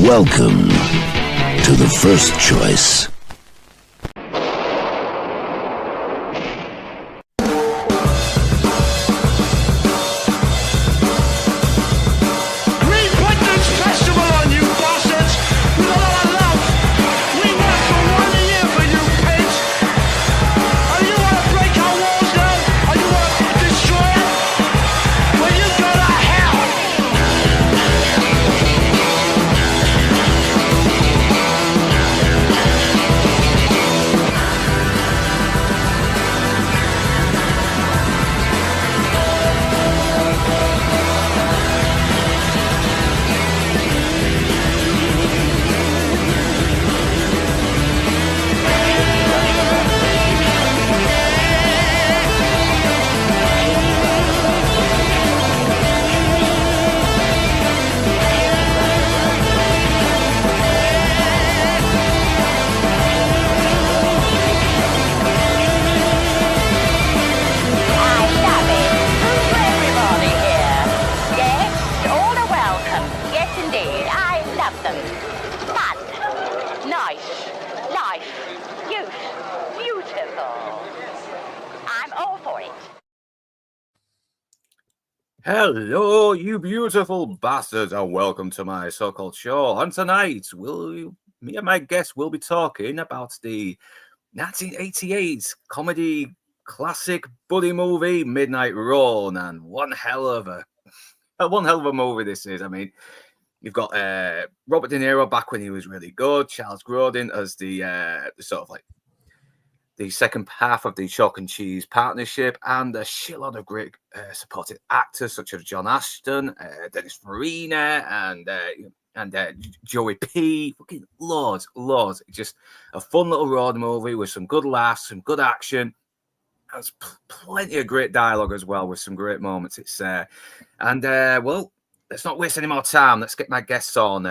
Welcome to the First Choice. Hello, you beautiful bastards, and welcome to my so-called show. And tonight, me and my guest will be talking about the 1988 comedy classic buddy movie Midnight Run, and one hell of a movie this is. I mean, you've got Robert De Niro back when he was really good, Charles Grodin as the sort of like the second half of the Chalk and Cheese partnership, and a shitload of great supporting actors such as John Ashton, Dennis Farina, and Joey P. Fucking loads. Just a fun little road movie with some good laughs, some good action. There's plenty of great dialogue as well with some great moments. It's well, let's not waste any more time. Let's get my guests on.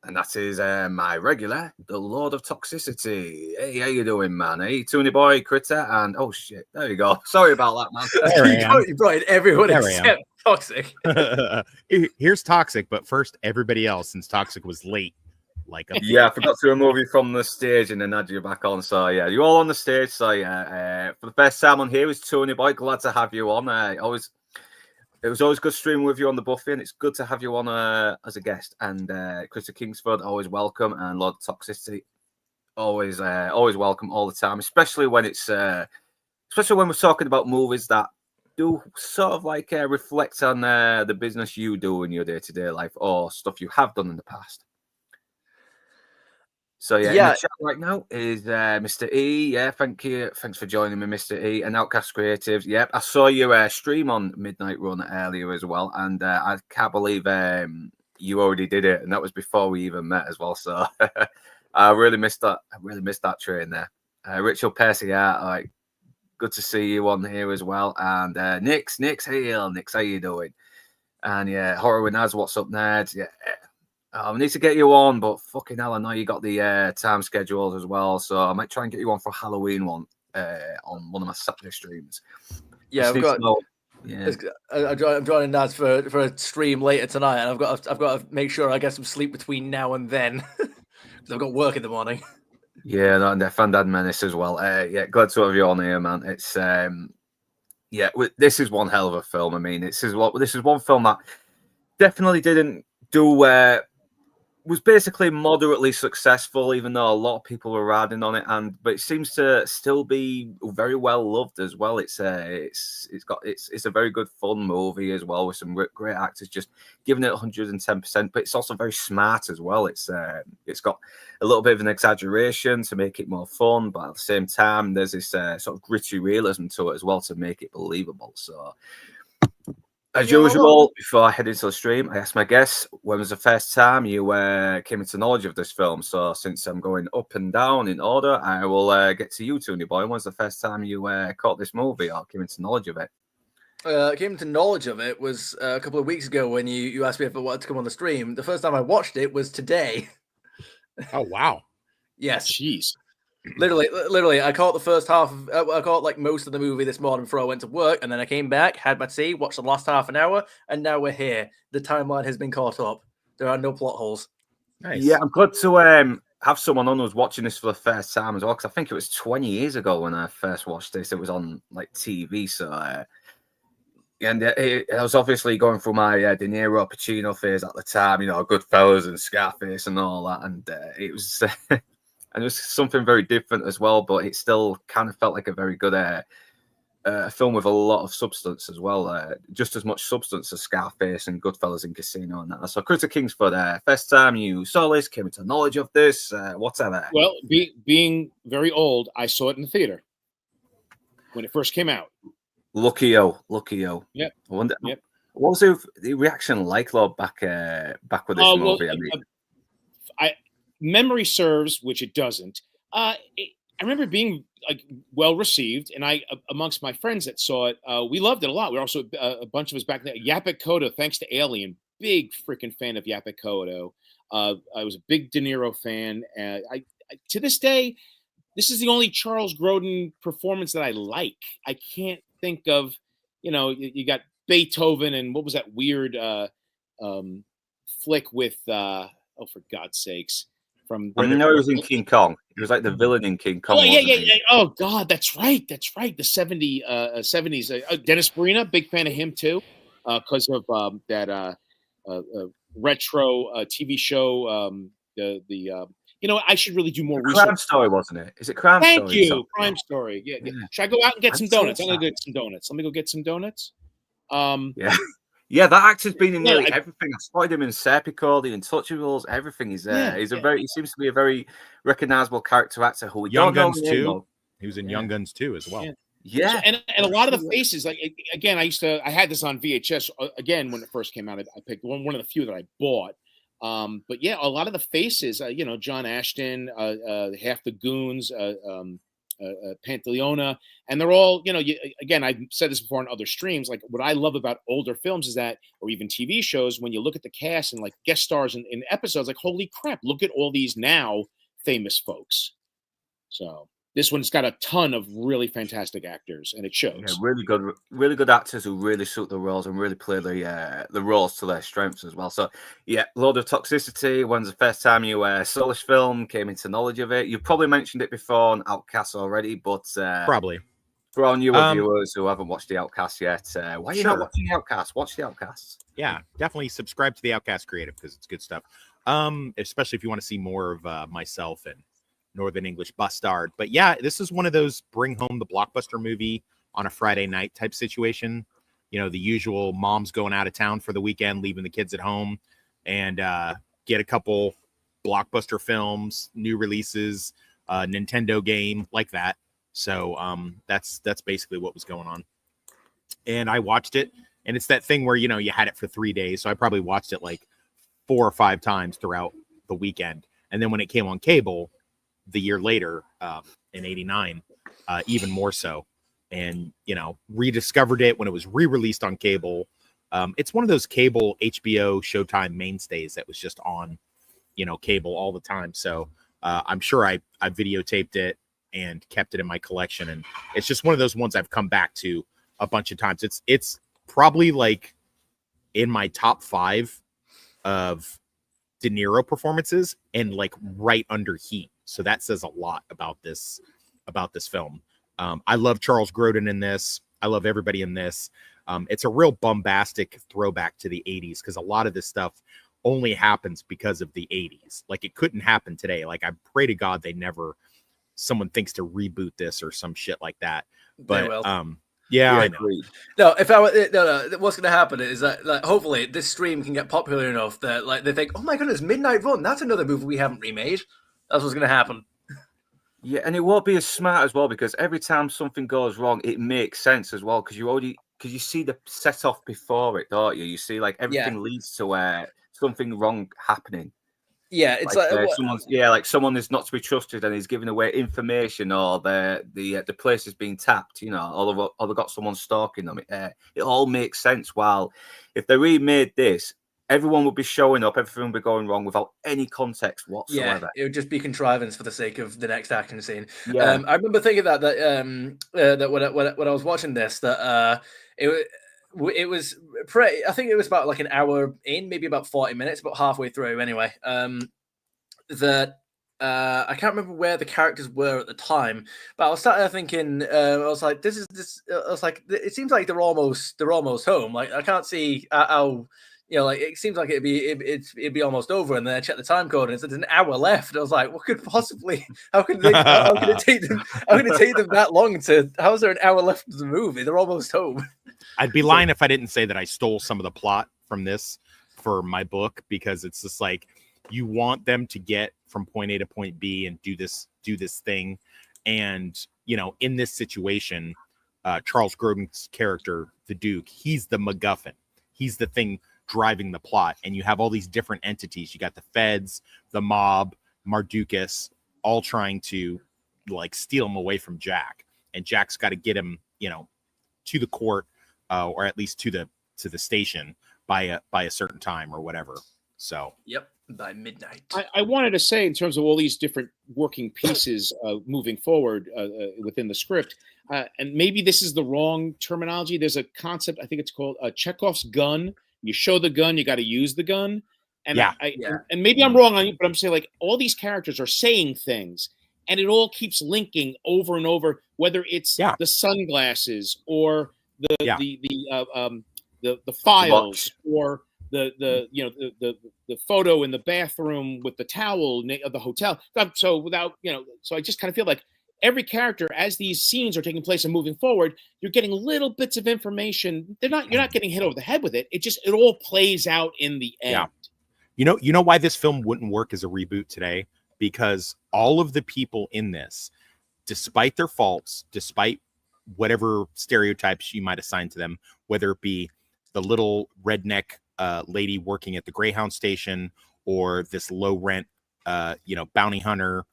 And that is my regular, the Lord of Toxicity. Hey, how you doing, man? Hey, Tony Boy, Critter, and oh shit, there you go. Sorry about that, man. You brought in everyone except Toxic. Here's Toxic, but first everybody else, since Toxic was late. I forgot to remove you from the stage and then add you back on. So yeah, you're all on the stage. So yeah, for the first time on here is Tony Boy. Glad to have you on. It was always good streaming with you on the Buffy, and it's good to have you on as a guest. And Krista Kingsford, always welcome, and Lord of Toxicity, always welcome all the time. Especially when we're talking about movies that do sort of like reflect on the business you do in your day-to-day life or stuff you have done in the past. So in the chat right now is Mr. E. Yeah, thank you. Thanks for joining me, Mr. E. And Outcast Creatives. Yep, I saw you stream on Midnight Run earlier as well, and I can't believe you already did it, and that was before we even met as well. So I really missed that. I really missed that train there. Richard Percy, like good to see you on here as well. And Nix, hey, Nix, how you doing? And yeah, Horror with Naz, what's up, nerds? Yeah. I need to get you on, but fucking hell, I know you got the time scheduled as well, so I might try and get you on for Halloween one on one of my Saturday streams. Yeah, I'm joining Naz for a stream later tonight, and I've got to make sure I get some sleep between now and then because I've got work in the morning. Yeah, and Fandad Menace as well. Yeah, glad to have you on here, man. It's this is one hell of a film. I mean, this is one film that definitely didn't do was basically moderately successful, even though a lot of people were riding on it, but it seems to still be very well loved as well. It's a very good fun movie as well, with some great actors just giving it 110%. But it's also very smart as well. It's got a little bit of an exaggeration to make it more fun, but at the same time, there's this sort of gritty realism to it as well to make it believable. So. As usual, before I head into the stream, I asked my guests, when was the first time you came into knowledge of this film? So since I'm going up and down in order, I will get to you, Tony Boy. When was the first time you caught this movie or came into knowledge of it? I came to knowledge of it was a couple of weeks ago when you asked me if I wanted to come on the stream. The first time I watched it was today. Oh, wow. Yes. Jeez. Literally, I caught the first half I caught like most of the movie this morning before I went to work, and then I came back, had my tea, watched the last half an hour, and now we're here. The timeline has been caught up. There are no plot holes. Nice. Yeah, I'm glad to have someone on who's watching this for the first time as well, because I think it was 20 years ago when I first watched this. It was on like TV, so and it was obviously going through my De Niro, Pacino phase at the time, you know, Goodfellas and Scarface and all that, and it was and it was something very different as well, but it still kind of felt like a very good film with a lot of substance as well, just as much substance as Scarface and Goodfellas and Casino and that. So Critter Kingsford, first time you saw this, came into knowledge of this, whatever. Well, being very old, I saw it in the theater when it first came out. Lucky-o. Yep. I wonder, Yep. what was the reaction like, Lord, back with this movie? I mean, Memory serves, which it doesn't. I remember being like well received, and I amongst my friends that saw it, we loved it a lot. We were also a bunch of us back then. Yaphet Kotto, thanks to Alien, big freaking fan of Yaphet Kotto. I was a big De Niro fan. I to this day, this is the only Charles Grodin performance that I like. I can't think of, you got Beethoven and what was that weird flick with for God's sakes. I know he was in King Kong. He was like the villain in King Kong. Oh, yeah. Oh, God, that's right. The 70s. Dennis Farina, big fan of him, too, because of that retro TV show. I should really do more research. Crime Story, wasn't it? Is it Crime Thank Story? you. Crime Story. Yeah. Should I go out and get some donuts? I'm going to get some donuts. Let me go get some donuts. Yeah. Yeah, that actor's been in nearly everything. I spotted him in Serpico, The Untouchables, everything. He seems to be a very recognizable character actor who we Young don't Guns know. 2. He was in Young Guns 2 as well. Yeah. So, and a lot of the faces, like again, I had this on VHS again when it first came out. I picked one of the few that I bought. But yeah, a lot of the faces, John Ashton, half the goons, Pantaleona, and they're all, again, I've said this before on other streams, like what I love about older films is that, or even TV shows, when you look at the cast and like guest stars in episodes, like, holy crap, look at all these now famous folks. So this one's got a ton of really fantastic actors, and it shows. Yeah, really good actors who really suit the roles and really play the roles to their strengths as well. So, yeah, Lord of Toxicity. When's the first time you saw this film, came into knowledge of it? You've probably mentioned it before on Outcast already, but probably for our newer viewers who haven't watched the Outcast yet, why are you not watching the Outcast? Watch the Outcast. Yeah, definitely subscribe to the Outcast Creative because it's good stuff. Especially if you want to see more of myself and Northern English Bastard. But yeah, this is one of those bring home the blockbuster movie on a Friday night type situation. The usual mom's going out of town for the weekend, leaving the kids at home, and get a couple blockbuster films, new releases, Nintendo game like that. So that's basically what was going on. And I watched it, and it's that thing where you had it for 3 days, so I probably watched it like 4 or 5 times throughout the weekend. And then when it came on cable the year later, in 89, even more so, and rediscovered it when it was re-released on cable. It's one of those cable HBO Showtime mainstays that was just on cable all the time. So I'm sure I videotaped it and kept it in my collection, and it's just one of those ones I've come back to a bunch of times. It's probably like in my top 5 of De Niro performances, and like right under Heat. So that says a lot about this film. I love Charles Grodin in this. I love everybody in this. It's a real bombastic throwback to the 80s because a lot of this stuff only happens because of the 80s. Like, it couldn't happen today. Like, I pray to God someone thinks to reboot this or some shit like that. But yeah, I know. No, what's going to happen is that, like, hopefully this stream can get popular enough that, like, they think, oh my goodness, Midnight Run, that's another movie we haven't remade. That's what's going to happen. Yeah, and it won't be as smart as well, because every time something goes wrong, it makes sense as well, because you see the set off before it, don't you? You see, like, everything leads to something wrong happening. Yeah, it's someone is not to be trusted and is giving away information, or the place is being tapped, or they've got someone stalking them. It all makes sense. While if they remade this, everyone would be showing up, everything would be going wrong without any context whatsoever. Yeah, it would just be contrivance for the sake of the next action scene. Yeah. I remember thinking that when I was watching this, that it was pretty. I think it was about like an hour in, maybe about 40 minutes, about halfway through. Anyway, that I can't remember where the characters were at the time, but I was sat there thinking, I was like, this. I was like, it seems like they're almost home. Like I can't see how. Like it seems like it'd be almost over, and then I checked the time code and it said an hour left. And I was like, what could possibly? How could it take them? How could it take them that long to? How is there an hour left of the movie? They're almost home. I'd be lying if I didn't say that I stole some of the plot from this for my book, because it's just like you want them to get from point A to point B and do this thing, and in this situation, Charles Grodin's character, the Duke, he's the MacGuffin. He's the thing driving the plot, and you have all these different entities. You got the feds, the mob, Mardukas, all trying to like steal him away from Jack, and Jack's got to get him to the court, or at least to the station by a certain time or whatever. So yep, by midnight. I wanted to say, in terms of all these different working pieces moving forward within the script, and maybe this is the wrong terminology. There's a concept, I think it's called Chekhov's gun. You show the gun, you got to use the gun. And and maybe I'm wrong on you, but I'm saying like all these characters are saying things, and it all keeps linking over and over, whether it's the sunglasses or the files or the photo in the bathroom with the towel of the hotel. So I just kind of feel like every character, as these scenes are taking place and moving forward, you're getting little bits of information. You're not getting hit over the head with it. It all plays out in the end. Yeah. You know why this film wouldn't work as a reboot today? Because all of the people in this, despite their faults, despite whatever stereotypes you might assign to them, whether it be the little redneck lady working at the Greyhound station, or this low rent bounty hunter,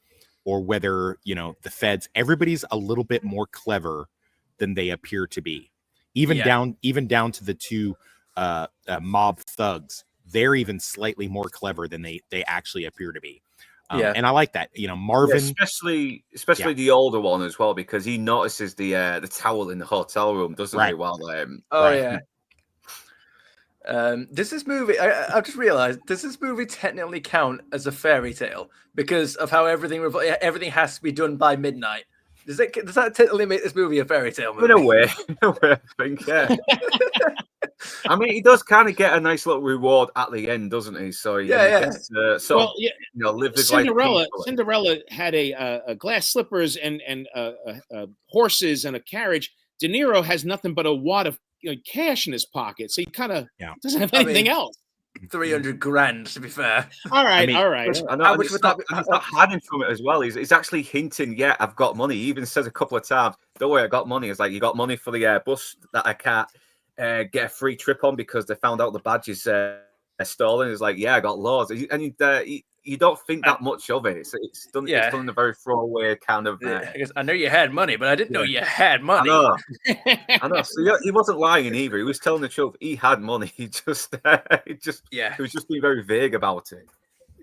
or whether the feds, everybody's a little bit more clever than they appear to be. Even down to the two mob thugs, they're even slightly more clever than they actually appear to be. And I like that. Marvin, especially the older one as well, because he notices the towel in the hotel room, doesn't he? While does this movie? I've just realized, does this movie technically count as a fairy tale because of how everything has to be done by midnight? Does that technically make this movie a fairy tale movie? In a way, I think, yeah. I mean, he does kind of get a nice little reward at the end, doesn't he? So gets, live his life. Cinderella had a glass slippers and horses and a carriage. De Niro has nothing but a wad of cash in his pocket, so he kind of doesn't have anything else. 300 grand, to be fair. All right. I know, he's not hiding from it as well. He's actually hinting, I've got money. He even says a couple of times, don't worry, I got money. It's like, you got money for the bus that I can't get a free trip on because they found out the badge is stolen. It's like, I got loads. And you don't think that much of it. It's done in a very throwaway kind of. I guess I know you had money, but I didn't know you had money. I know. So he wasn't lying either. He was telling the truth. He had money. He was just being very vague about it.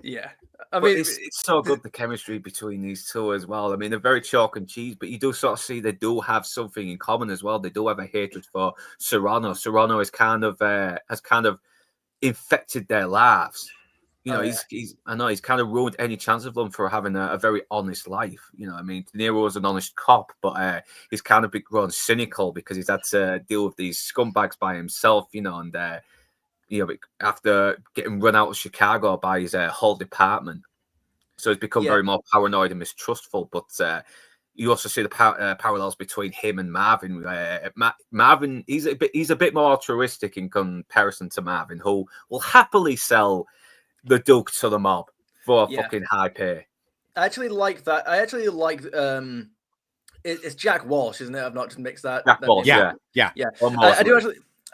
Yeah, I mean, it's so good, the chemistry between these two as well. I mean, they're very chalk and cheese, but you do sort of see they do have something in common as well. They do have a hatred for Serrano. Serrano is has kind of infected their lives. He's kind of ruined any chance of them for having a very honest life. I mean, De Niro was an honest cop, but he's kind of grown cynical because he's had to deal with these scumbags by himself, and after getting run out of Chicago by his whole department. So he's become very more paranoid and mistrustful. But you also see the parallels between him and Marvin. Marvin, he's a bit more altruistic in comparison to Marvin, who will happily sell the Duke to the mob for fucking high pay. I actually like that. I actually like it's Jack Walsh, isn't it? I've not just mixed that. Jack Walsh, yeah.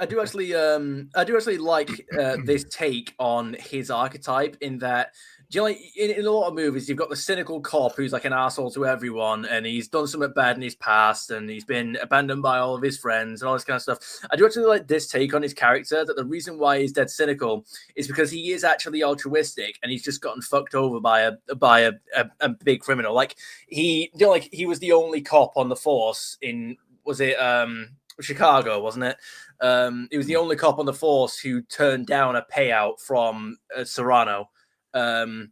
I do actually like this take on his archetype, in that, in a lot of movies, you've got the cynical cop who's like an asshole to everyone, and he's done something bad in his past, and he's been abandoned by all of his friends and all this kind of stuff. I do actually like this take on his character, that the reason why he's dead cynical is because he is actually altruistic, and he's just gotten fucked over by a big criminal. Like he was the only cop on the force in, was it Chicago, wasn't it? He was the only cop on the force who turned down a payout from Serrano. He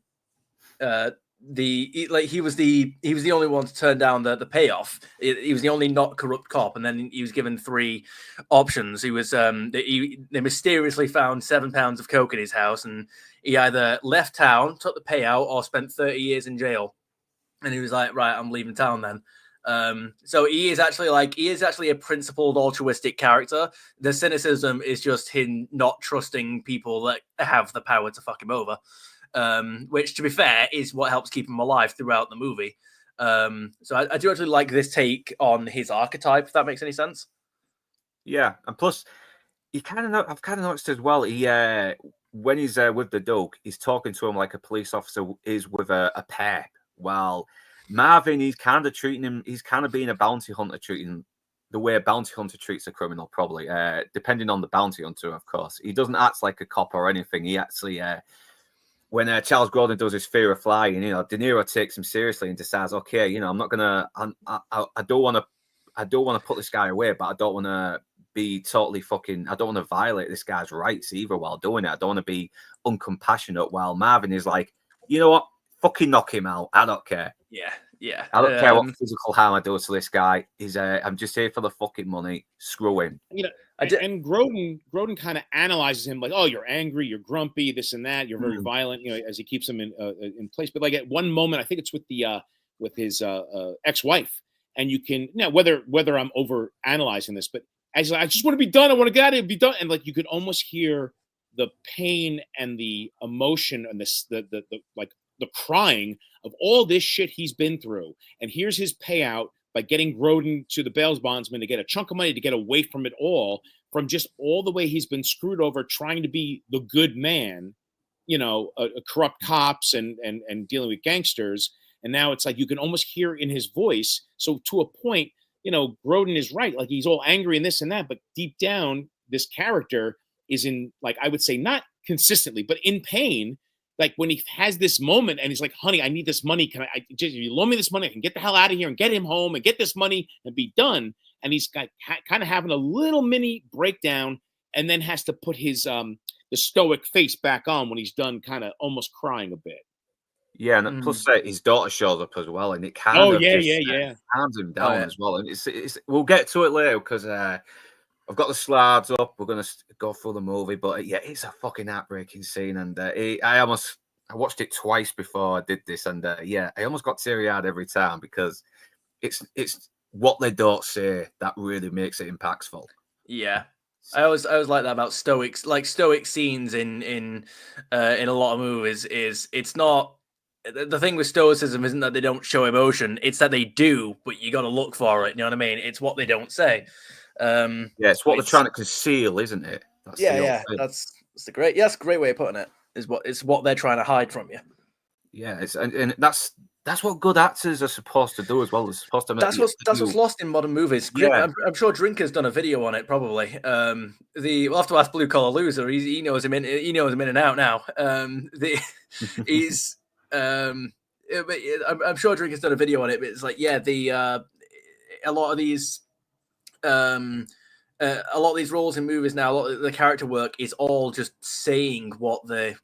was the only one to turn down the payoff. He was the only not corrupt cop, and then he was given 3 options. He was they mysteriously found 7 pounds of coke in his house, and he either left town, took the payout, or spent 30 years in jail. And he was like, right, I'm leaving town then. So he is actually a principled altruistic character. The cynicism is just him not trusting people that have the power to fuck him over. Which, to be fair, is what helps keep him alive throughout the movie. So I do actually like this take on his archetype, if that makes any sense. Yeah, and plus, I've kind of noticed as well. He when he's with the Doug, he's talking to him like a police officer is with a pep. While Marvin, he's kind of treating him. He's kind of being a bounty hunter, treating the way a bounty hunter treats a criminal, probably depending on the bounty hunter, of course. He doesn't act like a cop or anything. He actually. When Charles Grodin does his Fear of Flying, De Niro takes him seriously and decides, okay, I'm not gonna, I don't want to put this guy away, but I don't want to be totally fucking, I don't want to violate this guy's rights either while doing it. I don't want to be uncompassionate. While Marvin is like, you know what, fucking knock him out. I don't care. Yeah. I don't care what physical harm I do to this guy. I'm just here for the fucking money. Screw him. And Grodin kind of analyzes him like, oh, you're angry, you're grumpy, this and that, you're very violent, as he keeps him in place. But like at one moment, I think it's with his ex-wife, and you can whether I'm over analyzing this, but as I just want to be done, I want to get out of here, be done, and like you could almost hear the pain and the emotion and the crying of all this shit he's been through, and here's his payout by getting Grodin to the bail bondsman to get a chunk of money to get away from it all, from just all the way he's been screwed over trying to be the good man, corrupt cops and dealing with gangsters. And now it's like you can almost hear in his voice. So to a point, Grodin is right. Like he's all angry and this and that, but deep down, this character is in, like, I would say not consistently, but in pain. Like when he has this moment and he's like, honey, I need this money. Can I just, you loan me this money? I can get the hell out of here and get him home and get this money and be done. And he's got kind of having a little mini breakdown, and then has to put his the stoic face back on when he's done, kind of almost crying a bit. Yeah, and plus his daughter shows up as well, and it kind of calms him down as well. And it's we'll get to it later because I've got the slides up. We're gonna go through the movie, but it's a fucking heartbreaking scene, and I watched it twice before I did this, and I almost got teary-eyed every time because it's what they don't say that really makes it impactful. Yeah. I always like that about stoics. Like stoic scenes in a lot of movies is it's not the thing with stoicism isn't that they don't show emotion, it's that they do, but you got to look for it. You know what I mean? It's what they don't say. It's what they're trying to conceal, isn't it? That's a great way of putting it. It's what they're trying to hide from you. Yeah, and that's what good actors are supposed to do as well. They're supposed to make that's what's lost in modern movies. Yeah. I'm sure Drinker's done a video on it. Probably. We'll have to ask Blue Collar Loser. He knows him in and out now. I'm sure Drinker's done a video on it. But it's like a lot of these roles in movies now, a lot of the character work is all just saying what the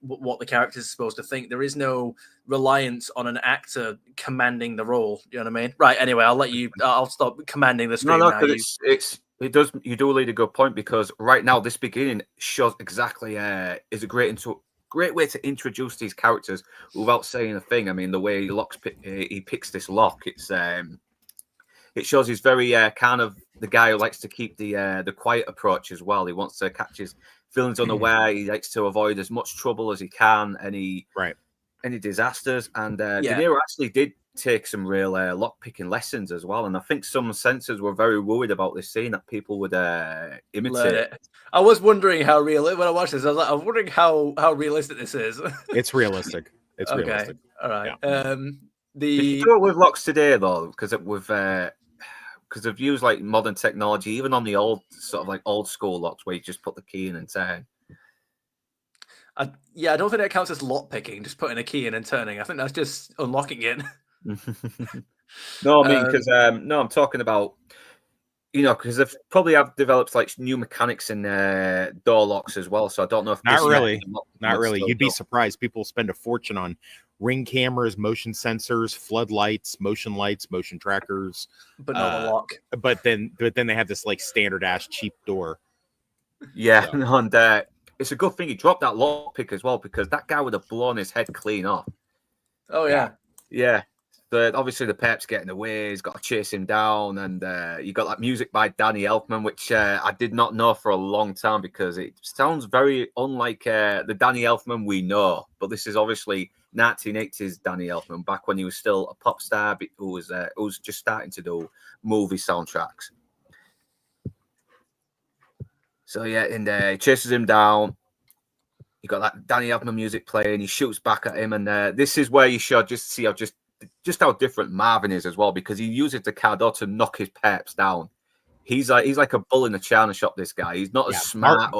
characters are supposed to think. There is no reliance on an actor commanding the role. You know what I mean? Right. Anyway, I'll stop commanding the stream. No, because you do lead a good point, because right now this beginning shows exactly is a great way to introduce these characters without saying a thing. I mean, the way he picks this lock, it shows he's very kind of the guy who likes to keep the quiet approach as well. He wants to catch his feelings unaware. He likes to avoid as much trouble as he can, any disasters. And De Niro actually did take some real lock-picking lessons as well. And I think some censors were very worried about this scene, that people would imitate it. I was wondering how real when I watched this. I'm wondering how realistic this is. It's realistic. It's realistic. All right. Yeah. Did you do it with locks today though? Because they've used like modern technology, even on the old sort of like old school locks where you just put the key in and turn. I don't think that counts as lock picking. Just putting a key in and turning. I think that's just unlocking it. No, I mean, because I'm talking about you know, because they've probably have developed like new mechanics in door locks as well. So I don't know if Not this really. mechanism Not would really. still You'd be go. surprised. People spend a fortune on ring cameras, motion sensors, floodlights, motion trackers. but not the lock. But then they have this like standard ass cheap door. Yeah, So. and it's a good thing he dropped that lockpick as well, because that guy would have blown his head clean off. Oh yeah. Yeah. But obviously the Pep's getting away. He's got to chase him down, and you got that music by Danny Elfman, which I did not know for a long time because it sounds very unlike the Danny Elfman we know. But this is obviously 1980s Danny Elfman, back when he was still a pop star who was just starting to do movie soundtracks. So yeah, and he chases him down. You got that Danny Elfman music playing. He shoots back at him, and this is where you should just see how different Marvin is as well, because he uses the Kado to knock his Peps down. He's like a bull in a china shop. This guy, he's not as smart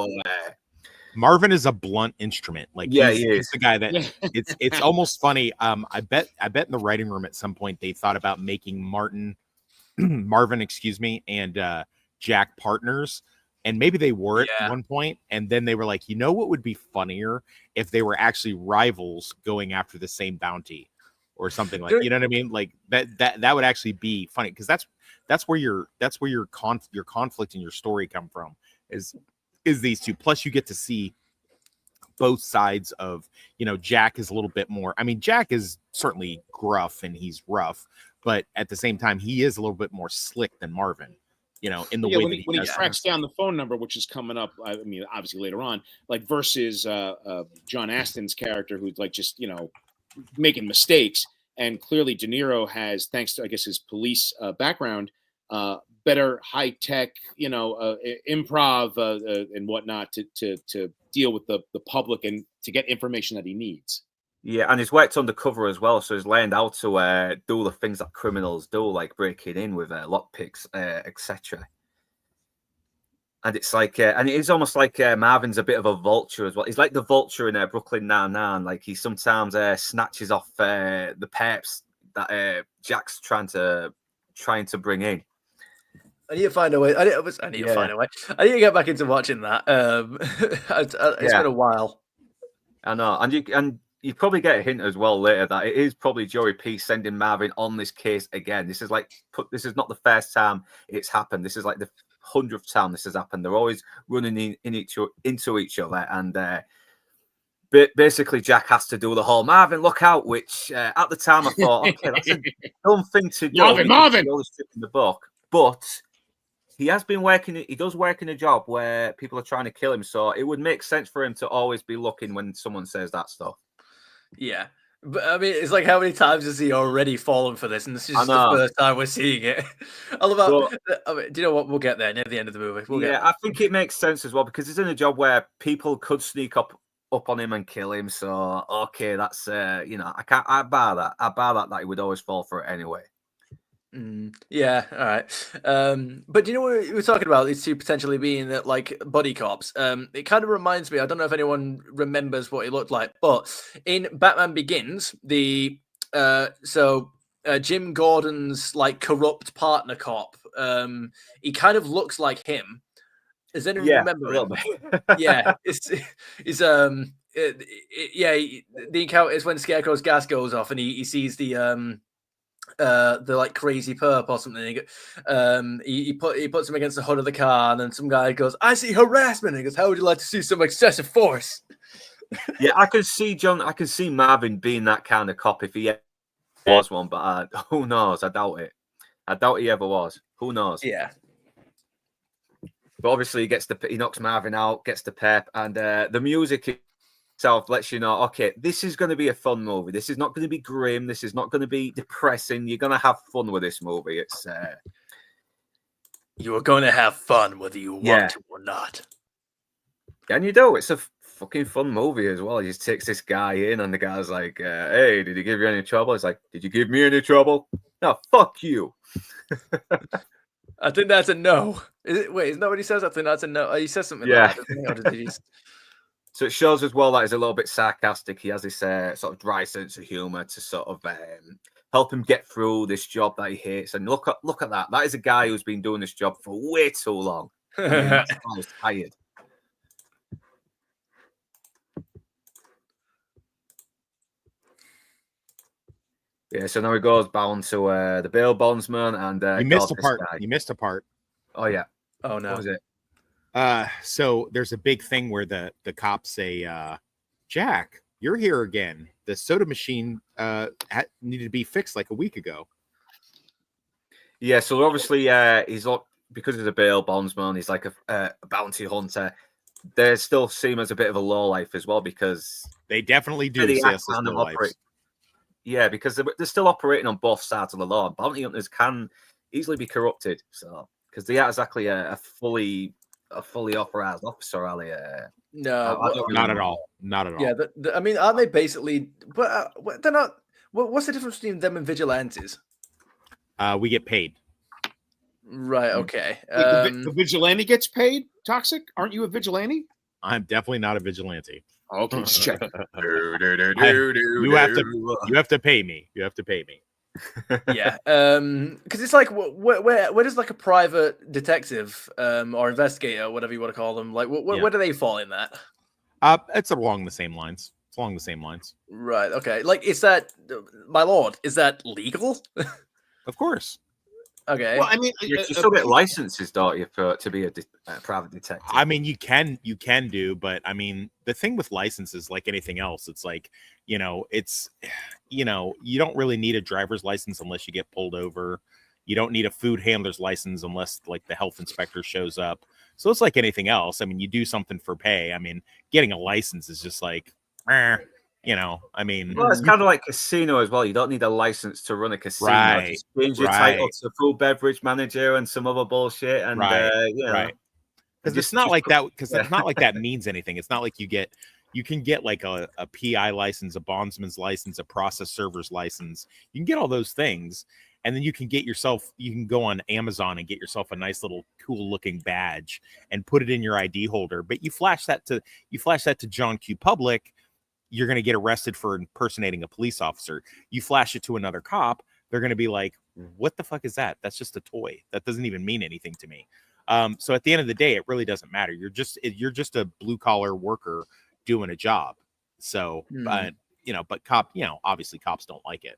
Marvin is a blunt instrument. Like he's the guy that it's almost funny. I bet in the writing room at some point they thought about making Marvin, and Jack partners. And maybe they were at one point, and then they were like, you know what would be funnier if they were actually rivals going after the same bounty or something like, you know what I mean? Like that would actually be funny, because that's where your conflict in your story come from is these two. Plus you get to see both sides of, you know, Jack is a little bit more, I mean, Jack is certainly gruff and he's rough, but at the same time, he is a little bit more slick than Marvin. You know, in the way when he tracks down the phone number, which is coming up, I mean, obviously later on, like versus John Astin's character, who's like just, you know, making mistakes, and clearly De Niro has, thanks to I guess his police background, better high tech, you know, improv and whatnot to deal with the public and to get information that he needs. Yeah, and he's worked undercover as well, so he's learned how to do the things that criminals do, like breaking in with lockpicks, etc. And it's like, and it is almost like Marvin's a bit of a vulture as well. He's like the vulture in Brooklyn Nine-Nine. Like he sometimes snatches off the Peps that Jack's trying to bring in. I need to find a way. I need to find a way. I need to get back into watching that. It's been a while. I know, and you probably get a hint as well later that it is probably Joey P sending Marvin on this case again. This is not the first time it's happened. This is like the 100th time this has happened. They're always running into each other, and basically Jack has to do the whole Marvin look out, which at the time I thought, okay, that's a dumb thing to do. Marvin. In the book, but he has been working. He does work in a job where people are trying to kill him, so it would make sense for him to always be looking when someone says that stuff. Yeah, but I mean, it's like, how many times has he already fallen for this? And this is just the first time we're seeing it. I mean, do you know what? We'll get there near the end of the movie. I think it makes sense as well, because he's in a job where people could sneak up on him and kill him. So okay, that's you know, I bar that he would always fall for it anyway. Yeah, all right. But do you know what we were talking about? These two potentially being like buddy cops. It kind of reminds me. I don't know if anyone remembers what he looked like, but in Batman Begins, Jim Gordon's like corrupt partner cop. He kind of looks like him. Does anyone remember him? Yeah, the encounter is when Scarecrow's gas goes off and he sees the like crazy perp or something. He puts him against the hood of the car, and then some guy goes, "I see harassment." And he goes, "How would you like to see some excessive force?" Yeah, I can see Marvin being that kind of cop if he was one, but who knows? I doubt it. I doubt he ever was. Who knows? Yeah. But obviously, he knocks Marvin out, gets the pep, and the music itself lets you know, okay, this is going to be a fun movie. This is not going to be grim. This is not going to be depressing. You're going to have fun with this movie. It's you are going to have fun whether you want to or not. And you do. It's a fucking fun movie as well. He just takes this guy in, and the guy's like, "Hey, did he give you any trouble?" He's like, "Did you give me any trouble?" No, fuck you. I think that's a no. Wait, isn't that what he says? I think that's a no. He says something like that. So it shows as well that he's a little bit sarcastic. He has this sort of dry sense of humor to sort of help him get through this job that he hates. And look at that. That is a guy who's been doing this job for way too long. I mean, that's why he's tired. Yeah, so now he goes bound to the bail bondsman, and You missed a God, this part. guy. You missed a part. Oh yeah, Oh no. what was it? So there's a big thing where the cops say, Jack, you're here again. The soda machine needed to be fixed like a week ago. Yeah, so obviously he's like, because he's a bail bondsman, he's like a bounty hunter. They still see him as a bit of a low life as well, because They definitely do they see act us as kind of low lives. operate. Yeah, because they're still operating on both sides of the law. Bounty hunters can easily be corrupted, so because they are exactly a fully authorized officer, are they? No, I what- don't Not really at know. all. Not at all. yeah. I mean, aren't they basically? But they're not. What's the difference between them and vigilantes? We get paid. Right. Okay. Wait, the vigilante gets paid. Toxic? Aren't you a vigilante? I'm definitely not a vigilante. Okay, just check. You have to pay me. You have to pay me. yeah. Because it's like, where does like a private detective or investigator, whatever you want to call them, like, Yeah. where do they fall in that? It's along the same lines. It's along the same lines. Right. Okay. Like, is that, my lord? Is that legal? Of course. Okay. Well, I mean, You still get licenses, don't you, to be a private detective? I mean, you can do, but I mean, the thing with licenses, like anything else, it's like, you don't really need a driver's license unless you get pulled over. You don't need a food handler's license unless like the health inspector shows up. So it's like anything else. I mean, you do something for pay. I mean, getting a license is just like, I mean, Well, it's kind of like casino as well. You don't need a license to run a casino. Right, Just change your right. title to food beverage manager and some other bullshit. And Right, you know, right. Because just- it's not just like put- that. Because yeah. it's not like that means anything. It's not like you can get like a PI license, a bondsman's license, a process server's license. You can get all those things, and then you can go on Amazon and get yourself a nice little cool looking badge and put it in your ID holder. But you flash that to John Q. Public, you're going to get arrested for impersonating a police officer. You flash it to another cop, they're going to be like, what the fuck is that? That's just a toy. That doesn't even mean anything to me. So at the end of the day, it really doesn't matter. You're just a blue collar worker doing a job. So, but obviously cops don't like it.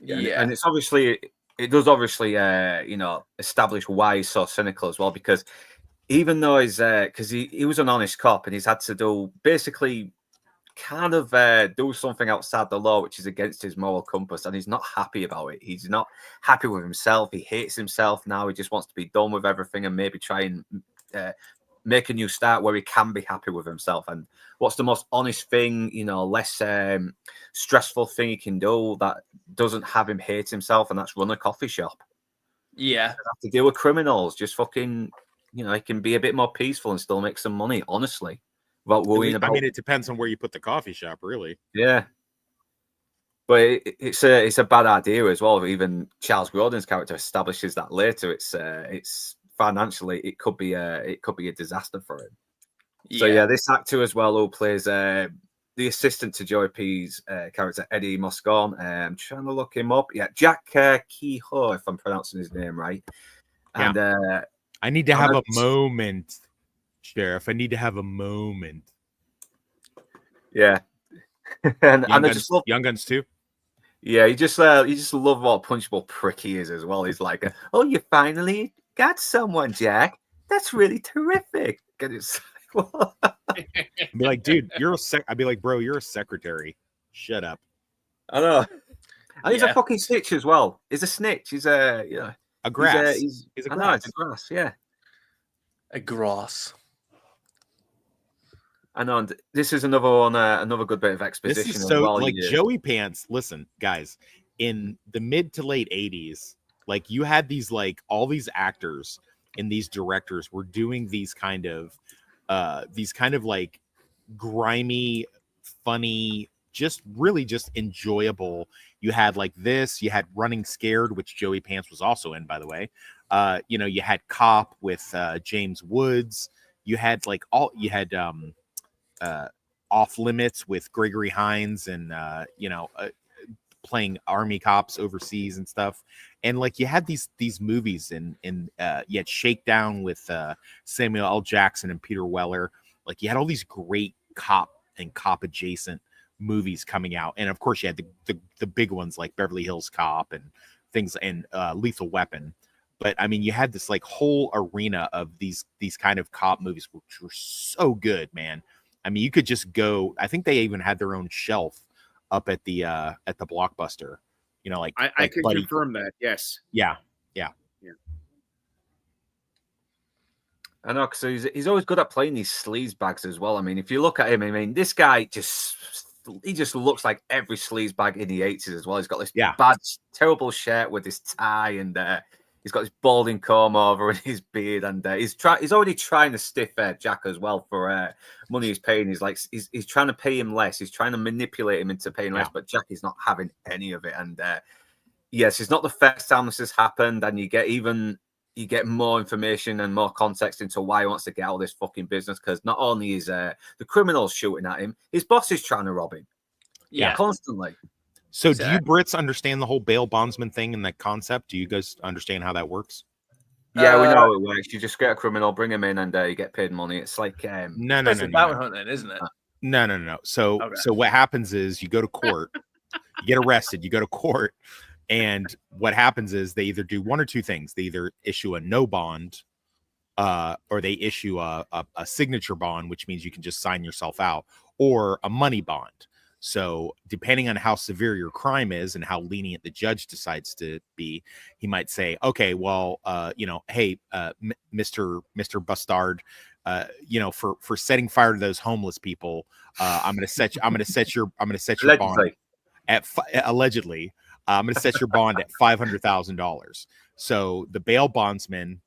yeah. and it's obviously it does obviously establish why he's so cynical as well, because even though he's because he was an honest cop and he's had to do basically kind of do something outside the law which is against his moral compass, and he's not happy about it. He's not happy with himself. He hates himself now. He just wants to be done with everything and maybe try and make a new start where he can be happy with himself. And what's the most honest thing, less stressful thing he can do that doesn't have him hate himself? And that's run a coffee shop. Yeah. Have to deal with criminals. Just fucking, he can be a bit more peaceful and still make some money, honestly, without worrying about. I mean, it depends on where you put the coffee shop, really. Yeah. But it's a bad idea as well. Even Charles Grodin's character establishes that later. It's financially it could be a disaster for him. So yeah, this actor as well who plays the assistant to Joey P's character Eddie Moscone. I'm trying to look him up. Yeah, Jack Kehoe, if I'm pronouncing his name right. And I need to have a moment, Sheriff. I need to have a moment. Yeah. and Young I Guns, just love Young Guns too. Yeah, you just love what a punchable prick he is as well. He's like, oh, you finally got someone, Jack. That's really terrific. And it's like, what? I'd be like, dude, I'd be like, bro, you're a secretary. Shut up. I know. And he's Yeah. a fucking snitch as well. He's a snitch. He's a A grass. He's He's a I know, grass. it's a grass. Yeah, A grass. I know. And this is another one, another good bit of This exposition. is as so well. like You- Joey Pants. Listen, guys, in the mid to late 80s, like you had these like all these actors and these directors were doing these kind of like grimy, funny, just really just enjoyable. You had like this, you had Running Scared, which Joey Pants was also in, by the way. You had Cop with James Woods. You had like Off Limits with Gregory Hines and playing army cops overseas and stuff. And like you had these movies and you had Shakedown with Samuel L. Jackson and Peter Weller. Like you had all these great cop and cop adjacent movies coming out, and of course you had the big ones like Beverly Hills Cop and things, and Lethal Weapon. But I mean, you had this like whole arena of these kind of cop movies, which were so good, man. I mean, you could just go. I think they even had their own shelf up at the Blockbuster. You know, like I can confirm that. Yes. Yeah. I know, because he's always good at playing these sleaze bags as well. I mean, if you look at him, I mean, this guy just looks like every sleaze bag in the 80s as well. He's got this bad, terrible shirt with his tie, and he's got his balding comb over and his beard, and he's already trying to stiff Jack as well for money he's paying. He's trying to pay him less. He's trying to manipulate him into paying less, but Jack is not having any of it. And yes, it's not the first time this has happened, and you get more information and more context into why he wants to get out of this fucking business, because not only is the criminals shooting at him, his boss is trying to rob him. Yeah, constantly. So do you Brits understand the whole bail bondsman thing and that concept? Do you guys understand how that works? Yeah, we know it works. You just get a criminal, bring him in, and you get paid money. It's like no. Bounty hunting, isn't it? No. So what happens is you go to court, you get arrested, you go to court. And what happens is they either do one or two things. They either issue a no bond, or they issue a signature bond, which means you can just sign yourself out, or a money bond. So depending on how severe your crime is and how lenient the judge decides to be, he might say, okay, well, hey, Mr. Bustard, for setting fire to those homeless people, I'm going to set your bond at allegedly. I'm going to set your bond at $500,000. So the bail bondsman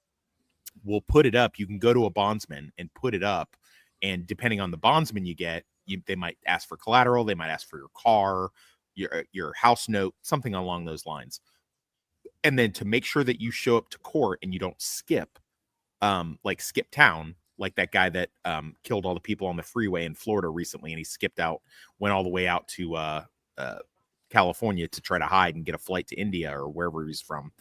will put it up. You can go to a bondsman and put it up. And depending on the bondsman you get, they might ask for collateral. They might ask for your car, your house note, something along those lines. And then to make sure that you show up to court and you don't skip town, like that guy that killed all the people on the freeway in Florida recently. And he skipped out, went all the way out to California to try to hide and get a flight to India or wherever he's from.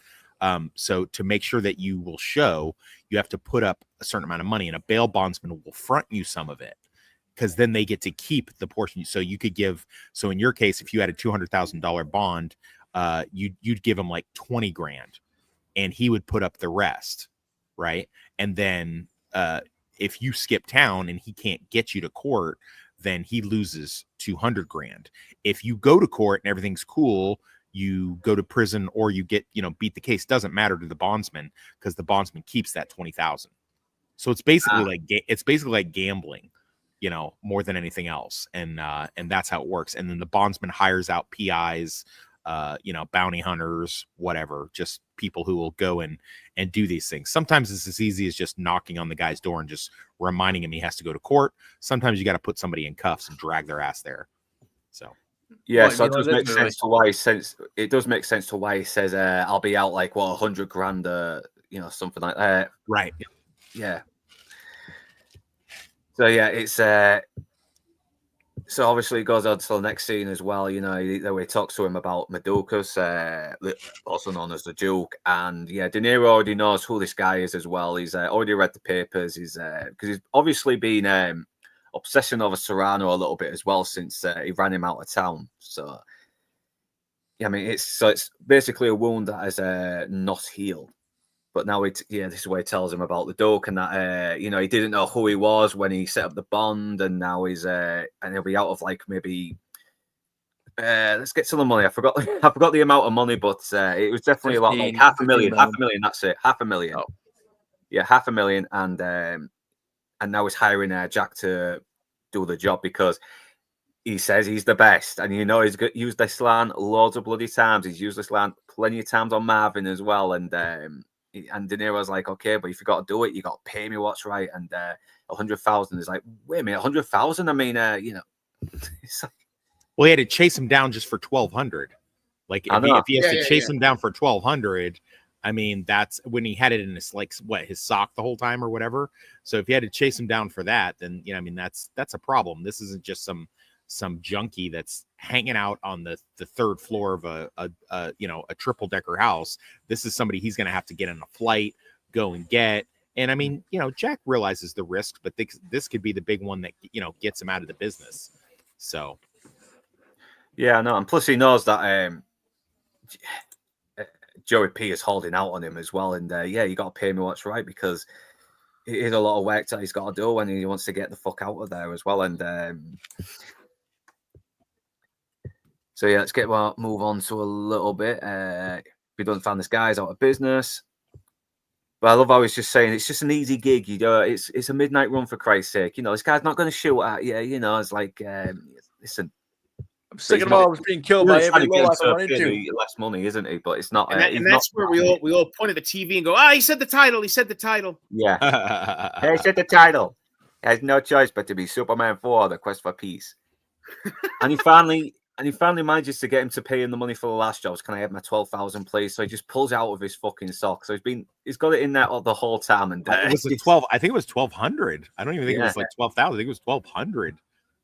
So to make sure that you will show, you have to put up a certain amount of money, and a bail bondsman will front you some of it, because then they get to keep the portion. So you could give, so in your case, if you had a $200,000 bond, you'd give him like 20 grand and he would put up the rest. Right. And then if you skip town and he can't get you to court, then he loses 200 grand. If you go to court and everything's cool, you go to prison or you get, beat the case. Doesn't matter to the bondsman, because the bondsman keeps that 20,000. So it's basically like gambling, more than anything else. And that's how it works. And then the bondsman hires out PIs, bounty hunters, whatever, just people who will go and do these things. Sometimes it's as easy as just knocking on the guy's door and just reminding him he has to go to court. Sometimes you got to put somebody in cuffs and drag their ass there. So yeah, so it does make sense to why it does make sense to why he says I'll be out like 100 grand, something like that. Right. Yeah. So yeah, it's so obviously it goes on to the next scene as well. He talks to him about Madukas, also known as the Duke, and De Niro already knows who this guy is as well. He's already read the papers. He's because he's obviously been obsessing over Serrano a little bit as well since he ran him out of town. So I mean, it's basically a wound that is not healed. But now this is where he tells him about the Duke and that he didn't know who he was when he set up the bond, and now he's and he'll be out of like maybe let's get some of the money. I forgot the amount of money, but it was definitely about like half a million. That's it, $500,000. Oh. Yeah, $500,000, and now he's hiring Jack to do the job because he says he's the best, and he's used this line loads of bloody times. He's used this line plenty of times on Marvin as well, and De Niro's like, okay, but if you got to do it, you got to pay me what's right. And 100,000 is like, wait a minute, 100,000? I mean, it's like, well, he had to chase him down just for 1,200. Like if he has to chase him down for 1,200, I mean, that's when he had it in his his sock the whole time or whatever. So if you had to chase him down for that, then I mean, that's a problem. This isn't just some some junkie that's hanging out on the third floor of a triple decker house. This is somebody he's going to have to get on a flight, go and get. And I mean, Jack realizes the risks, but this could be the big one that, gets him out of the business. So. Yeah, no. And plus he knows that Joey P is holding out on him as well. And you got to pay me what's right, because it is a lot of work that he's got to do when he wants to get the fuck out of there as well. And so let's move on to a little bit. He doesn't find this guy's out of business. But I love how he's just saying it's just an easy gig. It's a midnight run, for Christ's sake. This guy's not going to shoot at you. It's like, listen. I'm sick of always being killed by every low life I run into. Less money, isn't he? But it's not. And that's where we all point at the TV and go, he said the title. He said the title. Yeah. He said the title. He has no choice but to be Superman 4: The Quest for Peace. And he finally manages to get him to pay him the money for the last jobs. Can I have my 12,000, please? So he just pulls out of his fucking sock. So he's got it in there the whole time. And it was 12. I think it was 1,200. I don't even think it was like 12,000. I think it was 1,200.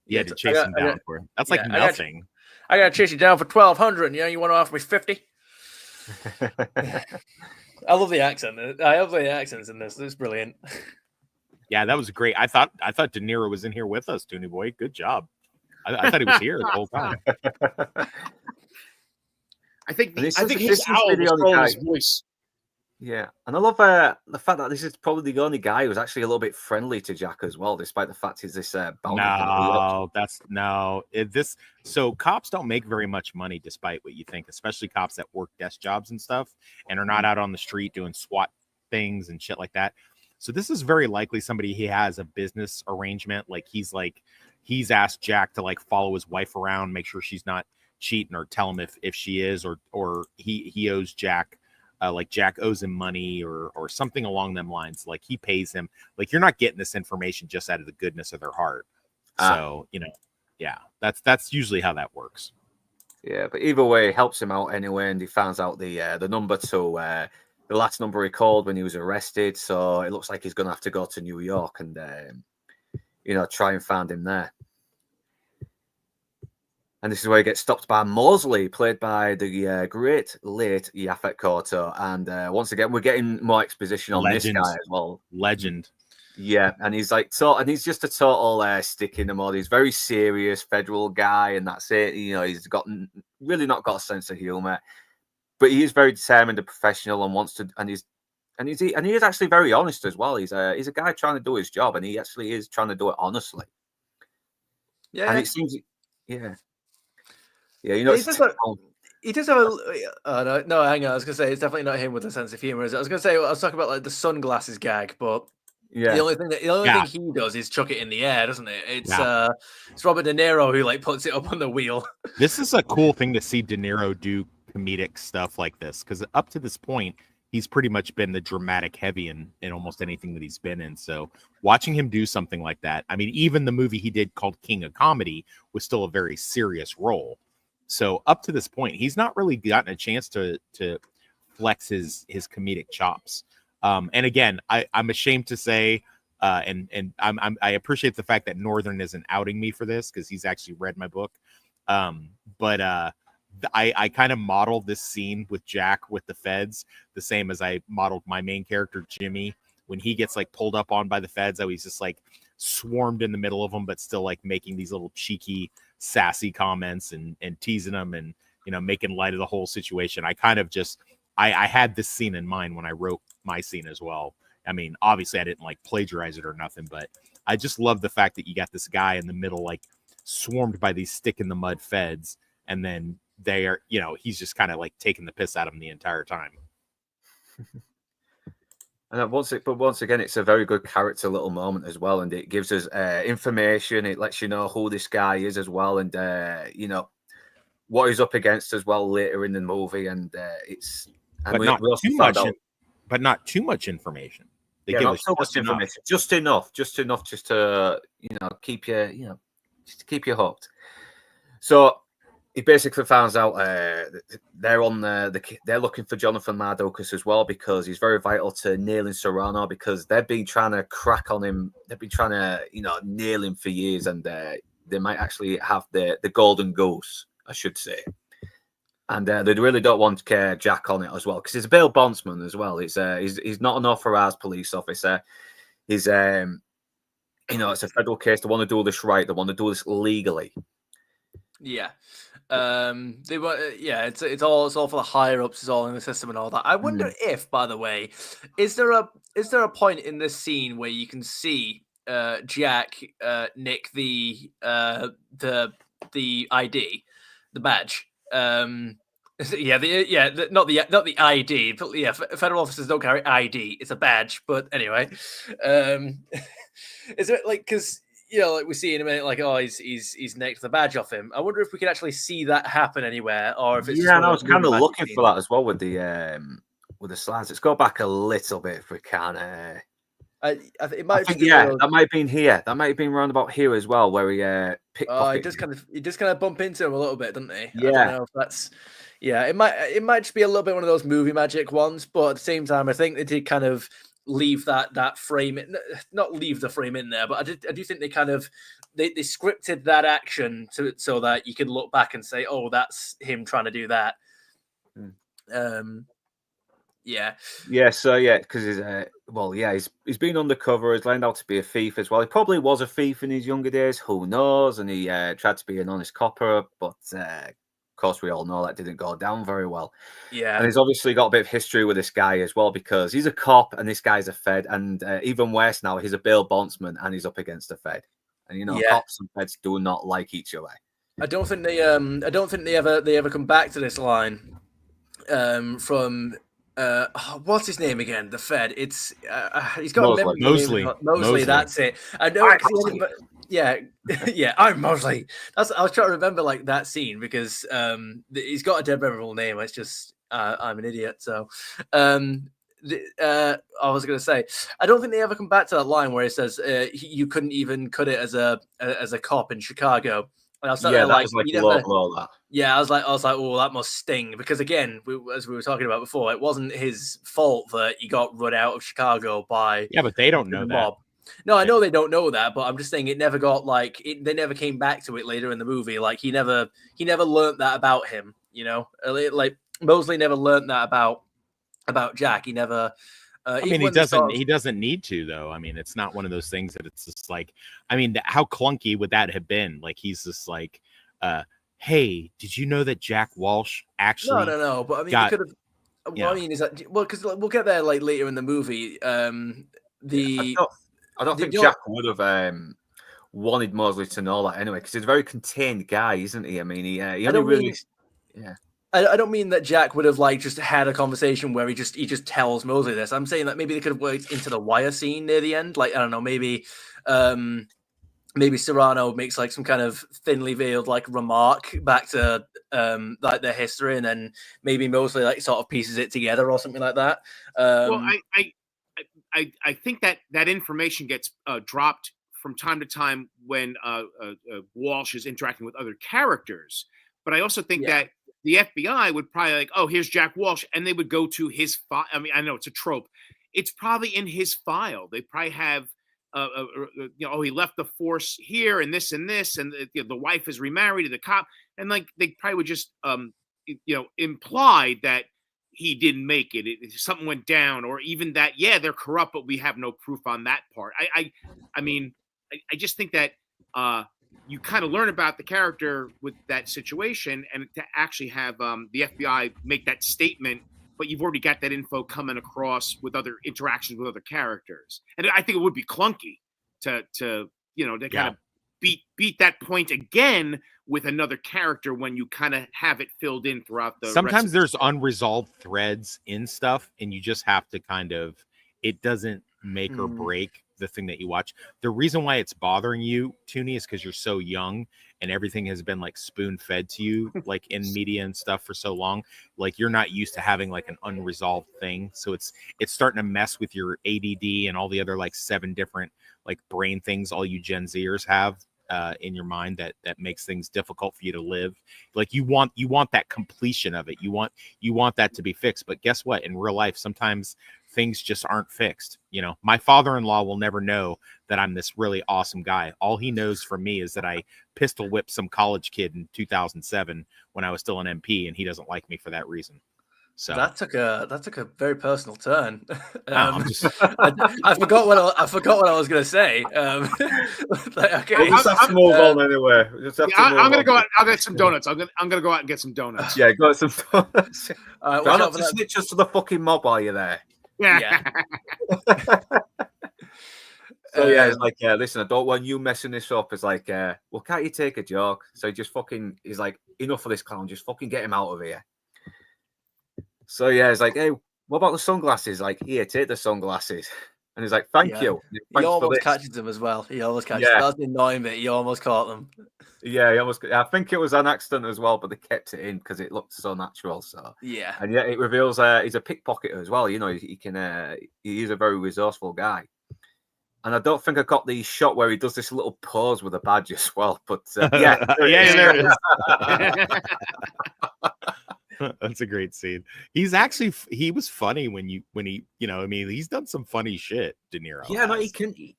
You had to chase him down for it. That's like nothing. I got to chase you down for 1,200. You want to offer me 50? I love the accent. I love the accents in this. It's brilliant. Yeah, that was great. I thought De Niro was in here with us, Toonie Boy. Good job. I thought he was here the whole time. I think his owl was throwing his voice. Yeah, and I love the fact that this is probably the only guy who's actually a little bit friendly to Jack as well, despite the fact he's this So cops don't make very much money, despite what you think, especially cops that work desk jobs and stuff and are not out on the street doing SWAT things and shit like that. So this is very likely somebody he has a business arrangement. He's asked Jack to follow his wife around, make sure she's not cheating, or tell him if she is, or he owes Jack. Jack owes him money or something along them lines. He pays him. You're not getting this information just out of the goodness of their heart. So, that's usually how that works. Yeah, but either way, it helps him out anyway. And he finds out the number to the last number he called when he was arrested. So it looks like he's going to have to go to New York and, try and find him there. And this is where he gets stopped by Mosley, played by the great late Yaphet Kotto. And once again, we're getting more exposition on this guy as well. Legend. Yeah, and he's he's just a total stick in the mud. He's very serious federal guy, and that's it. He's really not got a sense of humor, but he is very determined and professional, and wants to. And he is actually very honest as well. He's a guy trying to do his job, and he actually is trying to do it honestly. Yeah, and it seems, yeah. Yeah, he does have a. No, hang on. I was gonna say it's definitely not him with a sense of humor. I was gonna say I was talking about the sunglasses gag, but the only thing he does is chuck it in the air, doesn't it? It's Robert De Niro who puts it up on the wheel. This is a cool thing to see De Niro do comedic stuff like this, because up to this point he's pretty much been the dramatic heavy in almost anything that he's been in. So watching him do something like that, I mean, even the movie he did called King of Comedy was still a very serious role. So up to this point, he's not really gotten a chance to flex his comedic chops. And again, I'm ashamed to say, and I appreciate the fact that Northern isn't outing me for this, because he's actually read my book. But I kind of modeled this scene with Jack with the feds the same as I modeled my main character Jimmy when he gets pulled up on by the feds. How he's just swarmed in the middle of them, but still making these little cheeky, sassy comments and teasing them and making light of the whole situation. I kind of just I had this scene in mind when I wrote my scene as well. I mean, obviously I didn't plagiarize it or nothing, but I just love the fact that you got this guy in the middle swarmed by these stick in the mud feds, and then they are he's just kind of taking the piss out of him the entire time. And once again, it's a very good character little moment as well, and it gives us information. It lets you know who this guy is as well, and what he's up against as well later in the movie. And but not too much information. They give not us so much information, just enough to keep you hooked. So he basically finds out they're on they're looking for Jonathan Mardukas as well, because he's very vital to nailing Serrano, because they've been trying to crack on him. They've been trying to nail him for years, and they're they might actually have the golden goose, I should say. And they really don't want Jack on it as well, because he's a bail bondsman as well. He's not an authorized police officer. He's it's a federal case. They want to do this right. They want to do this legally. Yeah. They were, it's all for the higher ups, it's all in the system and all that. I wonder if, by the way, is there a point in this scene where you can see Jack nick the ID, the badge? Not the ID, but yeah, federal officers don't carry ID. It's a badge, but anyway, is it like, because like we see in a minute, like, oh, he's nicked the badge off him. I wonder if we can actually see that happen anywhere, or if it's I was kind of looking for that as well with the slides. Let's go back a little bit if we can. It might. That might have been here. That might have been round about here as well, where he pickpocketed. He just kind of bump into him a little bit, doesn't he? Yeah. I don't know if that's. Yeah, it might just be a little bit one of those movie magic ones, but at the same time, I think they did kind of leave that frame, not leave the frame in there, but I do think they kind of they scripted that action so that you could look back and say, oh, that's him trying to do that. Because he's been undercover. He's learned how to be a thief as well. He probably was a thief in his younger days. Who knows? And he tried to be an honest copper, but of course we all know that didn't go down very well. Yeah, and he's obviously got a bit of history with this guy as well, because he's a cop and this guy's a Fed, and even worse now, he's a bail bondsman and he's up against a Fed. And cops and Feds do not like each other. I don't think they ever come back to this line from. What's his name again? The Fed. It's he's got Mosley. Mosley. That's it. I know. I'm Mosley. I was trying to remember like that scene because he's got a dead memorable name. It's just I'm an idiot. So I was going to say I don't think they ever come back to that line where it says you couldn't even cut it as a cop in Chicago. And I was that. Yeah, I was like, oh, that must sting, because again, as we were talking about before, it wasn't his fault that he got run out of Chicago by but they don't know that. Mob. No, I know they don't know that, but I'm just saying it never got they never came back to it later in the movie. Like he never learned that about him. Like Mosley never learned that about Jack. He never. He doesn't need to, though. I mean, it's not one of those things that it's just like, I mean, how clunky would that have been? Like, he's just like, hey, did you know that Jack Walsh actually? No. But I mean, he could have. What I mean is that because we'll get there like later in the movie. I don't think Jack would have wanted Mosley to know that anyway, because he's a very contained guy, isn't he? I mean, he only really. I don't mean that Jack would have just had a conversation where he just tells Mosley this. I'm saying that maybe they could have worked into the wire scene near the end. Like, I don't know, maybe Serrano makes some kind of thinly veiled remark back to their history, and then maybe Mosley sort of pieces it together or something like that. Well, I think that information gets dropped from time to time when Walsh is interacting with other characters, but I also think that the FBI would probably oh, here's Jack Walsh, and they would go to his file. I mean, I know it's a trope. It's probably in his file. They probably have, he left the force here, and this, and the wife is remarried to the cop, and they probably would just, imply that he didn't make it. Something went down, or even that, they're corrupt, but we have no proof on that part. I mean, I just think that. You kind of learn about the character with that situation, and to actually have the FBI make that statement, but you've already got that info coming across with other interactions with other characters. And I think it would be clunky to kind of beat that point again with another character when you kind of have it filled in throughout the. Sometimes there's unresolved threads in stuff, and you just have to it doesn't make or break the thing that you watch. The reason why it's bothering you, Toonie, is because you're so young and everything has been spoon fed to you in media and stuff for so long. You're not used to having an unresolved thing, so it's starting to mess with your ADD and all the other 7 different brain things all you Gen Zers have. in your mind that makes things difficult for you to live. Like you want that completion of it. You want that to be fixed. But guess what? In real life, sometimes things just aren't fixed. You know, my father-in-law will never know that I'm this really awesome guy. All he knows from me is that I pistol whipped some college kid in 2007 when I was still an MP, and he doesn't like me for that reason. So that took a very personal turn. I'm just I forgot what I was going to say. Okay, We'll just have to move on anyway. I'm gonna go out. I'll get some donuts. I'm gonna go out and get some donuts. Yeah, got some donuts. watch Try out not for to that. snitch us to the fucking mob while you're there. Yeah. So yeah, it's like, listen, I don't want you messing this up. It's like, well, can't you take a joke? So he just fucking, he's like, enough of this clown, just fucking get him out of here. So yeah, it's like, hey, what about the sunglasses? Like, here, take the sunglasses. And he's like, thank you. He Thanks for almost this. catches them as well. He almost catches Yeah. them. That's the annoying bit. He almost caught them. Yeah, he almost. I think it was an accident as well, but they kept it in because it looked so natural. So Yeah. and yet it reveals he's a pickpocketer as well. You know, he can. He's a very resourceful guy. And I don't think I got the shot where he does this little pose with a badge as well. But yeah, there it is. That's a great scene. He was funny when he, I mean, he's done some funny shit, De Niro. Yeah, no,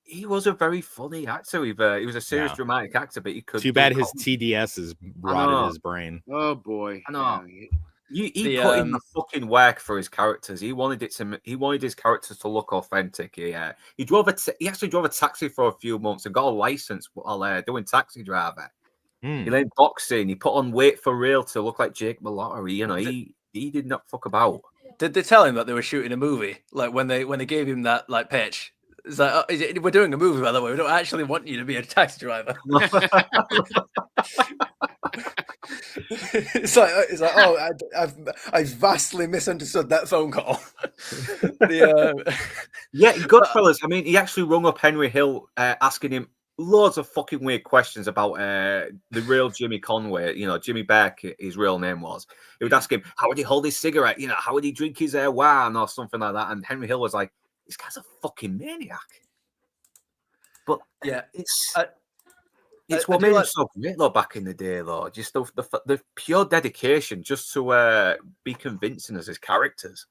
he was a very funny actor. He was a serious dramatic actor, but he could. Too bad his TDS has rotted his brain. Oh boy, I know. Yeah. He put in the fucking work for his characters. He wanted his characters to look authentic. He actually drove a taxi for a few months and got a license while doing taxi driver. He learned boxing. He put on weight for real to look like Jake Mallory. You know, he did not fuck about. Did they tell him that they were shooting a movie? Like when they gave him that like pitch, it's like, we're doing a movie, by the way. We don't actually want you to be a taxi driver. It's like, oh, I've vastly misunderstood that phone call. Yeah, Goodfellas. I mean, he actually rung up Henry Hill asking him loads of fucking weird questions about the real Jimmy Conway. You know, Jimmy Beck, his real name was. He would ask him, how would he hold his cigarette? You know, how would he drink his wine or something like that? And Henry Hill was like, this guy's a fucking maniac. But yeah, it's what made him so great though back in the day though. Just the pure dedication just to be convincing as his characters.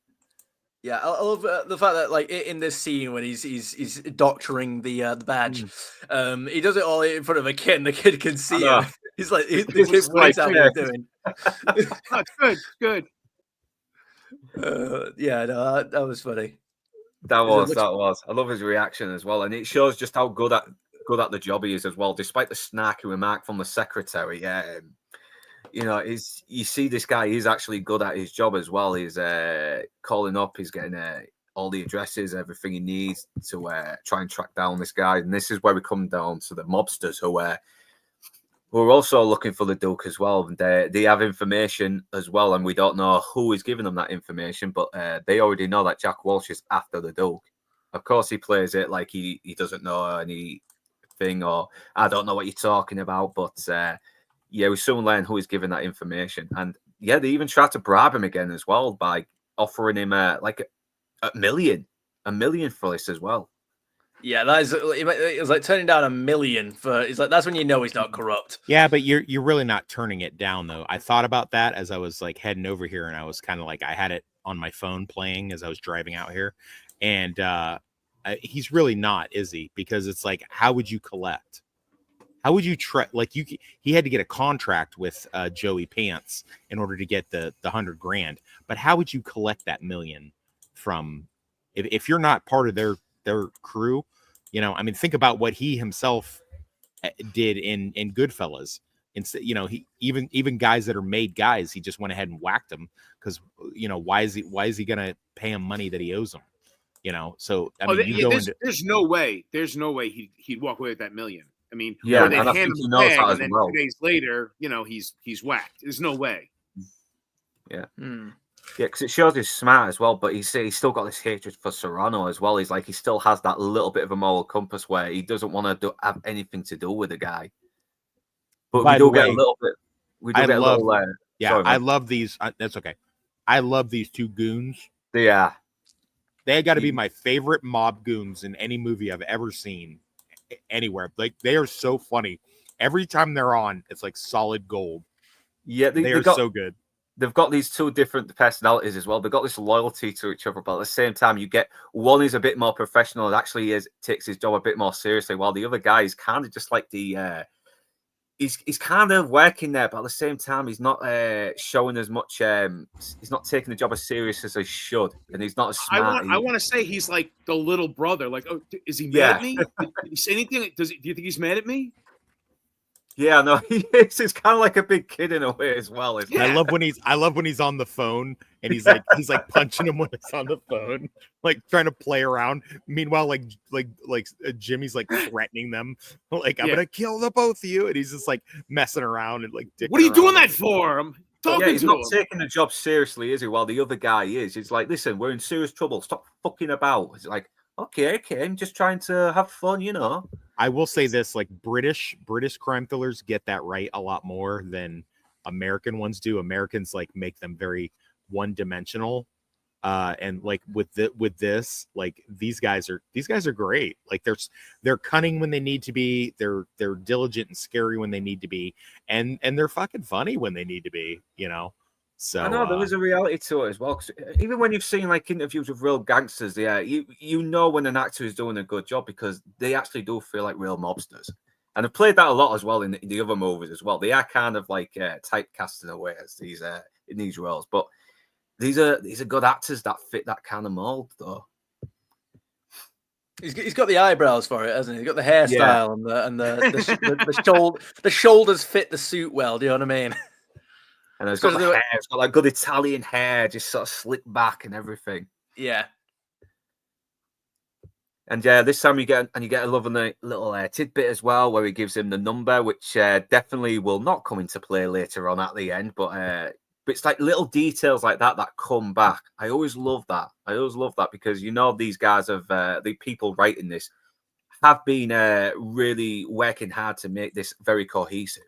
Yeah, I love the fact that like in this scene when he's doctoring the badge, he does it all in front of a kid, and the kid can see him. He's like, the kid works out what he's doing. That's good. Yeah, no, that was funny. That was. I love his reaction as well, and it shows just how good at the job he is as well, despite the snarky remark from the secretary. You know, you see this guy, he's actually good at his job as well. He's calling up, he's getting all the addresses, everything he needs to try and track down this guy. And this is where we come down to the mobsters who are also looking for the Duke as well. And they have information as well, and we don't know who is giving them that information, but they already know that Jack Walsh is after the Duke. Of course, he plays it like he doesn't know anything, or I don't know what you're talking about, but yeah, we soon learn who is giving that information. And yeah, they even tried to bribe him again as well by offering him like a million for this as well. Yeah, that is. It was like turning down $1 million for. It's like that's when you know he's not corrupt. Yeah, but you're really not turning it down though. I thought about that as I was like heading over here, and I was kind of like I had it on my phone playing as I was driving out here, and he's really not, is he? Because it's like, how would you collect? How would you he had to get a contract with Joey Pants in order to get the $100,000. But how would you collect that $1 million from if you're not part of their crew? You know, I mean, think about what he himself did in Goodfellas. Instead, you know, he even guys that are made guys, he just went ahead and whacked them because, you know, why is he gonna pay him money that he owes him? You know, so I mean, there's no way he'd walk away with that $1 million. I mean, yeah, and I think he knows that as well. 2 days later, you know, he's whacked. There's no way. Yeah. Yeah, because it shows he's smart as well, but he's still got this hatred for Serrano as well. He's like, he still has that little bit of a moral compass where he doesn't want to have anything to do with the guy. But we do get a little bit. We do get a little. I love these. That's okay. I love these two goons. Yeah. They got to be my favorite mob goons in any movie I've ever seen anywhere. Like, they are so funny. every time they're on, it's like solid gold. Yeah, They are so good. They've got these two different personalities as well. They've got this loyalty to each other, but at the same time, you get one is a bit more professional and actually takes his job a bit more seriously, while the other guy is kind of just like the he's kind of working there, but at the same time, he's not showing as much. He's not taking the job as serious as he should, and he's not as smart. I want to say he's like the little brother. Like, oh, is he mad at me? Did he say anything? Do you think he's mad at me? Yeah, no, he is. He's kind of like a big kid in a way as well. Isn't I love when he's on the phone and he's like punching him when it's on the phone, like trying to play around. Meanwhile, Jimmy's like threatening them, like I'm gonna kill the both of you, and he's just like messing around and like. What are you doing that for? I'm talking he's to not him. taking the job seriously, is he? While the other guy is. He's like, listen, we're in serious trouble. Stop fucking about. It's like, okay, I'm just trying to have fun, you know. I will say this, like British crime thrillers get that right a lot more than American ones do. Americans like make them very one-dimensional. And like with this, like these guys are great. Like they're cunning when they need to be, they're diligent and scary when they need to be, and they're fucking funny when they need to be, you know. So I know there is a reality to it as well. 'Cause even when you've seen like interviews with real gangsters, you know when an actor is doing a good job because they actually do feel like real mobsters, and I've played that a lot as well in the other movies as well. They are kind of like typecast in a way as these in these roles, but these are good actors that fit that kind of mold, though. He's got the eyebrows for it, hasn't he? He's got the hairstyle and the shoulders fit the suit well. Do you know what I mean? And it's got the hair. It's got like good Italian hair, just sort of slicked back and everything. Yeah. And this time you get a lovely little tidbit as well, where he gives him the number, which definitely will not come into play later on at the end. But it's like little details like that come back. I always love that. Because you know these guys have the people writing this have been really working hard to make this very cohesive.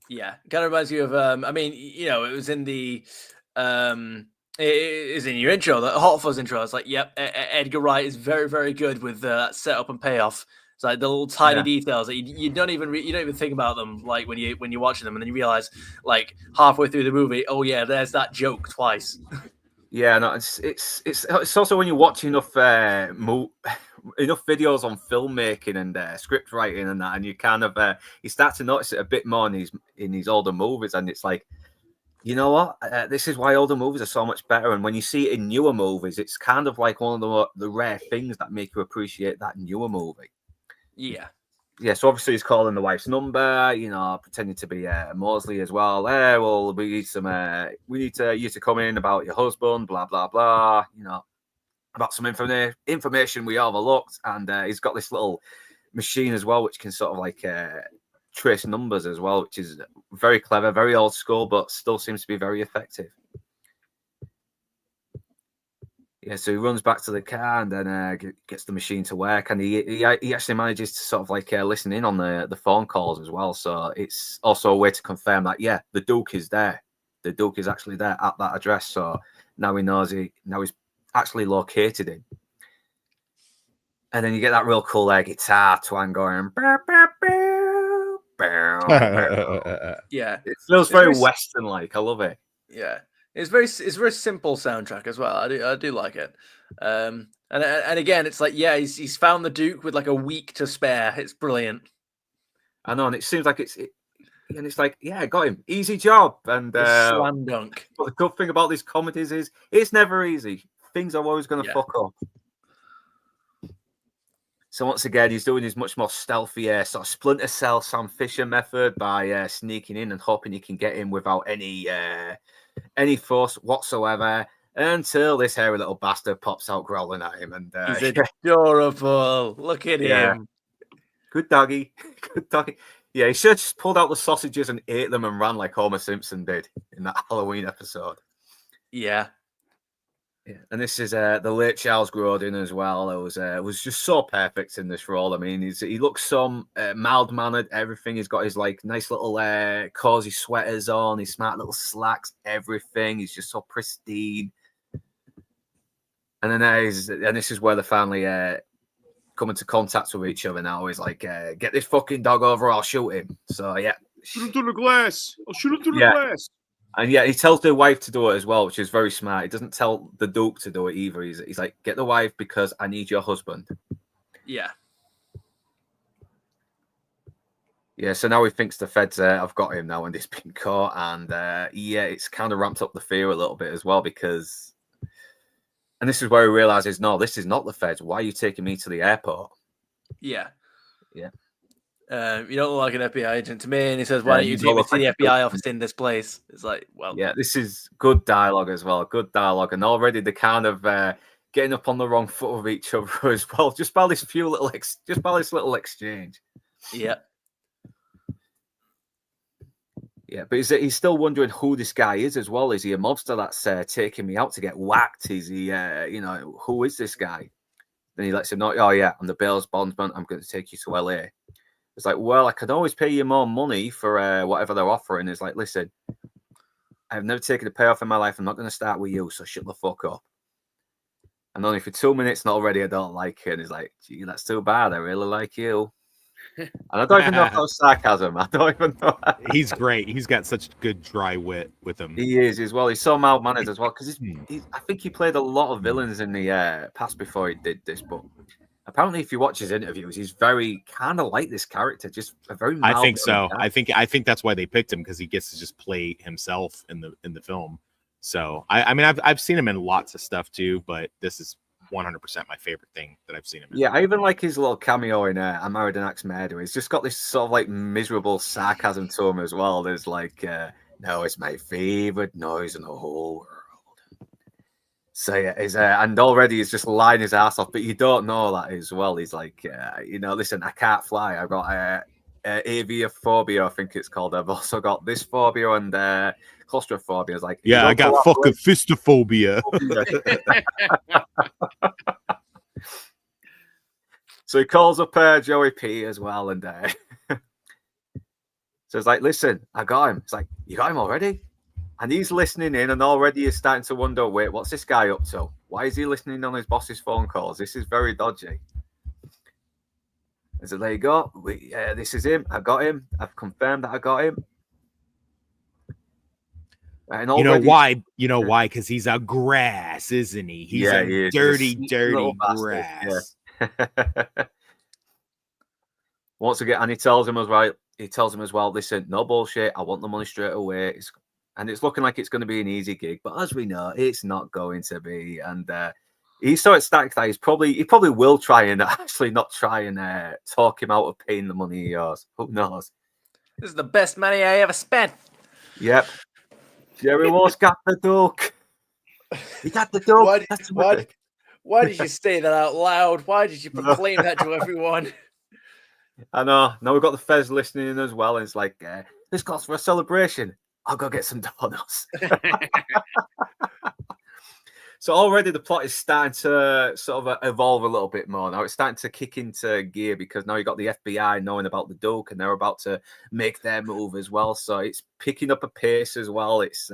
Yeah, kind of reminds you of. I mean, you know, it was in the. It is in your intro, the Hot Fuzz intro. It's like, yep, Edgar Wright is very, very good with setup and payoff. It's like the little tiny details that you don't even think about them, like when you're watching them, and then you realize, like halfway through the movie, oh yeah, there's that joke twice. Yeah, no, it's also when you watch enough videos on filmmaking and script writing and that, and you kind of you start to notice it a bit more in these older movies, and it's like, you know what, this is why older movies are so much better. And when you see it in newer movies, it's kind of like one of the rare things that make you appreciate that newer movie. Yeah. So obviously he's calling the wife's number, you know, pretending to be Mosley as well. Well, we need you to come in about your husband, blah blah blah. You know, about some information we overlooked, and he's got this little machine as well, which can sort of like trace numbers as well, which is very clever, very old school, but still seems to be very effective. Yeah, so he runs back to the car and then gets the machine to work, and he actually manages to sort of like listen in on the phone calls as well. So it's also a way to confirm that the Duke is there. The Duke is actually there at that address. So now he knows he's actually located in. And then you get that real cool guitar twang going. Yeah, it feels very Western like. I love it. Yeah. It's very simple soundtrack as well. I do like it. And again, it's like, yeah, he's found the Duke with like a week to spare. It's brilliant. I know, and it seems like it's like, yeah, got him, easy job, and slam dunk. But the good thing about these comedies is it's never easy. Things are always going to fuck up. So once again, he's doing his much more stealthy sort of Splinter Cell Sam Fisher method by sneaking in and hoping he can get in without any force whatsoever, until this hairy little bastard pops out growling at him. And he's adorable. Look at him. Good doggy. Good doggy. Yeah, he should have just pulled out the sausages and ate them and ran like Homer Simpson did in that Halloween episode. Yeah. Yeah, and this is the late Charles Grodin as well. It was just so perfect in this role. I mean, he looks so mild-mannered. Everything. He's got his like nice little cozy sweaters on, his smart little slacks, everything. He's just so pristine. And then this is where the family come into contact with each other now. He's like, get this fucking dog over, I'll shoot him. So yeah. Shoot him through the glass. I'll shoot him through Yeah. the glass. And yeah, he tells the wife to do it as well, which is very smart. He doesn't tell the Duke to do it either. He's like, get the wife because I need your husband. Yeah. Yeah, so now he thinks the feds have got him now and he's been caught. And yeah, it's kind of ramped up the fear a little bit as well because... And this is where he realizes, no, this is not the feds. Why are you taking me to the airport? Yeah. Yeah. You don't look like an FBI agent to me. And he says, why don't you take me to the FBI office in this place? It's like, well. Yeah, this is good dialogue as well. Good dialogue. And already they're kind of getting up on the wrong foot with each other as well. Just by this little exchange. Yeah. Yeah, but he's still wondering who this guy is as well. Is he a mobster that's taking me out to get whacked? Is he, who is this guy? Then he lets him know, oh, yeah, I'm the bail's bondsman. I'm going to take you to LA. It's like, well, I could always pay you more money for whatever they're offering. It's like, listen, I've never taken a payoff in my life. I'm not going to start with you, so shut the fuck up. And only for 2 minutes, not already, I don't like it. And he's like, gee, that's too bad. I really like you. And I don't even know if that was sarcasm. I don't even know. He's great. He's got such good dry wit with him. He is as well. He's so mild-mannered as well because I think he played a lot of villains in the past before he did this. But apparently, if you watch his interviews, he's very kind of like this character, just a very. I think so. I think that's why they picked him because he gets to just play himself in the film. So I mean, I've seen him in lots of stuff too, but this is 100% my favorite thing that I've seen him in. Yeah, I even like his little cameo in I Married an Axe Murderer. He's just got this sort of like miserable sarcasm to him as well. There's like, no, it's my favorite noise in the whole world. So yeah, and already he's just lying his ass off, but you don't know that as well. He's like, listen, I can't fly. I've got aviophobia, I think it's called. I've also got this phobia and claustrophobia. It's like, yeah, I got fucking fistophobia. So he calls up Joey P as well, and so it's like, listen, I got him. It's like, you got him already? And he's listening in, and already he's starting to wonder, wait, what's this guy up to? Why is he listening on his boss's phone calls? This is very dodgy. And so there you go. This is him. I got him. I've confirmed that I got him. And you know why? You know why? Because he's a grass, isn't he? He's a dirty grass. Yeah. Once again, and he tells him as well, listen, no bullshit. I want the money straight away. It's looking like it's going to be an easy gig, but as we know, it's not going to be. And he's so ecstatic that he probably will try and actually not try and talk him out of paying the money he owes. Who knows? This is the best money I ever spent. Yep. Jerry Wars got the duck. He got the duck. Why did you say that out loud? Why did you proclaim that to everyone? I know. Now we've got the Fez listening in as well, and it's like, this calls for a celebration. I'll go get some donuts. So already the plot is starting to sort of evolve a little bit more. Now it's starting to kick into gear because now you've got the FBI knowing about the Duke and they're about to make their move as well. So it's picking up a pace as well. It's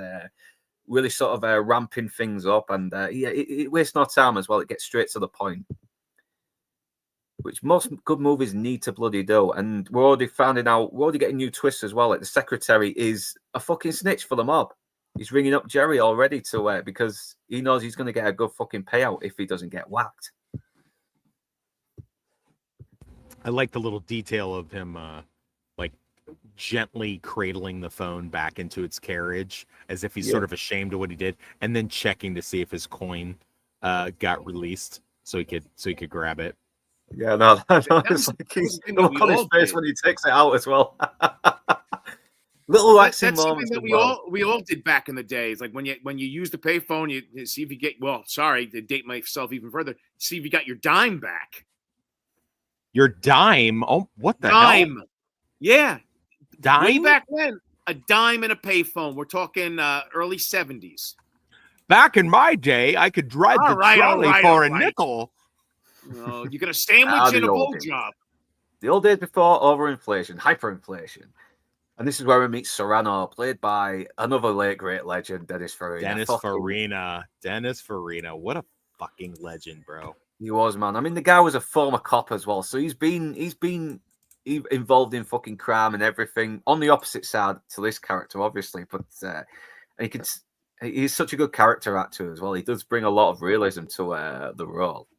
really sort of ramping things up. And it wastes no time as well. It gets straight to the point, which most good movies need to bloody do. And we're already getting new twists as well. Like the secretary is a fucking snitch for the mob. He's ringing up Jerry already to because he knows he's going to get a good fucking payout if he doesn't get whacked. I like the little detail of him, like gently cradling the phone back into its carriage as if he's sort of ashamed of what he did, and then checking to see if his coin got released so he could grab it. Yeah, no, it's like he's look on his face when he takes it out as well. Little that's moments something that we all did back in the days. Like when you use the payphone, you see if you get to date myself even further. See if you got your dime back. Your dime? Oh, what the dime? Hell? Yeah, dime. Way back when, a dime and a payphone. We're talking early 70s. Back in my day, I could drive the trolley for a nickel. No, you got a sandwich and a blowjob. The old days before overinflation, hyperinflation. And this is where we meet Serrano, played by another late great legend, Dennis Farina. Dennis Farina. What a fucking legend, bro. He was, man. I mean, the guy was a former cop as well, so he's been involved in fucking crime and everything on the opposite side to this character, obviously. But and he's such a good character actor as well. He does bring a lot of realism to the role.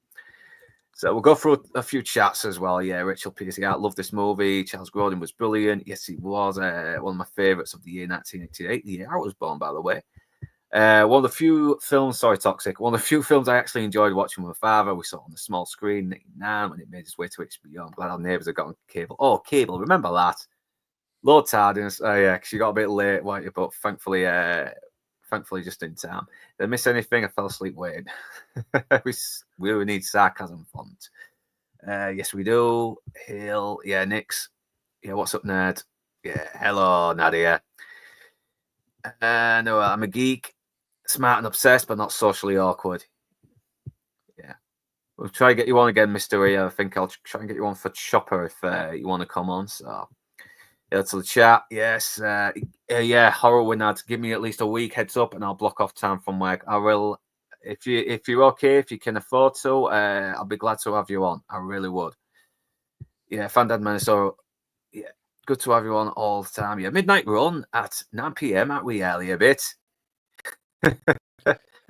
So we'll go through a few chats as well. Yeah, Rachel Pierce, I love this movie. Charles Grodin was brilliant. Yes, he was one of my favourites of the year 1988, the year I was born, by the way. One of the few films, Toxic, one of the few films I actually enjoyed watching with my father. We saw it on the small screen in 1989 when it made its way to HBO. I'm glad our neighbours have got on cable. Oh, cable, remember that? Low tardiness. Oh, yeah, because you got a bit late, weren't you? But thankfully just in time. Did I miss anything? I fell asleep waiting. we need sarcasm font. Yes, we do. Hail. Yeah, Nix. Yeah, what's up, nerd? Yeah, hello, Nadia. No, I'm a geek. Smart and obsessed, but not socially awkward. Yeah. We'll try to get you on again, Mr. E. I think I'll try and get you on for Chopper if you want to come on. So, yeah, to the chat. Yes. Yeah, Horror Winad. Give me at least a week heads up and I'll block off time from work. I will, if you're okay, if you can afford to, I'll be glad to have you on. I really would. Yeah, Fandad Minnesota. Yeah. Good to have you on all the time. Yeah, Midnight Run at 9 p.m. Aren't we early a bit?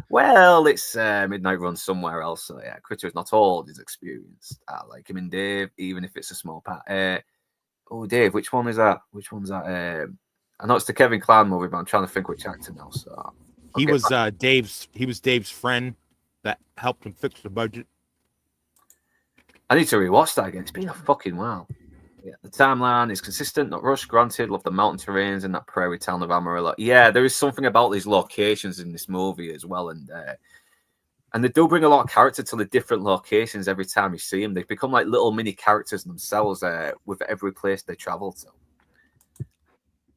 Well, it's Midnight Run somewhere else. So yeah, Critter is not old. He's experienced. I like him in Dave, even if it's a small part. Oh, Dave, which one is that? Which one's that? I know it's the Kevin Kline movie, but I'm trying to think which actor now. So he was Dave's friend that helped him fix the budget. I need to rewatch that again. It's been a fucking while. Yeah, the timeline is consistent, not rushed. Granted, love the mountain terrains and that prairie town of Amarillo. Yeah, there is something about these locations in this movie as well, and they do bring a lot of character to the different locations every time you see them. They become like little mini characters themselves with every place they travel to.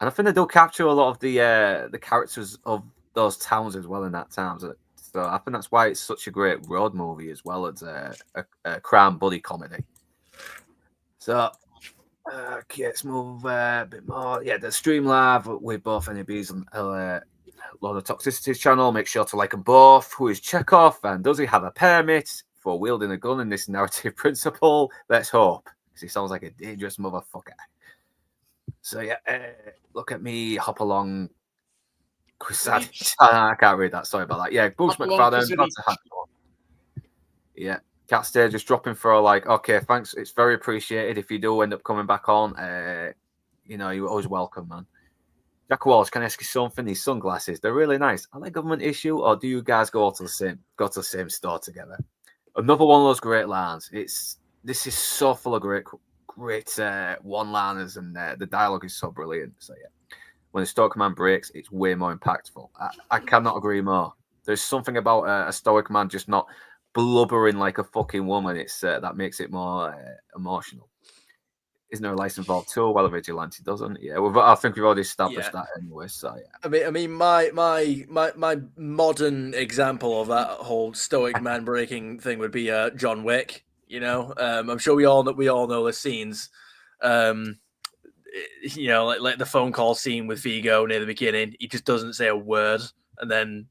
And I think they do capture a lot of the characters of those towns as well in that town. So I think that's why it's such a great road movie as well as a crime buddy comedy. So. Okay, let's move a bit more. Yeah, the stream live with both NABs and Lord of Toxicity's channel. Make sure to like them both. Who is Chekhov and does he have a permit for wielding a gun in this narrative principle? Let's hope, because he sounds like a dangerous motherfucker. So yeah, look at me hop along. I can't read that. Sorry about that. Yeah, Bruce McFadden. Yeah. Cat Stage just dropping for like, okay, thanks. It's very appreciated. If you do end up coming back on, you're always welcome, man. Jack Walsh, can I ask you something? These sunglasses, they're really nice. Are they government issue, or do you guys go to the same store together? Another one of those great lines. This is so full of great one-liners, and the dialogue is so brilliant. So yeah, when the Stoic Command breaks, it's way more impactful. I cannot agree more. There's something about a Stoic Man just not blubbering like a fucking woman. It's that makes it more emotional. Isn't there a license involved too? Well, a vigilante doesn't. Yeah, I think we've already established that anyway. So yeah. I mean, my modern example of that whole Stoic man breaking thing would be John Wick. You know, I'm sure we all know the scenes. Like the phone call scene with Vigo near the beginning. He just doesn't say a word, and then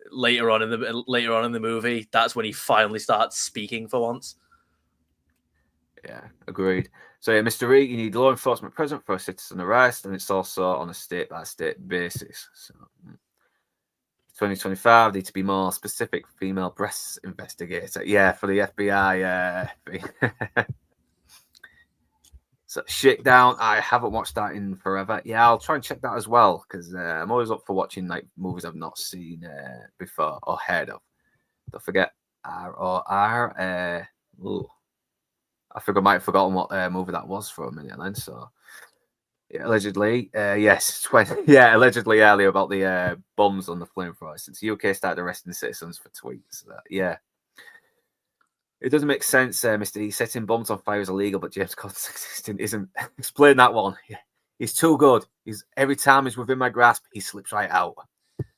later on in the movie, that's when he finally starts speaking for once. Yeah, agreed. So yeah, Mr. E, you need law enforcement present for a citizen arrest, and it's also on a state-by-state basis. So 2025 need to be more specific. Female breast investigator. Yeah, for the FBI. So Shakedown, I haven't watched that in forever. Yeah, I'll try and check that as well, because I'm always up for watching like movies I've not seen before or heard of. Don't forget ROR. I think I might have forgotten what movie that was for a minute then. So yeah, allegedly, yes, allegedly earlier about the bombs on the flamethrower since the UK started arresting citizens for tweets. Yeah. It doesn't make sense, Mr. E. Setting bombs on fire is illegal, but James Constance existing isn't. Explain that one. Yeah. He's too good. Every time he's within my grasp, he slips right out.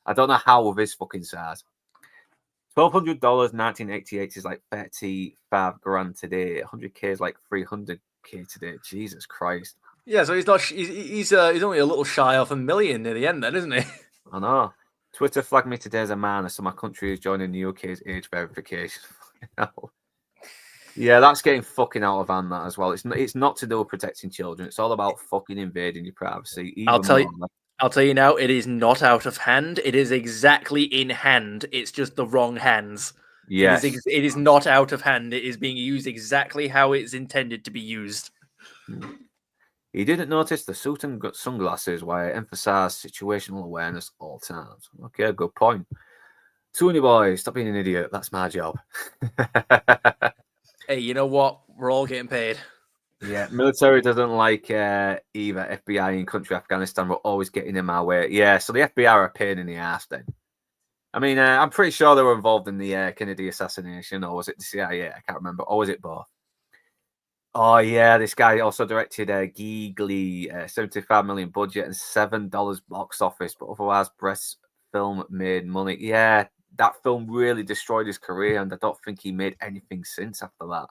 I don't know how with his fucking size. $1,200, 1988 is like 35 grand today. 100k is like 300k today. Jesus Christ. Yeah, so he's not. He's only a little shy off $1 million near the end, then, isn't he? I know. Twitter flagged me today as a man, so my country is joining the UK's age verification. Yeah, that's getting fucking out of hand, that as well. It's not to do with protecting children. It's all about fucking invading your privacy. I'll tell you. More. I'll tell you now, it is not out of hand. It is exactly in hand. It's just the wrong hands. Yes. It is not out of hand. It is being used exactly how it's intended to be used. He didn't notice the suit and sunglasses while I emphasized situational awareness all times. Okay, good point. Tony boy, stop being an idiot. That's my job. Hey, you know what? We're all getting paid. Yeah, military doesn't like either FBI in country Afghanistan. We're always getting in my way. Yeah, so the FBI are a pain in the ass then. I mean, I'm pretty sure they were involved in the Kennedy assassination, or was it the CIA? I can't remember. Or was it both? Oh, yeah, this guy also directed Geegly, 75 million budget and $7 box office, but otherwise, breast film made money. Yeah, that film really destroyed his career, and I don't think he made anything since after that.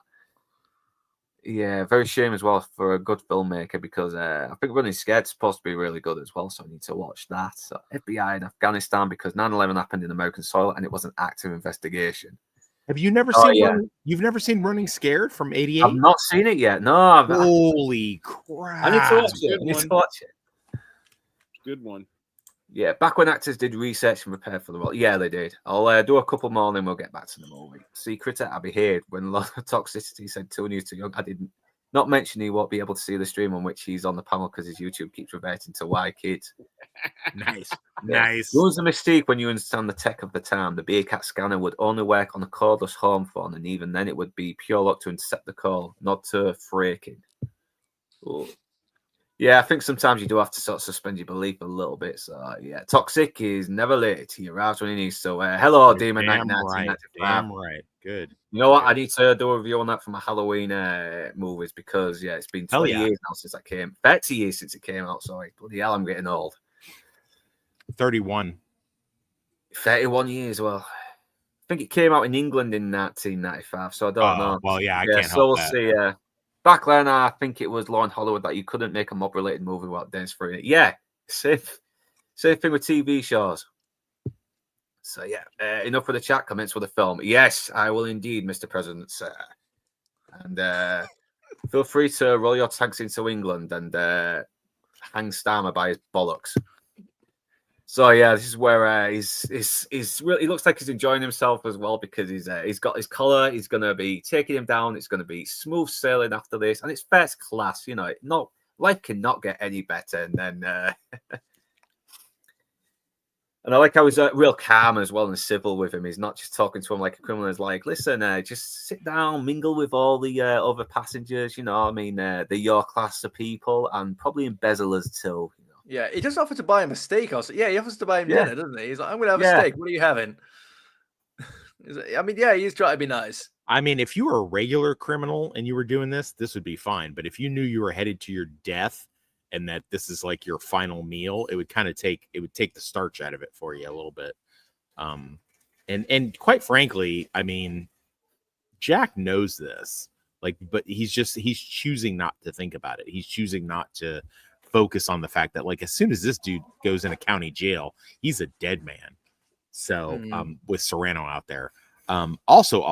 Yeah, very shame as well for a good filmmaker because I think Running Scared's supposed to be really good as well, so I need to watch that. So FBI in Afghanistan because 9/11 happened in American soil and it was an active investigation. Have you never You've never seen Running Scared from '88? I've not seen it yet. No, Holy crap! I need to watch it. I need to watch it. Good one. Yeah, back when actors did research and prepare for the role. Yeah, they did. I'll do a couple more and then we'll get back to the movie. Secret at Abbey Heard, when Lord of Toxicity said Tony is too young, I didn't not mention he won't be able to see the stream on which he's on the panel because his YouTube keeps reverting to why kids. Nice. Yeah. Nice. Ruins the mystique when you understand the tech of the time. The Bearcat scanner would only work on a cordless home phone, and even then it would be pure luck to intercept the call, not to freaking. Oh. Yeah, I think sometimes you do have to sort of suspend your belief a little bit. So, yeah, Toxic is never late. He arrives when he needs to. Hello, Demon Knight 1995. Damn right. Good. You know what? I need to do a review on that for my Halloween movies because, yeah, it's been 20 years now since I came. 30 years since it came out. Sorry. Bloody hell, I'm getting old. 31. 31 years. Well, I think it came out in England in 1995, so I don't know. Well, yeah, I can't so help we'll that. see. Back then, I think it was law in Hollywood that you couldn't make a mob-related movie without Dennis Free in it. Yeah, same thing with TV shows. So, yeah, enough with the chat. Comments with the film. Yes, I will indeed, Mr. President, sir. And feel free to roll your tanks into England and hang Starmer by his bollocks. So yeah, this is where he's really. He looks like he's enjoying himself as well because he's got his collar. He's going to be taking him down. It's going to be smooth sailing after this, and it's first class. You know, life cannot get any better. And then, and I like how he's real calm as well and civil with him. He's not just talking to him like a criminal. He's like, listen, just sit down, mingle with all the other passengers. You know, I mean, they're your class of people, and probably embezzlers too. Yeah, he just offers to buy him a steak. Also, yeah, he offers to buy him dinner, doesn't he? He's like, I'm going to have a steak. What are you having? I mean, yeah, he's trying to be nice. I mean, if you were a regular criminal and you were doing this would be fine. But if you knew you were headed to your death and that this is like your final meal, it would take the starch out of it for you a little bit. And quite frankly, I mean, Jack knows this, but he's choosing not to think about it. He's choosing not to focus on the fact that, like, as soon as this dude goes in a county jail, he's a dead man. So with Serrano out there. Also,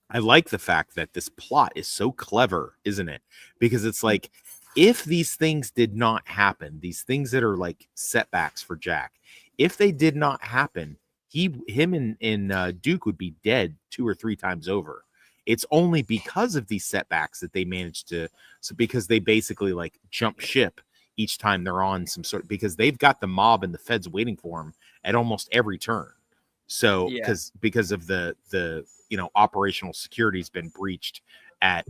I like the fact that this plot is so clever, isn't it? Because it's like, if these things did not happen, these things that are like setbacks for Jack, if they did not happen, him and Duke would be dead 2 or 3 times over. It's only because of these setbacks that they managed to, because they basically like jump ship each time they're on some sort, because they've got the mob and the feds waiting for them at almost every turn. So because of the operational security's been breached at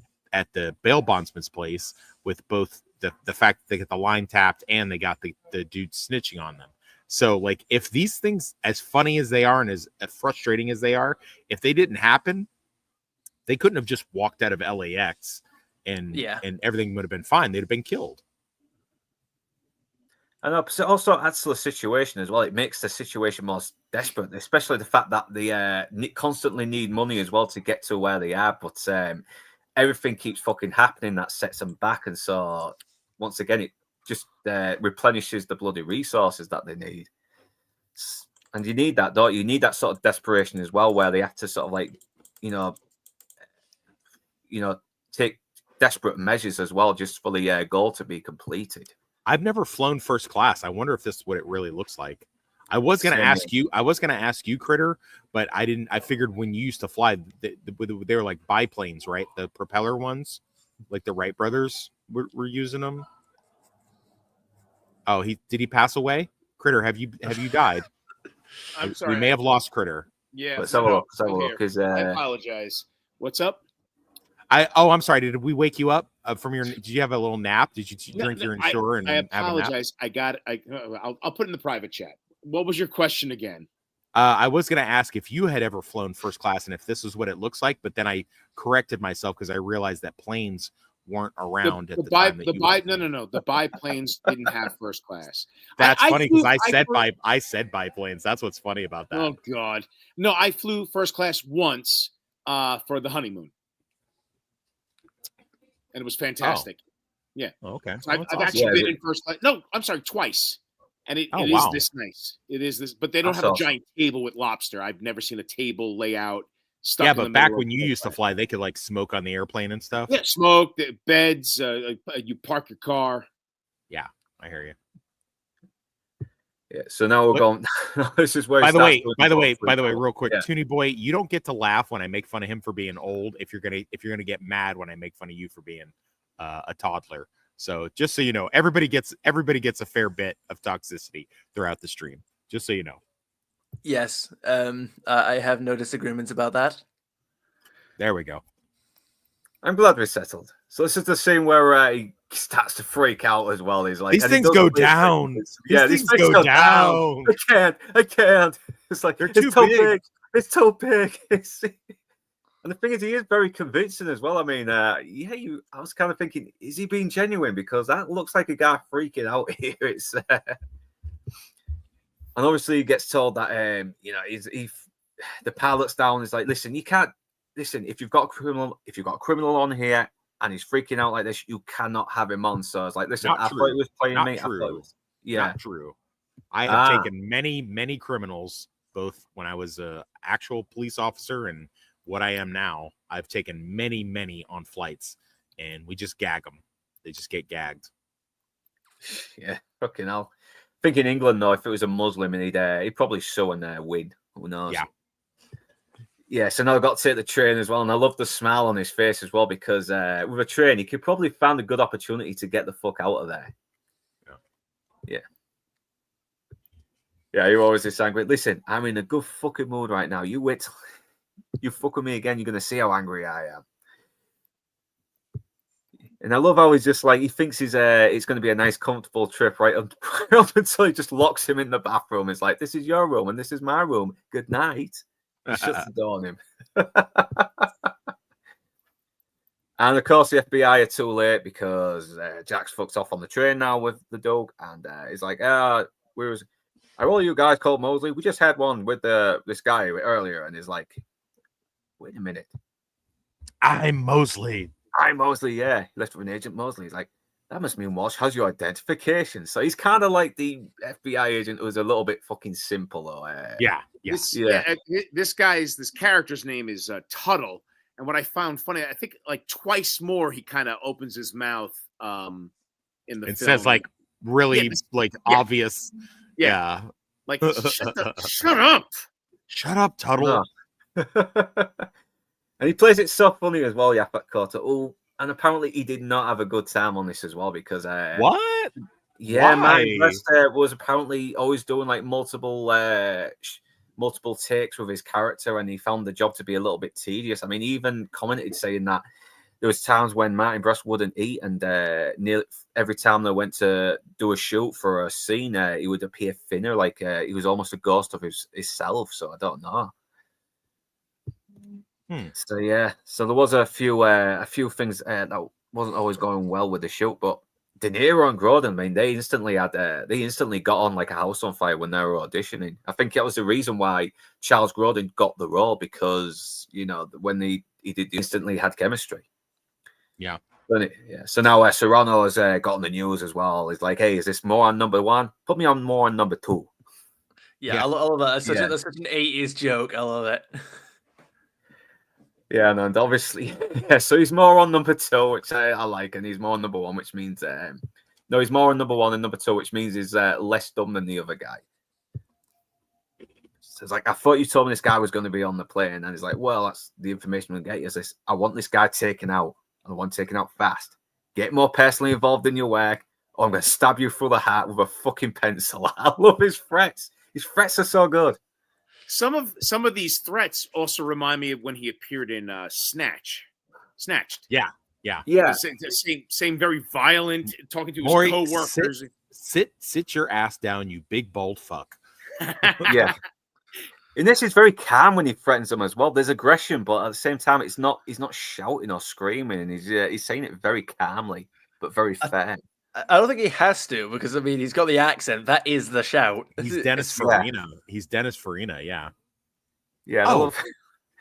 the bail bondsman's place, with both the fact that they get the line tapped and they got the dude snitching on them. So like, if these things, as funny as they are and as frustrating as they are, if they didn't happen, they couldn't have just walked out of LAX and everything would have been fine. They'd have been killed. I know, but it also adds to the situation as well. It makes the situation more desperate, especially the fact that they constantly need money as well to get to where they are. But everything keeps fucking happening that sets them back. And so, once again, it just replenishes the bloody resources that they need. And you need that, don't you? You need that sort of desperation as well, where they have to sort of like, take desperate measures as well just for the goal to be completed. I've never flown first class. I wonder if this is what it really looks like. I was going to ask you, Critter, but I didn't. I figured when you used to fly, they were like biplanes, right? The propeller ones, like the Wright brothers were using them. Oh, did he pass away? Critter, have you died? I'm sorry. We may have lost Critter. Yeah. Let's have a look. I apologize. What's up? I'm sorry. Did we wake you up from your? Did you have a little nap? Did you drink your Ensure and I have a nap? apologize. I'll put it in the private chat. What was your question again? I was going to ask if you had ever flown first class and if this is what it looks like, but then I corrected myself because I realized that planes weren't around at the time. No. The biplanes didn't have first class. That's funny because I said biplanes. That's what's funny about that. Oh God, no! I flew first class once for the honeymoon, and it was fantastic. Yeah. Okay. So I've actually been in first class. No, I'm sorry, twice. And it is this nice. It is this, but they don't have a giant table with lobster. I've never seen a table layout. Yeah, but back when you used to fly, they could like smoke on the airplane and stuff. Yeah, smoke, the beds. You park your car. Yeah, I hear you. Yeah. So now we're going. This is where. By the way, real quick, Yeah. Toonie Boy, you don't get to laugh when I make fun of him for being old. If you're gonna get mad when I make fun of you for being a toddler. So just so you know, everybody gets a fair bit of toxicity throughout the stream. Just so you know. Yes, I have no disagreements about that. There we go. I'm glad we settled. So this is the scene where he starts to freak out as well. He's like, these things go down. These things go down. I can't. It's like, it's too big. It's too big. And the thing is, he is very convincing as well. I mean, I was kind of thinking, is he being genuine? Because that looks like a guy freaking out here. It's and obviously he gets told that the pilot's down. Is like, listen, you can't listen if you've got a criminal on here and he's freaking out like this, you cannot have him on. So I was like, listen, I thought he was playing me. Not true. I have taken many criminals, both when I was a actual police officer and what I am now. I've taken many on flights, and we just gag them. They just get gagged. Yeah, fucking hell. I think in England, though, if it was a Muslim, and he'd probably sue and win. Who knows? Yeah. Yeah, so now I got to take the train as well, and I love the smile on his face as well, because with a train, he could probably find a good opportunity to get the fuck out of there. Yeah, you're always this angry. Listen, I'm in a good fucking mood right now. You wait till you fuck with me again, you're going to see how angry I am. And I love how he's just like, he thinks it's going to be a nice, comfortable trip, right? Up until he just locks him in the bathroom. It's like, this is your room and this is my room. Good night. He shuts the door on him. And of course, the FBI are too late because Jack's fucked off on the train now with the dog. And he's like, are all you guys called Mosley? We just had one with this guy earlier. And he's like, wait a minute. I'm Mosley. Yeah. He left with an agent Mosley. He's like, that must mean Walsh has your identification. So he's kind of like the FBI agent who was a little bit fucking simple. Though. This character's name is Tuttle. And what I found funny, I think like twice more he kind of opens his mouth in the film. Says like really obvious. Yeah. Like, shut up. Shut up, Tuttle. No. And he plays it so funny as well, Yaphet Kotto. Oh, and apparently he did not have a good time on this as well because what? Yeah, Martin Brest was apparently always doing like multiple takes with his character, and he found the job to be a little bit tedious. I mean, he even commented saying that there was times when Martin Brest wouldn't eat, and nearly every time they went to do a shoot for a scene, he would appear thinner, like he was almost a ghost of himself. So I don't know. So yeah, so there was a few things that wasn't always going well with the shoot, but De Niro and Grodin, I mean, they instantly got on like a house on fire when they were auditioning. I think that was the reason why Charles Grodin got the role, because when he did, instantly had chemistry. Yeah. So now Serrano has got on the news as well. He's like, hey, is this more on number one? Put me on more on number two. Yeah. I love that. That's such an 80s joke. I love it. Yeah, no, and obviously, yeah. So he's more on number 2, which I like, and he's more on number 1, which means no, he's more on number 1 and number 2, which means he's less dumb than the other guy. So it's like, I thought you told me this guy was going to be on the plane, and he's like, well, that's the information we'll get you. Is this? I want this guy taken out, and I want taken out fast. Get more personally involved in your work, or I'm going to stab you through the heart with a fucking pencil. I love his threats. His threats are so good. Some of these threats also remind me of when he appeared in Snatched. Yeah. Same very violent, talking to his Maury, co-workers. Sit your ass down, you big bold fuck. Yeah. And this is very calm when he threatens them as well. There's aggression, but at the same time, he's not shouting or screaming. He's saying it very calmly, but very fair. I don't think he has to, because I mean he's got the accent. That is the shout. He's Dennis Farina. He's Dennis Farina. Yeah. Yeah. Oh,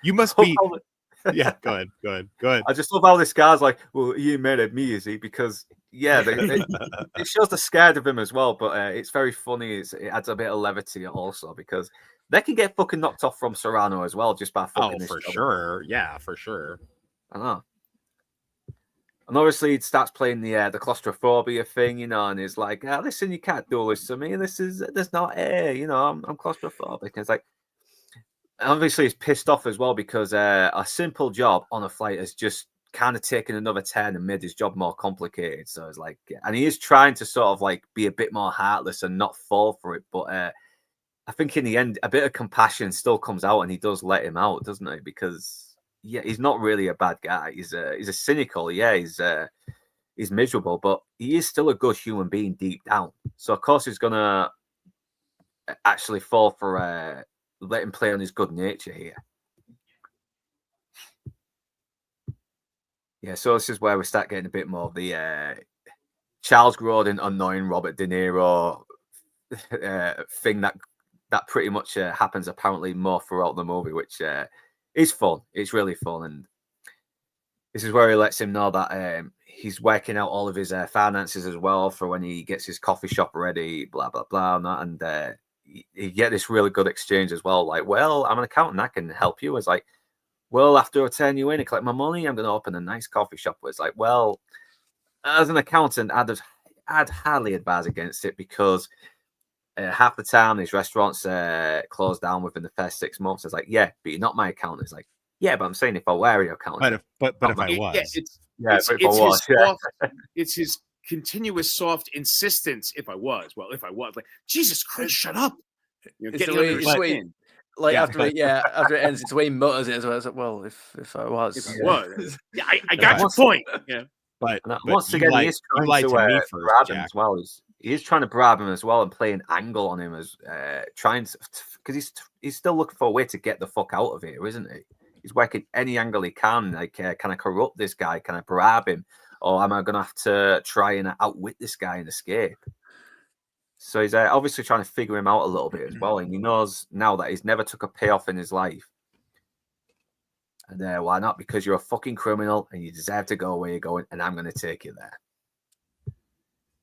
you must be. Yeah. Go ahead. I just love how this guy's like, well, he mad at me, is he? Because it shows they're scared of him as well. But it's very funny. It adds a bit of levity also, because they can get fucking knocked off from Serrano as well just by fucking. Oh, for sure. Yeah, for sure. I know. And obviously, he starts playing the claustrophobia thing, and he's like, listen, you can't do this to me. There's not air, I'm claustrophobic. And it's like, obviously, he's pissed off as well because a simple job on a flight has just kind of taken another turn and made his job more complicated. So it's like, and he is trying to sort of like be a bit more heartless and not fall for it. But I think in the end, a bit of compassion still comes out, and he does let him out, doesn't he? Because he's not really a bad guy. He's a cynical. Yeah, he's miserable, but he is still a good human being deep down. So of course he's gonna actually fall for let him play on his good nature here. Yeah, so this is where we start getting a bit more of the Charles Grodin annoying Robert De Niro thing that pretty much happens apparently more throughout the movie, which is fun. It's really fun, and this is where he lets him know that he's working out all of his finances as well for when he gets his coffee shop ready, blah blah blah, and you get this really good exchange as well. Like, well, I'm an accountant, I can help you. It's like, well, after I turn you in and collect my money, I'm going to open a nice coffee shop. It's like, well, as an accountant, I'd hardly advise against it, because half the time these restaurants close down within the first 6 months. It's like, yeah, but you're not my accountant. It's like, yeah, but I'm saying if I were your accountant. But if I was. It's his continuous soft insistence. If I was, like, Jesus Christ, shut up. Getting under his skin. Like after it ends, it's the way he mutters it as well. It's like, well, if I was, yeah, I got your point. Yeah, but once again, he is trying to bribe him as well. He is trying to bribe him as well and play an angle on him as trying to, because he's still looking for a way to get the fuck out of here, isn't he? He's working any angle he can. Like, can I corrupt this guy? Can I bribe him? Or am I going to have to try and outwit this guy and escape? So he's obviously trying to figure him out a little bit as well. And he knows now that he's never took a payoff in his life. And why not? Because you're a fucking criminal and you deserve to go where you're going, and I'm going to take you there.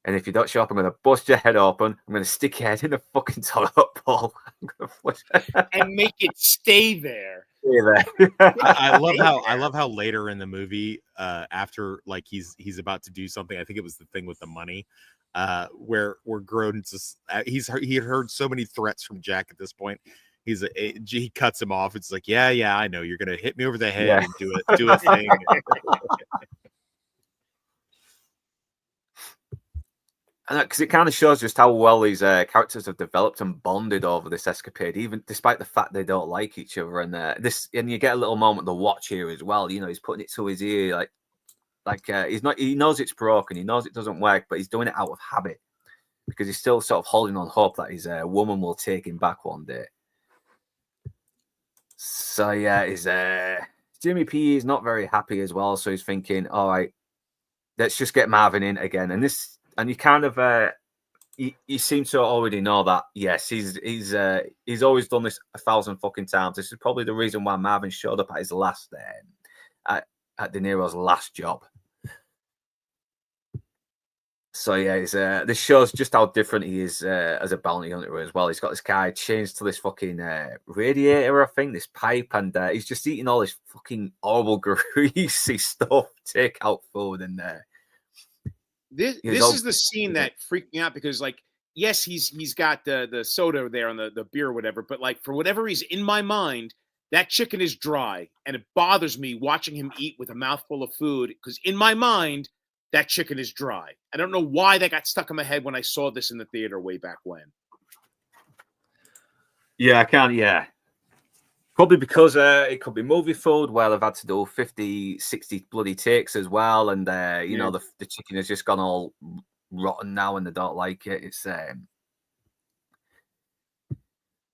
And if you don't show up, I'm going to bust your head open. I'm going to stick your head in the fucking toilet bowl. And make it stay there. I love how later in the movie, after like he's about to do something, I think it was the thing with the money, where Grodin's just he had heard so many threats from Jack at this point. He cuts him off. It's like, yeah, I know you're gonna hit me over the head and do a thing. Because it kind of shows just how well these characters have developed and bonded over this escapade, even despite the fact they don't like each other. And and you get a little moment to watch here as well. He's putting it to his ear, he knows it's broken, he knows it doesn't work, but he's doing it out of habit because he's still sort of holding on hope that his woman will take him back one day. So Jimmy P is not very happy as well. So he's thinking, all right, let's just get Marvin in again, and you kind of you seem to already know that, yes, he's always done this 1,000 fucking times. This is probably the reason why Marvin showed up at his last at De Niro's last job. So yeah, this shows just how different he is as a bounty hunter as well. He's got this guy chained to this fucking radiator, I think, this pipe, and he's just eating all this fucking horrible greasy stuff, takeout food, and This is the scene that freaked me out because, like, yes, he's got the soda there on the beer or whatever, but like for whatever reason, in my mind, that chicken is dry, and it bothers me watching him eat with a mouthful of food because in my mind, that chicken is dry. I don't know why that got stuck in my head when I saw this in the theater way back when. Yeah, I can't. Yeah, probably because it could be movie food where they've had to do 50, 60 bloody takes as well, and you know the chicken has just gone all rotten now, and they don't like it. It's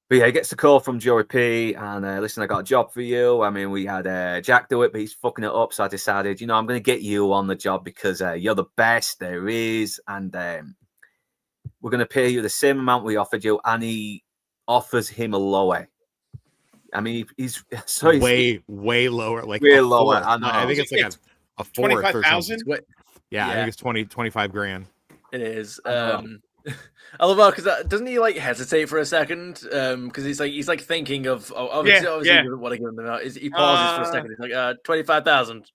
but yeah, he gets the call from Joey P, and listen, I got a job for you. I mean, we had Jack do it, but he's fucking it up. So I decided, you know, I'm going to get you on the job because you're the best there is, and we're going to pay you the same amount we offered you. And he offers him a lower. I mean, he's way lower, like way lower. I know. I think it's like a fourth or 25,000. Yeah, I think it's 25 grand. It is. I love how because doesn't he like hesitate for a second? Because he's like thinking of obviously he doesn't want to give him the amount. He pauses for a second. He's like 25,000.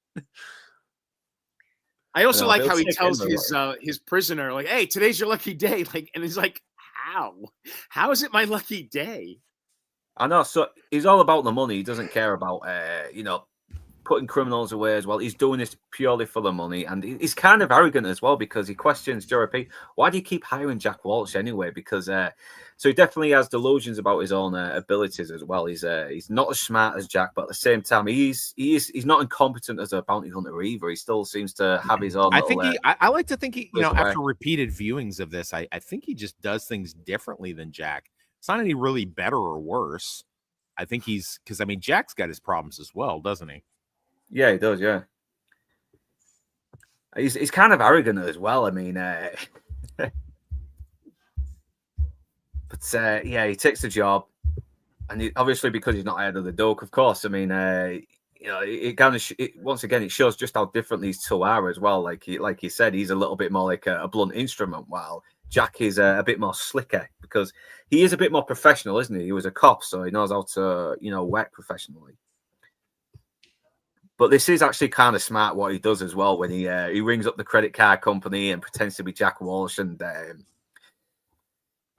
I also like how he tells his prisoner, like, "Hey, today's your lucky day." Like, and he's like, "How is it my lucky day?" I know. So he's all about the money. He doesn't care about you know, putting criminals away as well. He's doing this purely for the money, and he's kind of arrogant as well because he questions Joey P. Why do you keep hiring Jack Walsh anyway? Because so he definitely has delusions about his own abilities as well. He's not as smart as Jack, but at the same time, he's not incompetent as a bounty hunter either. He still seems to have his own. I like to think he, you know, after repeated viewings of this, I think he just does things differently than Jack. It's not any really better or worse. I think because I mean, Jack's got his problems as well, doesn't he? Yeah, he does. Yeah, he's kind of arrogant as well. I mean, but yeah, he takes the job, and obviously because he's not ahead of the doke, of course. I mean, you know, it kind of once again it shows just how different these two are as well. Like you said, he's a little bit more like a blunt instrument, while Jack is a bit more slicker because he is a bit more professional, isn't he? He was a cop, so he knows how to, you know, work professionally. But this is actually kind of smart what he does as well when he rings up the credit card company and pretends to be Jack Walsh, and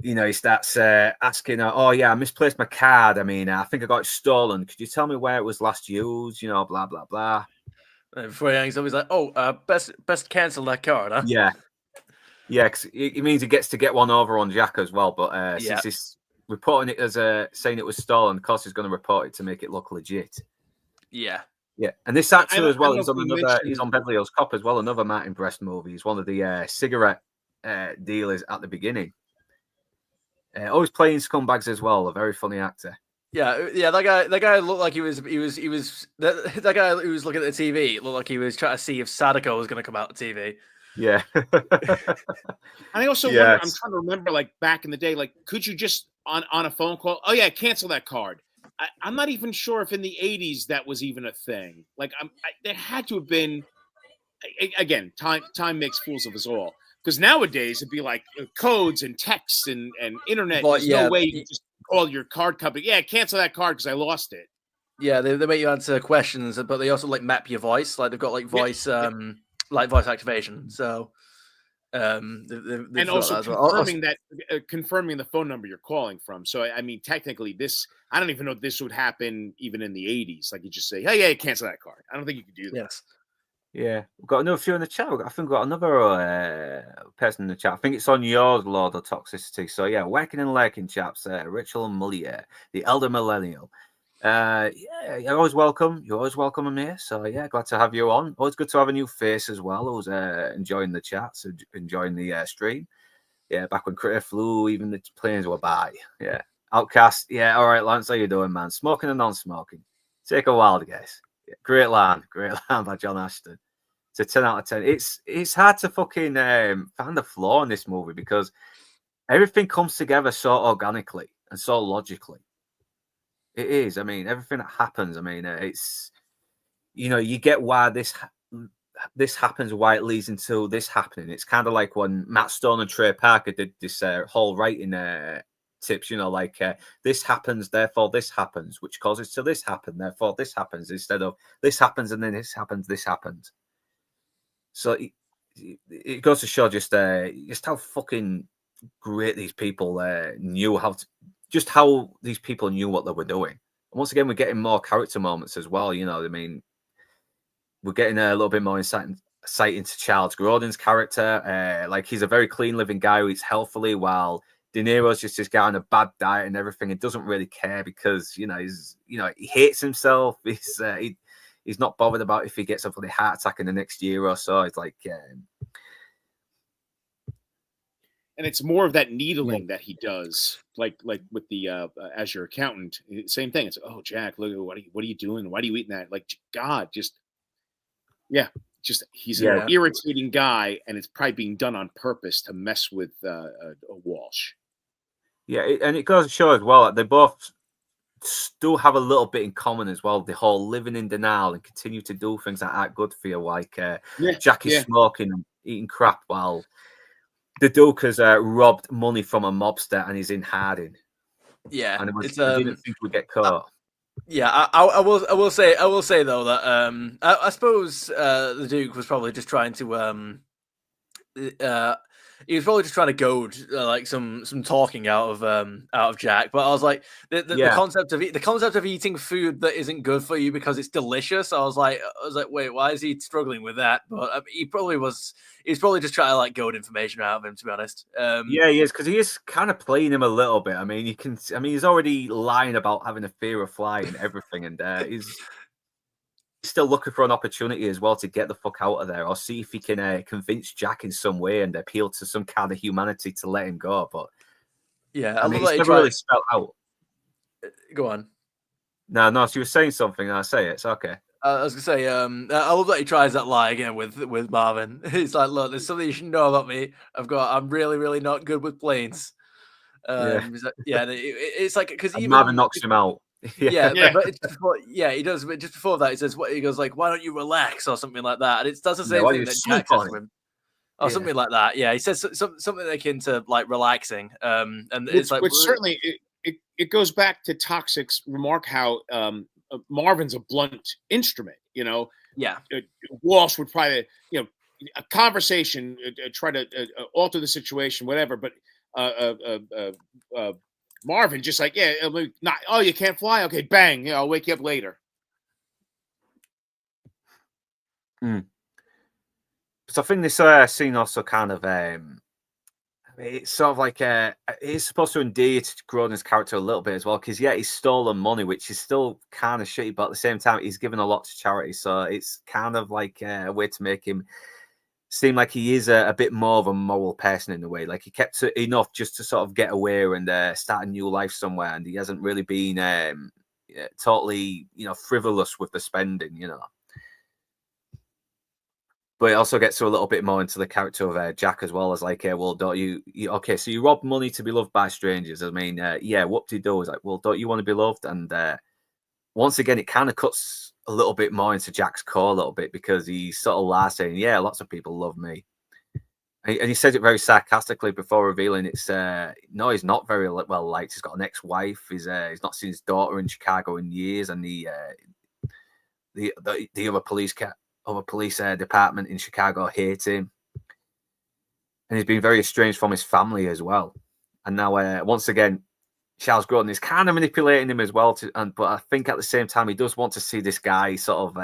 you know, he starts asking, "Oh yeah, I misplaced my card. I mean, I think I got it stolen. Could you tell me where it was last used? You know, blah blah blah." And before he hangs up, he's like, "Oh, best cancel that card, huh?" Yeah, yeah, because it means he gets to get one over on Jack as well. But since he's reporting it as saying it was stolen, of course he's going to report it to make it look legit. Yeah. Yeah, and this actor as well, he's on Beverly Hills Cop as well, another Martin Brest movie. He's one of the cigarette dealers at the beginning. Always playing scumbags as well, a very funny actor. Yeah, that guy looked like he was that guy who was looking at the TV looked like he was trying to see if Sadako was going to come out the TV. Yeah. I also wonder, I'm trying to remember, like back in the day, like could you just on a phone call, "Oh yeah, cancel that card." I'm not even sure if in the 80s that was even a thing. Like, there had to have been. Again, time makes fools of us all. Because nowadays it'd be like codes and texts and internet. There's no way you can just call your card company. Yeah, cancel that card because I lost it. Yeah, they make you answer questions, but they also like map your voice. Like they've got like voice like voice activation. So. And also confirming the phone number you're calling from. So I mean, technically, I don't even know if this would happen even in the 80s. Like you just say, "Hey, yeah, cancel that card." I don't think you could do that. Yes. Yeah, we've got another few in the chat. I think we've got another person in the chat. I think it's on yours, Lord of Toxicity. So yeah, working and lurking chaps. Rachel and Mullier, the elder millennial. Yeah, you're always welcome. You're always welcome, Amir. So yeah, glad to have you on. Always good to have a new face as well. I was enjoying the chats, enjoying the stream. Yeah, back when Critter flew, even the planes were by. Yeah, Outcast. Yeah, all right, Lance, how you doing, man? Smoking and non-smoking. Take a wild guess. Yeah, great line by John Ashton. It's a 10 out of 10. It's hard to fucking find the flaw in this movie because everything comes together so organically and so logically. It is. I mean, everything that happens. I mean, it's, you know, you get why this this happens, why it leads into this happening. It's kind of like when Matt Stone and Trey Parker did this whole writing tips, like this happens, therefore this happens, which causes to this happen, therefore this happens, instead of this happens and then this happens, this happens. So it goes to show just how fucking great these people knew how these people knew what they were doing. And once again, we're getting more character moments as well. I mean, we're getting a little bit more insight into Charles Grodin's character. Like, he's a very clean living guy who eats healthily, while De Niro's just this guy on a bad diet and everything. He doesn't really care because he hates himself. He's not bothered about if he gets a bloody heart attack in the next year or so. It's like, and it's more of that needling that he does, like with the as your accountant. Same thing. It's oh, Jack, look, what are you doing? Why are you eating that? Like, God, just he's an irritating guy, and it's probably being done on purpose to mess with Walsh. Yeah, and it goes to show as well that they both still have a little bit in common as well. The whole living in denial and continue to do things that aren't good for you, like Jack is smoking and eating crap, while the Duke has robbed money from a mobster and he's in hiding. Yeah, and I didn't think we'd get caught. Yeah, I will say though that I suppose the Duke was probably just trying to he was probably just trying to goad like some talking out of Jack. But I was like, the concept of eating food that isn't good for you because it's delicious. I was like, wait, why is he struggling with that? But he's probably just trying to like goad information out of him, to be honest. Yeah, he is, because he is kind of playing him a little bit. I mean, he's already lying about having a fear of flying and everything, and he's still looking for an opportunity as well to get the fuck out of there, or see if he can convince Jack in some way and appeal to some kind of humanity to let him go. But yeah, I mean, it's never really spelled out. Go on. No, so you were saying something, and I say it's okay. I was gonna say, I love that he tries that lie again with Marvin. He's like, look, there's something you should know about me. I'm really, really not good with planes. It's like, because Marvin knocks him out. But it's before, he does. But just before that, he says, "What?" He goes like, "Why don't you relax?" or something like that. And it does the same thing that Jack says to him, or something like that. Yeah, he says something akin to like relaxing. And it's like, which certainly it goes back to Toxic's remark how Marvin's a blunt instrument. Yeah, Walsh would probably a conversation try to alter the situation, whatever, but Marvin just like, not, oh, you can't fly? Okay, bang. I'll wake you up later. So I think this scene also kind of, it's sort of like, it's supposed to endear to Grodin's character a little bit as well, because, he's stolen money, which is still kind of shitty, but at the same time, he's given a lot to charity. So it's kind of like a way to make him seem like he is a bit more of a moral person in a way. Like, he kept enough just to sort of get away and start a new life somewhere, and he hasn't really been totally frivolous with the spending. But it also gets a little bit more into the character of Jack as well, as like, well, don't you okay, so you rob money to be loved by strangers. I mean, whoop-de-doo. Is like, well, don't you want to be loved? And once again, it kind of cuts a little bit more into Jack's core a little bit, because he's sort of lies saying, lots of people love me. And he says it very sarcastically before revealing it's, no, he's not very well liked. He's got an ex-wife. He's not seen his daughter in Chicago in years. And the other police department in Chicago hate him. And he's been very estranged from his family as well. And now, once again, Charles Grodin is kind of manipulating him as well, but I think at the same time he does want to see this guy sort of,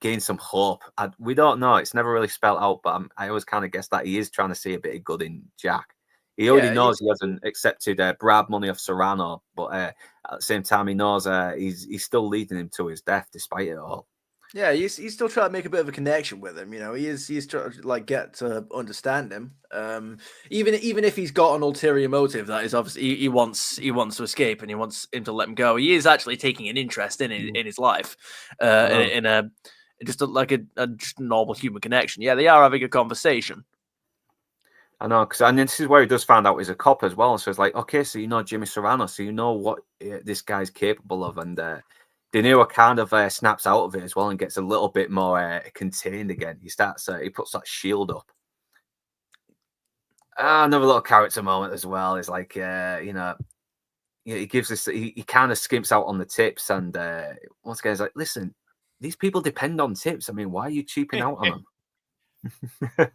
gain some hope. We don't know; it's never really spelled out, but I always kind of guess that he is trying to see a bit of good in Jack. He already knows he hasn't accepted bribe money of Serrano, but at the same time he knows he's still leading him to his death despite it all. Yeah, he's still trying to make a bit of a connection with him. He's trying to like get to understand him. Even if he's got an ulterior motive, that is obviously he wants to escape and he wants him to let him go. He is actually taking an interest in his life, in a just normal human connection. Yeah, they are having a conversation. I know, and this is where he does find out he's a cop as well. So it's like, okay, so Jimmy Serrano, so what this guy's capable of, and De Niro kind of snaps out of it as well and gets a little bit more contained again. He starts, he puts that shield up. Another little character moment as well is like, he gives this, he kind of skimps out on the tips. And once again, he's like, listen, these people depend on tips. I mean, why are you cheaping out on them?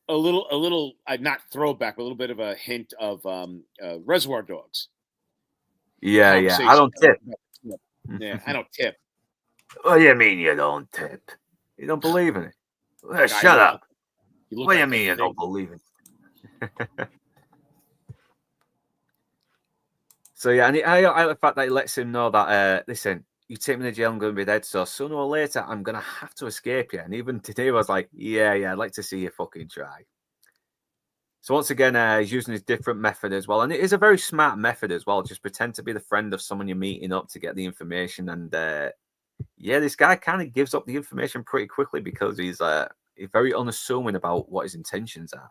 A little, not throwback, but a little bit of a hint of Reservoir Dogs. Yeah. I don't tip. Yeah, I don't tip. What do you mean you don't tip? You don't believe in it? Well, shut up. What do you mean you don't believe in it? So yeah, and I like the fact that he lets him know that, listen, you take me to jail, I'm going to be dead. So sooner or later, I'm going to have to escape you. And even today, I was like, yeah, I'd like to see you fucking try. So once again, he's using his different method as well. And it is a very smart method as well. Just pretend to be the friend of someone you're meeting up to get the information. And this guy kind of gives up the information pretty quickly because he's very unassuming about what his intentions are.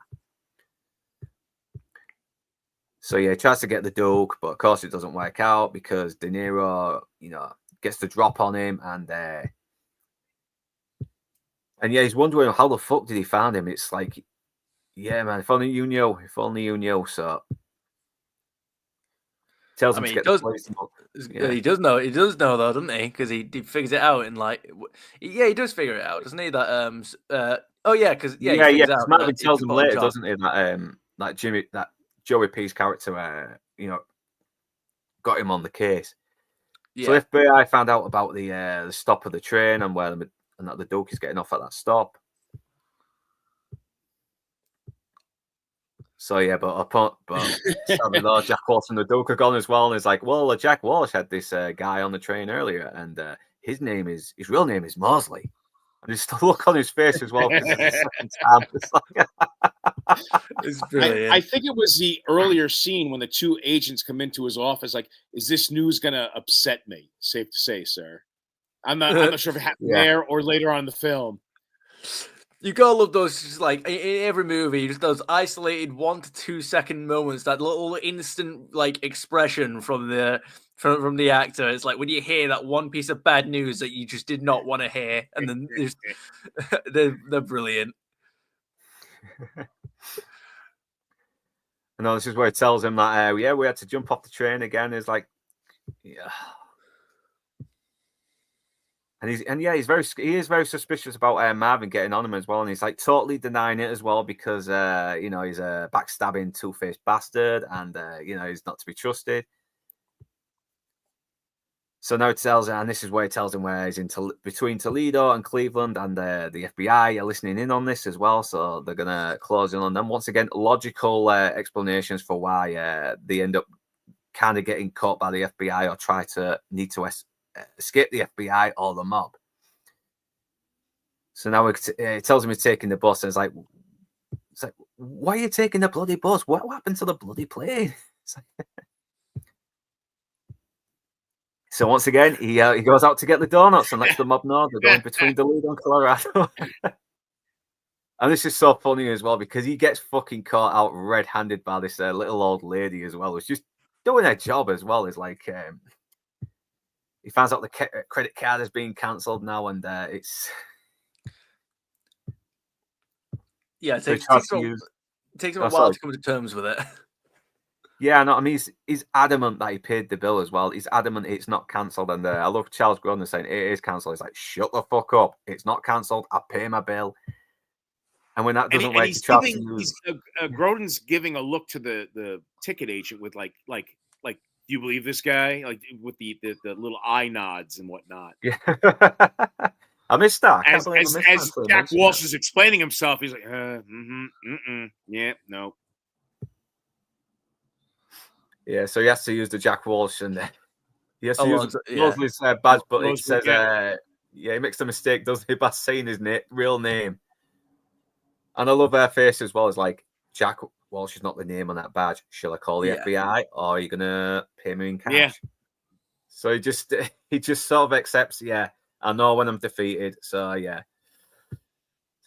So yeah, he tries to get the Doge, but of course it doesn't work out because De Niro, gets the drop on him. And yeah, he's wondering how the fuck did he find him? It's like, yeah, man, if only you knew. If only you knew. So tells him to get the police. He does know. He does know though, doesn't he? Because he figures it out in he does figure it out, doesn't he? That because Marvin tells him later, doesn't he? That Joey P's character, got him on the case. Yeah. So FBI found out about the stop of the train and that the Doke is getting off at that stop. So yeah, but sadly, Jack Walsh and the Doke are gone as well. And it's like, well, Jack Walsh had this guy on the train earlier, and his real name is Mosley. And just the look on his face as well. It's brilliant. I think it was the earlier scene when the two agents come into his office. Like, is this news going to upset me? Safe to say, sir. I'm not sure if it happened there or later on in the film. You gotta love those, just like in every movie, just those isolated 1 to 2 second moments, that little instant expression from the actor. It's like when you hear that one piece of bad news that you just did not want to hear, and then they're brilliant. No, this is where it tells him that we had to jump off the train again. It's like, yeah. And he is very suspicious about Marvin getting on him as well, and he's like totally denying it as well because he's a backstabbing, two-faced bastard, and he's not to be trusted. So now it tells him, and this is where it tells him where he's between Toledo and Cleveland, and the FBI are listening in on this as well, so they're gonna close in on them once again. Logical explanations for why they end up kind of getting caught by the FBI or need to escape the FBI or the mob. So now it tells him he's taking the bus, and it's like, why are you taking the bloody bus? What happened to the bloody plane? So once again, he goes out to get the donuts and lets the mob know they're going between Toledo and Colorado. And this is so funny as well because he gets fucking caught out red-handed by this little old lady as well, who's just doing her job as well. It's like he finds out the credit card is being cancelled now, and it's it takes him a while to come to terms with it. Yeah, no, I mean, he's adamant that he paid the bill as well. He's adamant it's not cancelled. And I love Charles Grodin saying it is cancelled. He's like, shut the fuck up. It's not cancelled. I pay my bill. And when that doesn't work, Grodin's giving a look to the ticket agent with like, do you believe this guy? Like with the little eye nods and whatnot. Yeah. I missed that. As Jack Walsh is explaining himself, he's like, yeah, no. Yeah, so he has to use the Jack Walsh, and he has to use Mosley's badge, but it says, he makes a mistake, doesn't he, by saying his real name. And I love her face as well. It's like, Jack Walsh is not the name on that badge. Shall I call the FBI, or are you going to pay me in cash? Yeah. So he just sort of accepts, I know when I'm defeated. So, yeah.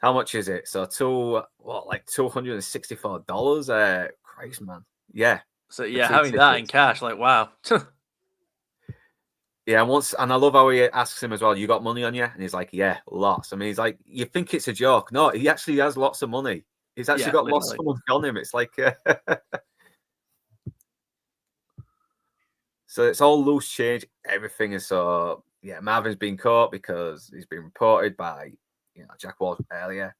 How much is it? So, $264? Christ, man. Yeah. So, having that in cash, like, wow. Yeah, and I love how he asks him as well, "You got money on you?" And he's like, "Yeah, lots." I mean, he's like, you think it's a joke. No, he actually has lots of money. He's actually Yeah, got lots literally. of money on him. It's like, so it's all loose change. Everything is so, yeah, Marvin's been caught because he's been reported by, Jack Walsh earlier.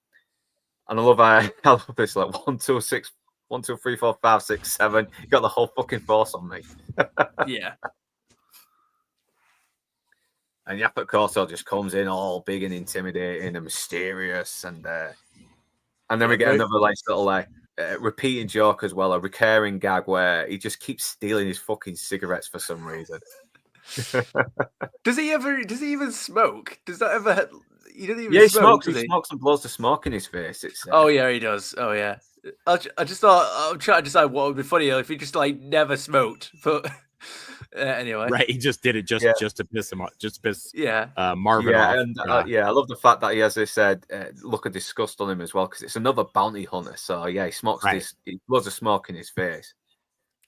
And I love I love this, like 1, 2, 6, 1, 2, 3, 4, 5, 6, 7. You got the whole fucking force on me. Yeah. And Yaphet Kotto just comes in all big and intimidating and mysterious, and then we get another little repeating joke as well, a recurring gag where he just keeps stealing his fucking cigarettes for some reason. Does he even smoke? Does that ever? He doesn't even Yeah, he smoke. smokes. He smokes and blows the smoke in his face. It's Oh yeah, he does. Oh yeah. I just thought I'm trying to decide what would be funny if he just like never smoked. But anyway, Right, he just did it just to piss him off, just to piss yeah, Marvin off. And I love the fact that he has this look of disgust on him as well, because it's another bounty hunter. So yeah, he smokes this. He blows the smoke in his face.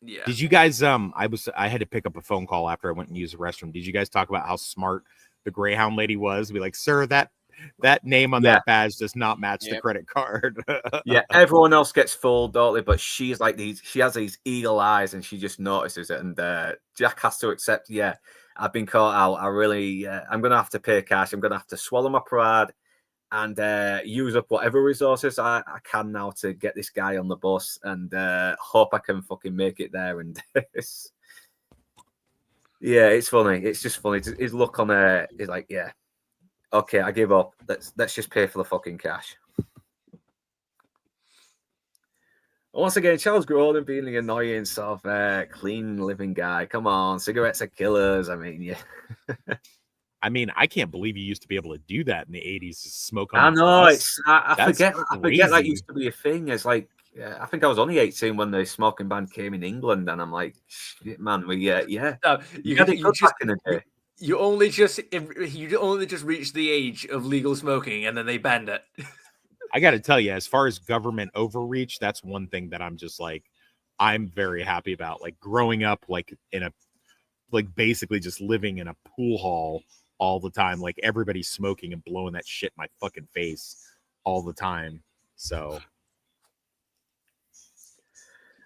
yeah. Did you guys? I had to pick up a phone call after I went and used the restroom. Did you guys talk about how smart the Greyhound lady was? Be like, sir, that name on that badge does not match the credit card. Yeah, everyone else gets fooled, don't they? But she's like she has these eagle eyes, and she just notices it. And Jack has to accept, yeah, I've been caught out. I'm going to have to pay cash. I'm going to have to swallow my pride and use up whatever resources I can now to get this guy on the bus, and hope I can fucking make it there. And yeah, it's funny. It's just funny. His look on there is like, yeah, okay, I give up. Let's just pay for the fucking cash. Once again, Charles Grodin being the annoying sort of clean living guy. Come on, cigarettes are killers. I mean, yeah. I mean, I can't believe you used to be able to do that in the 80s. Smoke on I the know. bus. I forget that used to be a thing. It's like, I think I was only 18 when the smoking ban came in England, and I'm like, shit, man, we You had it good back in the day. You only just reached the age of legal smoking, and then they banned it. I got to tell you, as far as government overreach, that's one thing that I'm just like, I'm very happy about. Like growing up, like basically just living in a pool hall all the time, like everybody's smoking and blowing that shit in my fucking face all the time. So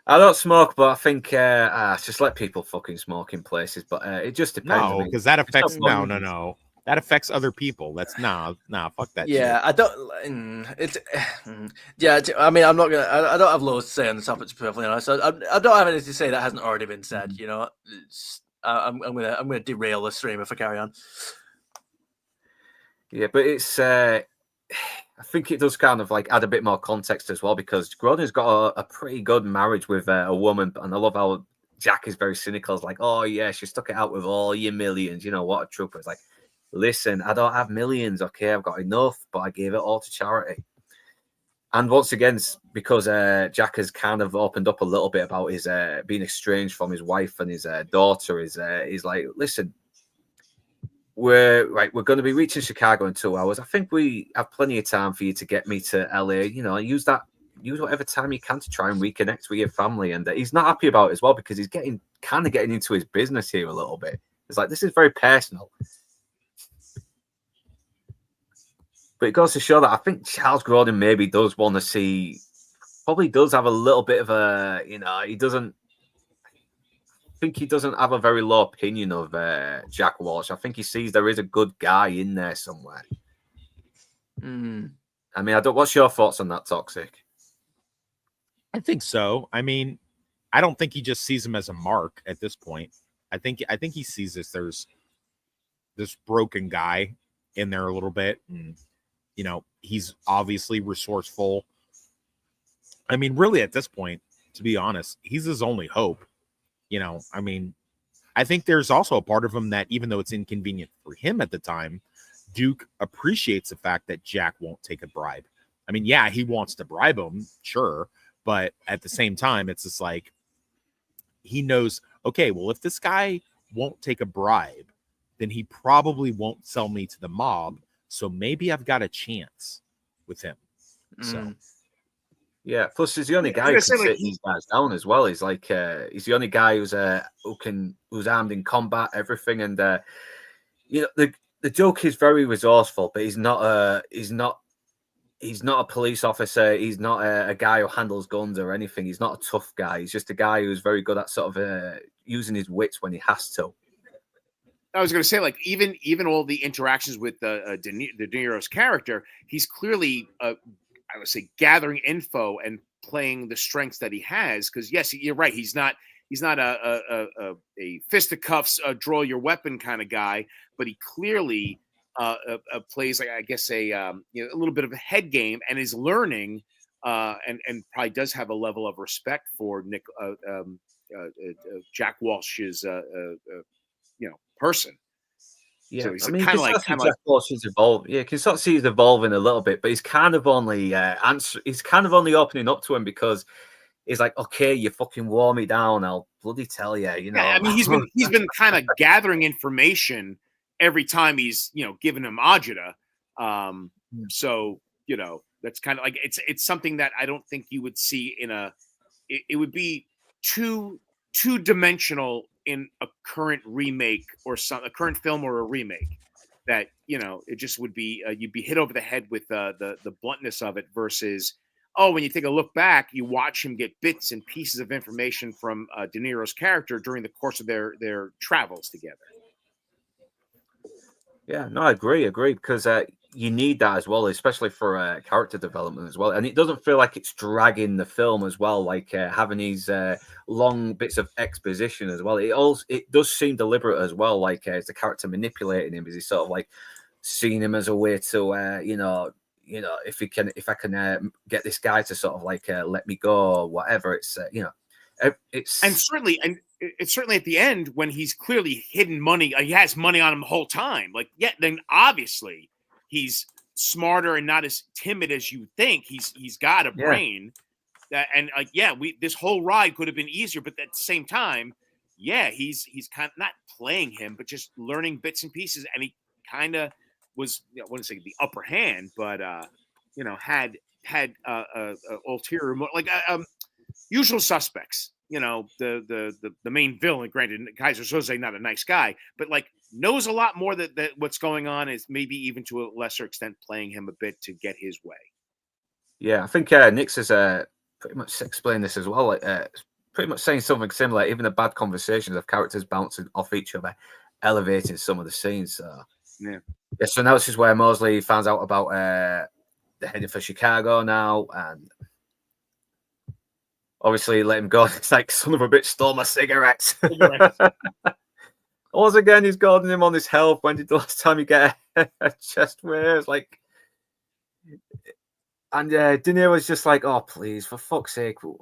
I don't smoke, but I think just let people fucking smoke in places. But it just depends. no, because that affects no. That affects other people. That's nah, fuck that. Yeah, shit. I don't. It's yeah. I mean, I'm not gonna. I don't have loads to say on the topic, to be perfectly honest. I don't have anything to say that hasn't already been said. You know, I'm gonna derail the stream if I carry on. Yeah, but it's. I think it does kind of like add a bit more context as well, because Grodin's got a pretty good marriage with a woman, and I love how Jack is very cynical. It's like, oh yeah, she stuck it out with all your millions. You know what a trooper. It's like, listen, I don't have millions, okay? I've got enough, but I gave it all to charity. And once again, because Jack has kind of opened up a little bit about his being estranged from his wife and his daughter, he's like, listen, we're going to be reaching Chicago in 2 hours. I think we have plenty of time for you to get me to LA. You know, use whatever time you can to try and reconnect with your family. And he's not happy about it as well, because he's getting into his business here a little bit. It's like, this is very personal. But it goes to show that I think Charles Grodin maybe does want to see, probably does have a little bit of a, he doesn't have a very low opinion of Jack Walsh. I think he sees there is a good guy in there somewhere. Mm. I mean, what's your thoughts on that, Toxic? I think so. I mean, I don't think he just sees him as a mark at this point. I think he sees there's this broken guy in there a little bit, and he's obviously resourceful. I mean, really at this point, to be honest, he's his only hope. I mean, I think there's also a part of him that, even though it's inconvenient for him at the time, Duke appreciates the fact that Jack won't take a bribe. I mean, yeah, he wants to bribe him, sure, but at the same time, it's just like he knows, okay, well, if this guy won't take a bribe, then he probably won't sell me to the mob. So maybe I've got a chance with him. So Yeah, plus he's the only Yeah, guy I who was can gonna say, like, sit these guys down as well. He's like he's the only guy who's armed in combat, everything, and you know the joke is very resourceful, but he's not a police officer. He's not a guy who handles guns or anything. He's not a tough guy. He's just a guy who's very good at sort of using his wits when he has to. I was going to say, like, even all the interactions with De Niro's character, he's clearly, I would say, gathering info and playing the strengths that he has. Because yes, you're right. He's not a fisticuffs, draw your weapon kind of guy, but he clearly plays, like, I guess, a little bit of a head game, and is learning, and probably does have a level of respect for Jack Walsh's person. Yeah, So he's I mean, kind you of can like Jack Walsh's evolve. Yeah, you can sort of see he's evolving a little bit, but he's kind of only he's kind of only opening up to him because he's like, okay, you fucking wore me down. I'll bloody tell you, you know. Yeah, I mean, he's been kind of gathering information every time he's giving him agita. So that's kind of like it's something that I don't think you would see in it would be two-dimensional in a current remake or a current film or a remake. That it just would be you'd be hit over the head with the bluntness of it versus, when you take a look back, you watch him get bits and pieces of information from De Niro's character during the course of their travels together. Yeah, no, I agree, because you need that as well, especially for character development as well. And it doesn't feel like it's dragging the film as well, like having these long bits of exposition as well. It does seem deliberate as well, like it's the character manipulating him, is he sort of like seeing him as a way to, if I can get this guy to sort of like let me go or whatever. It's it's certainly at the end when he's clearly hidden money. He has money on him the whole time. Like, yeah, then obviously he's smarter and not as timid as you think. He's got a brain and this whole ride could have been easier, but at the same time, he's kind of not playing him, but just learning bits and pieces. And he kind of was, I wouldn't say the upper hand, but had ulterior, like Usual Suspects. The main villain, granted, Kaiser Soze not a nice guy, but like knows a lot more that what's going on, is maybe even to a lesser extent playing him a bit to get his way. Yeah, I think Nix has pretty much explained this as well. Like, pretty much saying something similar. Even the bad conversations of characters bouncing off each other, elevating some of the scenes. So so now this is where Mosley finds out about the heading for Chicago now, and obviously let him go. It's like, son of a bitch stole my cigarettes. Once again, he's guarding him on his health. When did the last time you get a chest raise? Like, and De Niro's just like, oh, please, for fuck's sake, will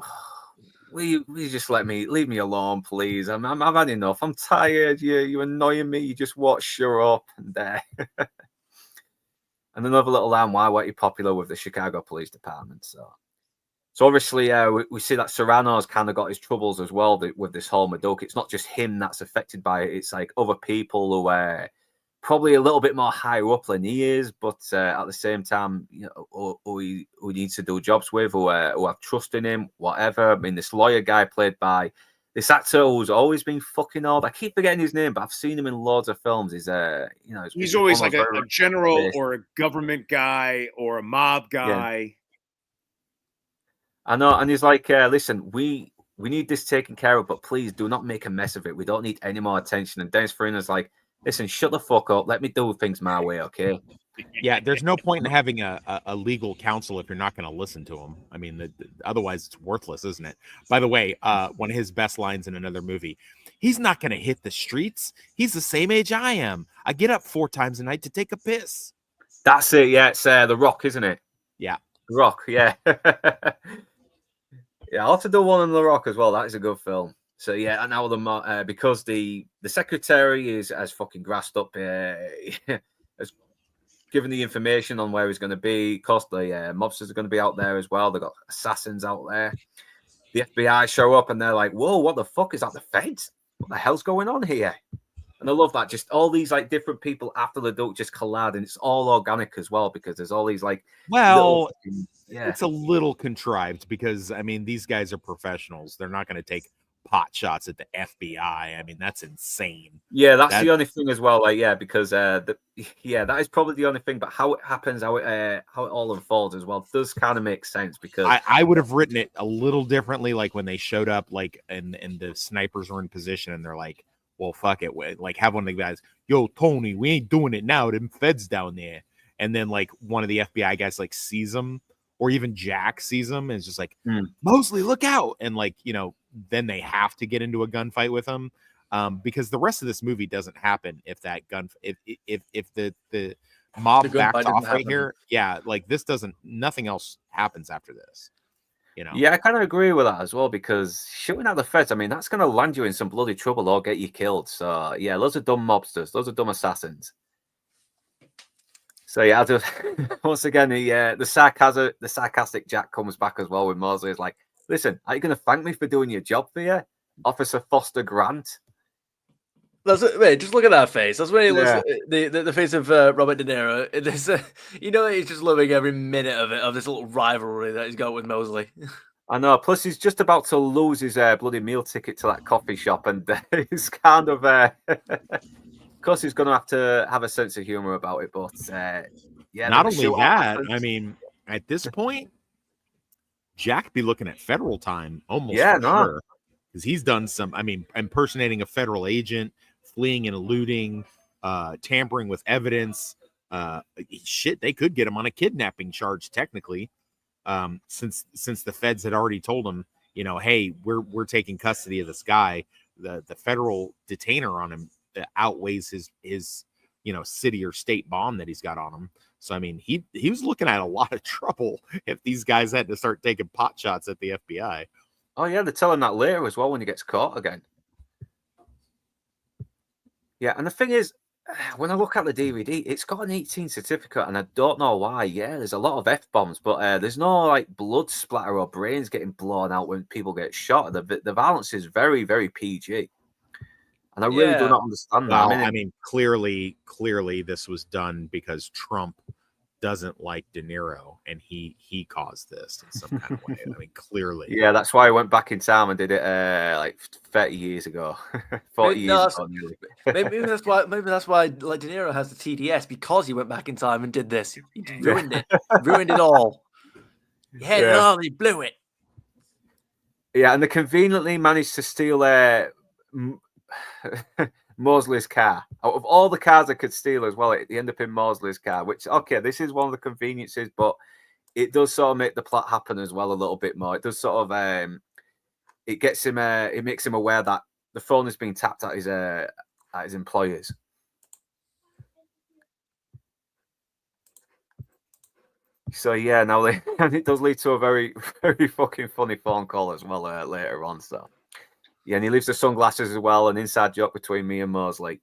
you just leave me alone, please? I've had enough. I'm tired. You're annoying me. You just watch Shut Up. And another little line, why weren't you popular with the Chicago Police Department? So obviously, we see that Serrano's kind of got his troubles as well with this whole Madoka. It's not just him that's affected by it. It's like other people who are probably a little bit more higher up than he is, but at the same time, who he needs to do jobs with, who have trust in him, whatever. I mean, this lawyer guy played by this actor who's always been fucking old. I keep forgetting his name, but I've seen him in loads of films. He's always like a general or a government guy or a mob guy. Yeah. I know, and he's like, listen, we need this taken care of, but please do not make a mess of it. We don't need any more attention. And Dennis Farina's like, listen, shut the fuck up. Let me do things my way, okay? Yeah, there's no point in having a legal counsel if you're not going to listen to him. I mean, otherwise it's worthless, isn't it? By the way, one of his best lines in another movie, he's not going to hit the streets. He's the same age I am. I get up 4 times a night to take a piss. That's it, yeah. It's The Rock, isn't it? Yeah. The Rock, yeah. Yeah, I'll have to do one on The Rock as well. That is a good film. So yeah, and now because the secretary has fucking grassed up, has given the information on where he's going to be. Of course, the mobsters are going to be out there as well. They've got assassins out there. The FBI show up and they're like, "Whoa, what the fuck is that? The feds? What the hell's going on here?" And I love that. Just all these like different people after the duck just collide, and it's all organic as well because there's all these like Well, yeah. it's a little contrived because I mean these guys are professionals. They're not going to take pot shots at the FBI. I mean that's insane. Yeah, that's the only thing as well. Like, yeah, because that is probably the only thing. But how it happens, how it all unfolds as well, does kind of make sense. Because I would have written it a little differently, like when they showed up, like and the snipers were in position, and they're like, "Well, fuck it," like have one of the guys, "Yo, Tony, we ain't doing it now. Them feds down there," and then like one of the FBI guys like sees them, or even Jack sees them, and is just like, "Mosley, look out!" And like then they have to get into a gunfight with him. Because the rest of this movie doesn't happen if that gun if the mob backs off right here. Yeah, like this doesn't. Nothing else happens after this. Yeah, I kind of agree with that as well because shooting at the feds, I mean, that's going to land you in some bloody trouble or get you killed. So yeah, those are dumb mobsters, those are dumb assassins. So yeah, I'll just once again the sarcastic Jack comes back as well with Mosley. Is like, listen, are you going to thank me for doing your job for you, Officer Foster Grant? Wait, just look at that face. That's when he looks the face of Robert De Niro. He's just loving every minute of it, of this little rivalry that he's got with Mosley. I know. Plus, he's just about to lose his bloody meal ticket to that coffee shop, and he's kind of, of course, he's going to have a sense of humor about it. But yeah, not only that, I mean, at this point, Jack be looking at federal time almost sure, because he's done some. I mean, impersonating a federal agent, fleeing and eluding, tampering with evidence. Shit, they could get him on a kidnapping charge technically, since the feds had already told him, hey, we're taking custody of this guy. The federal detainer on him outweighs his city or state bond that he's got on him. So I mean, he was looking at a lot of trouble if these guys had to start taking pot shots at the FBI. Oh yeah, they're telling that later as well when he gets caught again. Yeah, and the thing is, when I look at the DVD, it's got an 18 certificate, and I don't know why. Yeah, there's a lot of F-bombs, but there's no like blood splatter or brains getting blown out when people get shot. The violence is very, very PG, and I really do not understand that. Well, I mean, clearly, this was done because Trump doesn't like De Niro, and he caused this in some kind of way. I mean, clearly. Yeah, that's why I went back in time and did it like 30 years ago, 40 years ago. Maybe that's why like De Niro has the TDS, because he went back in time and did this. He ruined it. Ruined it all. He had it all, he blew it. Yeah, and they conveniently managed to steal Mosley's car. Out of all the cars they could steal as well, they end up in Mosley's car, which, okay, this is one of the conveniences, but it does sort of make the plot happen as well a little bit more. It does sort of, it gets him, it makes him aware that the phone is being tapped at his employers. So yeah, now and it does lead to a very, very fucking funny phone call as well later on. So. Yeah, and he leaves the sunglasses as well, an inside joke between me and Mosley.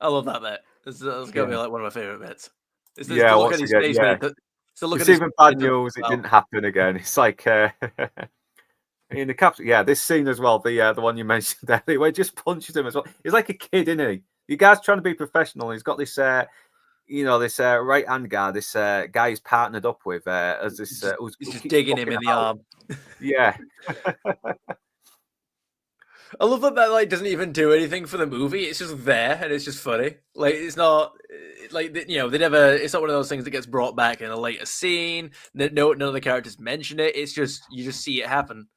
I love that bit. It's going to be like one of my favorite bits. It's yeah, look at his face, yeah. It's even bad news. It didn't happen again. It's like in the capsule. Yeah, this scene as well. The one you mentioned earlier, where he just punches him as well. He's like a kid, isn't he? You guys trying to be professional. He's got this, this right hand guy. This guy he's partnered up with as this. Who's just digging him in the arm. Yeah. I love that like doesn't even do anything for the movie. It's just there and it's just funny. Like it's not like they never. It's not one of those things that gets brought back in a later scene. None of the characters mention it. It's just you just see it happen.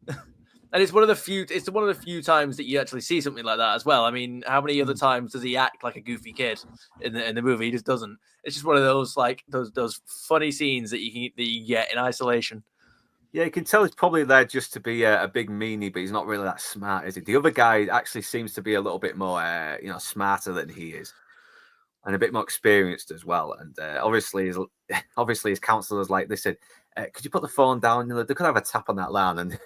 And it's one of the few times that you actually see something like that as well. I mean, how many other times does he act like a goofy kid in the movie? He just doesn't. It's just one of those like those funny scenes that you get in isolation. Yeah, you can tell he's probably there just to be a big meanie, but he's not really that smart, is he? The other guy actually seems to be a little bit more, smarter than he is, and a bit more experienced as well. And obviously his counselor's like, listen, could you put the phone down? They could have a tap on that line, and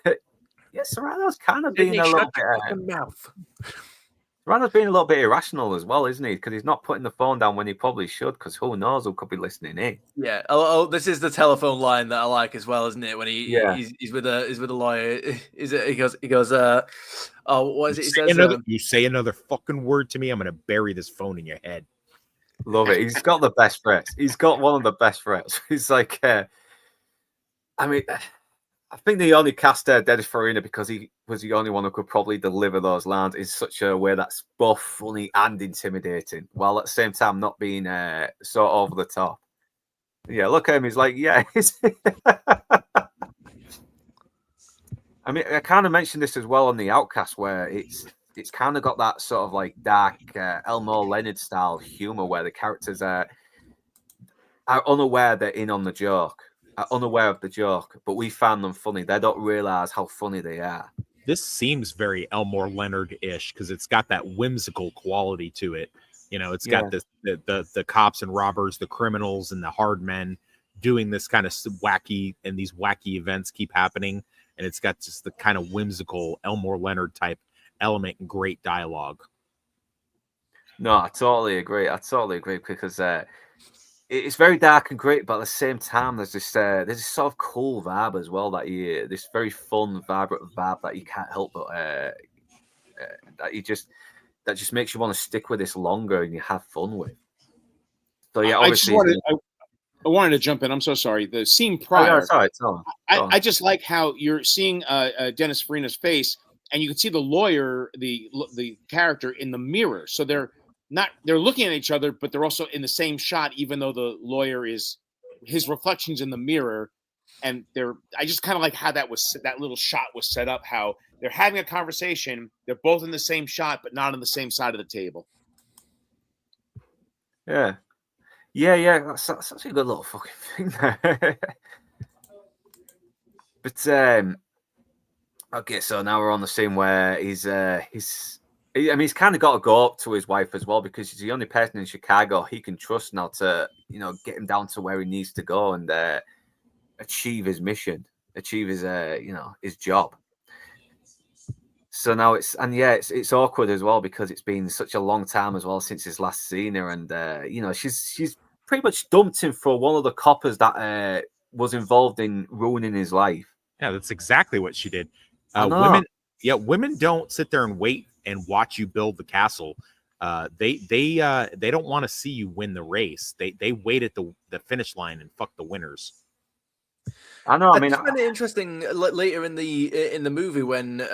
yeah, Serrano's kind of being a little bit. Mouth. Serrano's being a little bit irrational as well, isn't he? Because he's not putting the phone down when he probably should, because who knows who could be listening in. Yeah. Oh, this is the telephone line that I like as well, isn't it? When he's with a lawyer. Is it? He goes. Oh, what is it? He says. You say another fucking word to me, I'm gonna bury this phone in your head. Love it. He's got the best threats. He's got one of the best threats. He's like, I mean, I think they only cast Dennis Farina because he was the only one who could probably deliver those lines in such a way that's both funny and intimidating, while at the same time not being so over the top. Yeah, look at him. He's like, yeah. I mean, I kind of mentioned this as well on the Outcast, where it's kind of got that sort of like dark Elmore Leonard style humor, where the characters are unaware they're in on the joke. Are unaware of the joke, but we found them funny. They don't realize how funny they are. This seems very Elmore Leonard-ish because it's got that whimsical quality to it. You know, it's got this the cops and robbers, the criminals and the hard men doing this kind of wacky, and these wacky events keep happening, and it's got just the kind of whimsical Elmore Leonard type element and great dialogue. No, I totally agree. Because it's very dark and great, but at the same time, there's this sort of cool vibe as well that this very fun, vibrant vibe that you can't help but that just makes you want to stick with this longer and you have fun with. So yeah, obviously, I wanted to jump in. I'm so sorry. The scene prior, I just like how you're seeing Dennis Farina's face, and you can see the lawyer, the character in the mirror. So they're looking at each other, but they're also in the same shot, even though the lawyer his reflections in the mirror. And I just kind of like how that little shot was set up, how they're having a conversation. They're both in the same shot, but not on the same side of the table. Yeah. That's such a good little fucking thing there. But okay, so now we're on the scene where he's kind of got to go up to his wife as well, because she's the only person in Chicago he can trust now to, get him down to where he needs to go and achieve his mission, achieve his, his job. So now it's awkward as well, because it's been such a long time as well since his last seen her, and she's pretty much dumped him for one of the coppers that was involved in ruining his life. Yeah, that's exactly what she did. Women don't sit there and wait and watch you build the castle. They don't want to see you win the race. They wait at the finish line and fuck the winners. I know. I mean, it's kind of interesting later in the movie when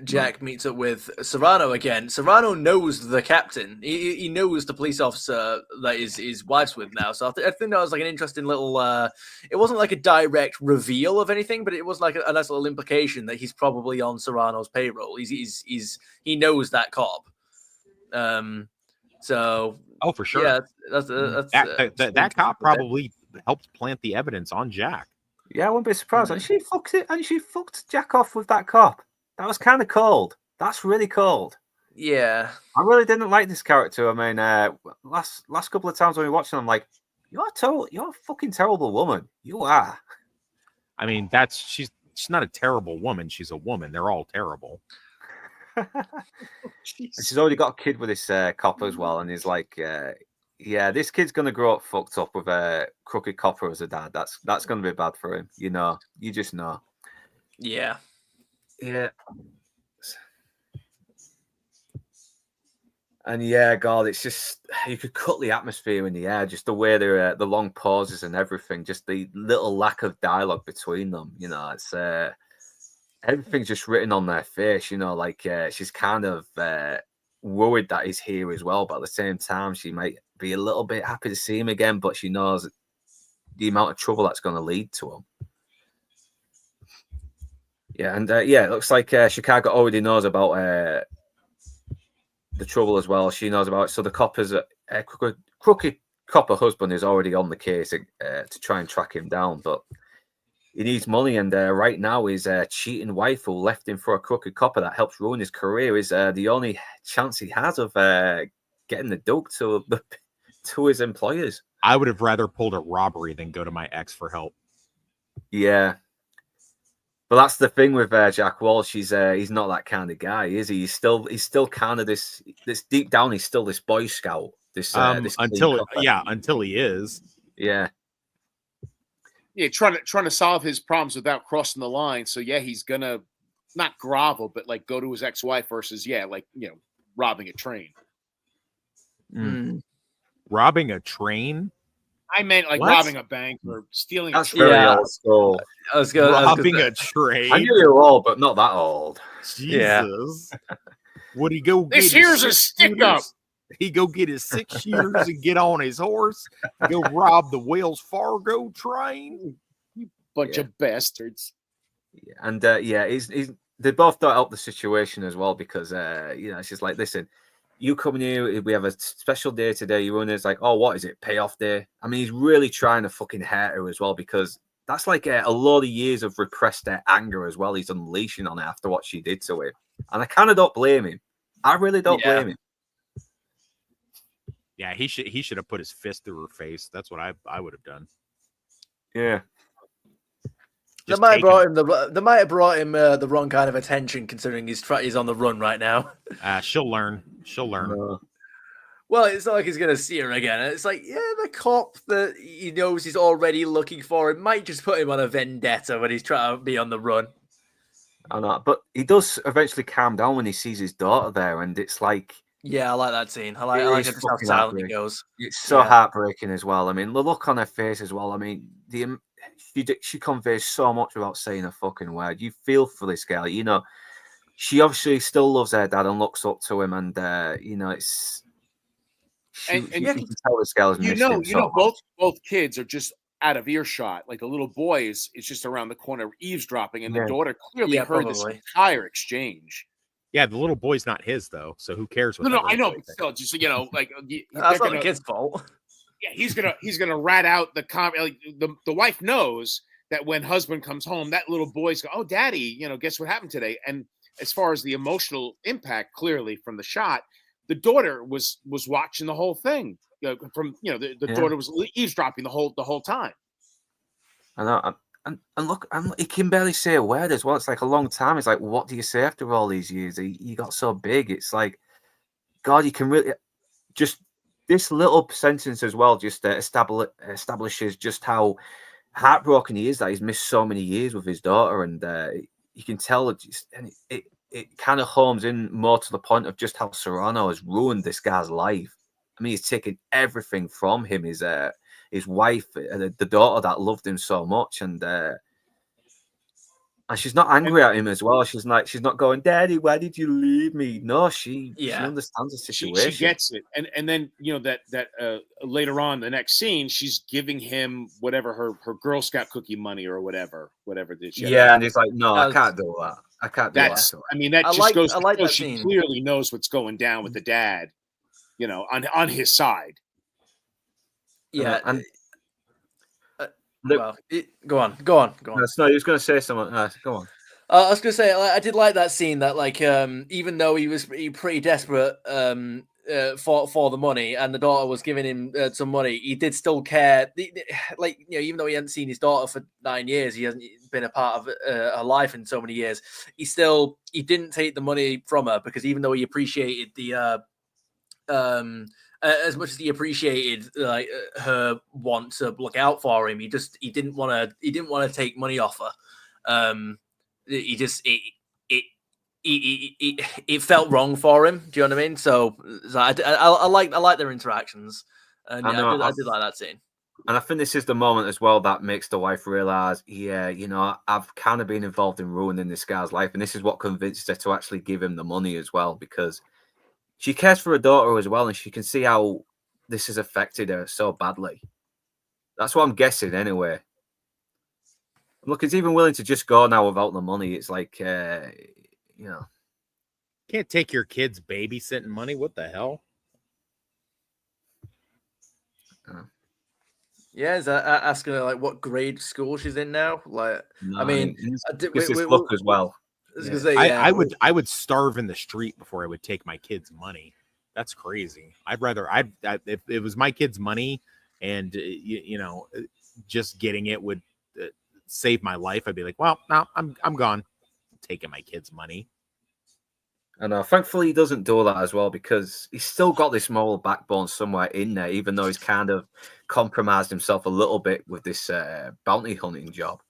Jack meets up with Serrano again. Serrano knows the captain. He knows the police officer that his wife's with now. So I think that was like an interesting little. It wasn't like a direct reveal of anything, but it was like a nice little implication that he's probably on Serrano's payroll. He knows that cop. So. Oh, for sure. Yeah, that cop probably helped plant the evidence on Jack. Yeah, I wouldn't be surprised. And she fucked Jack off with that cop. That was kind of cold. That's really cold. Yeah. I really didn't like this character. I mean, last couple of times when we watched him, I'm like, you're a fucking terrible woman. You are. I mean, she's not a terrible woman. She's a woman. They're all terrible. And she's already got a kid with this cop as well, and he's like, yeah, this kid's gonna grow up fucked up with a crooked copper as a dad. That's gonna be bad for him. You just know. Yeah. And yeah, God, it's just, you could cut the atmosphere in the air, just the way the long pauses and everything, just the little lack of dialogue between them. It's everything's just written on their face. She's kind of worried that he's here as well, but at the same time, she might be a little bit happy to see him again, but she knows the amount of trouble that's going to lead to him. Yeah, and it looks like Chicago already knows about the trouble as well. She knows about it, so the copper's crooked copper husband is already on the case to try and track him down, but he needs money, and right now his cheating wife who left him for a crooked copper that helps ruin his career is the only chance he has of getting the dope to his employers. I would have rather pulled a robbery than go to my ex for help. Yeah. But that's the thing with Jack Walsh. He's not that kind of guy, is he? He's still kind of this deep down. He's still this Boy Scout. This until he is. Yeah. Yeah, trying to solve his problems without crossing the line. So yeah, he's gonna not grovel, but like go to his ex-wife versus robbing a train. Robbing a train? I meant like What? robbing a bank or stealing That's a train. very old school. Robbing a train? I knew you were old, but not that old. Jesus. Would he go This get his here's a 6 stick up. shooters? He go get his 6 shooters and get on his horse, go rob the Wells Fargo train? Bunch of bastards. Yeah. And he's they both don't help the situation as well because it's just like, listen, you come here, we have a special day today. You run it's like, oh, what is it? Payoff day. I mean, he's really trying to fucking hurt her as well because that's like a lot of years of repressed anger as well. He's unleashing on it after what she did to him, and I kind of don't blame him. I really don't blame him. Yeah, he should have put his fist through her face. That's what I would have done. Yeah. They might have brought him the wrong kind of attention, considering he's on the run right now. She'll learn. Well, it's not like he's going to see her again. It's like, the cop that he knows he's already looking for him might just put him on a vendetta when he's trying to be on the run. I know, but he does eventually calm down when he sees his daughter there, and it's like, yeah, I like that scene. I like it how silent it goes. It's so heartbreaking as well. I mean, the look on her face as well. I mean, she conveys so much without saying a fucking word. You feel for this girl, She obviously still loves her dad and looks up to him, and it's. You can tell this girl is missed him both kids are just out of earshot. Like the little boy is just around the corner eavesdropping, and the daughter clearly heard this entire exchange. Yeah, the little boy's not his though, so who cares? No, I know, but still, just like that's not the kid's fault. Yeah, he's gonna rat out the like the wife knows that when husband comes home, that little boy's go, oh, daddy, guess what happened today? And as far as the emotional impact, clearly from the shot, the daughter was watching the whole thing. The daughter was eavesdropping the whole time. I know. And look, he can barely say a word as well. It's like a long time. It's like, what do you say after all these years? He got so big. It's like, God, you can really just this little sentence as well. Just establishes just how heartbroken he is that he's missed so many years with his daughter, and you can tell and it kind of homes in more to the point of just how Serrano has ruined this guy's life. I mean, he's taken everything from him. His wife, the daughter that loved him so much, and she's not angry at him as well. She's not going, Daddy, why did you leave me? No, she understands the situation. She gets it, and then that later on the next scene, she's giving him whatever her Girl Scout cookie money or whatever this. And he's like, no, I can't do that. I can't do that. I mean, that just goes to show she clearly knows what's going down with the dad, on his side. Yeah, and go on. No, he was going to say something. Go on. I was going to say, I did like that scene that, like, even though he was pretty desperate for the money, and the daughter was giving him some money, he did still care. Like, even though he hadn't seen his daughter for 9 years, he hasn't been a part of her life in so many years. He didn't take the money from her, because even though he appreciated the as much as he appreciated her want to look out for him, he didn't want to take money off her. It felt wrong for him. Do you know what I mean? So I like their interactions, and I did like that scene. And I think this is the moment as well that makes the wife realize, I've kind of been involved in ruining this guy's life, and this is what convinced her to actually give him the money as well, because she cares for her daughter as well, and she can see how this has affected her so badly. That's what I'm guessing anyway. Look, he's even willing to just go now without the money. It's like, Can't take your kids babysitting money. What the hell? Yeah, is that asking her like what grade school she's in now? Like, no, I mean, this is look as well. I would starve in the street before I would take my kids' money. That's crazy. If it was my kids' money, and just getting it would save my life, I'd be like, well, no, I'm gone. I'm taking my kids' money. And thankfully he doesn't do that as well, because he's still got this moral backbone somewhere in there, even though he's kind of compromised himself a little bit with this bounty hunting job.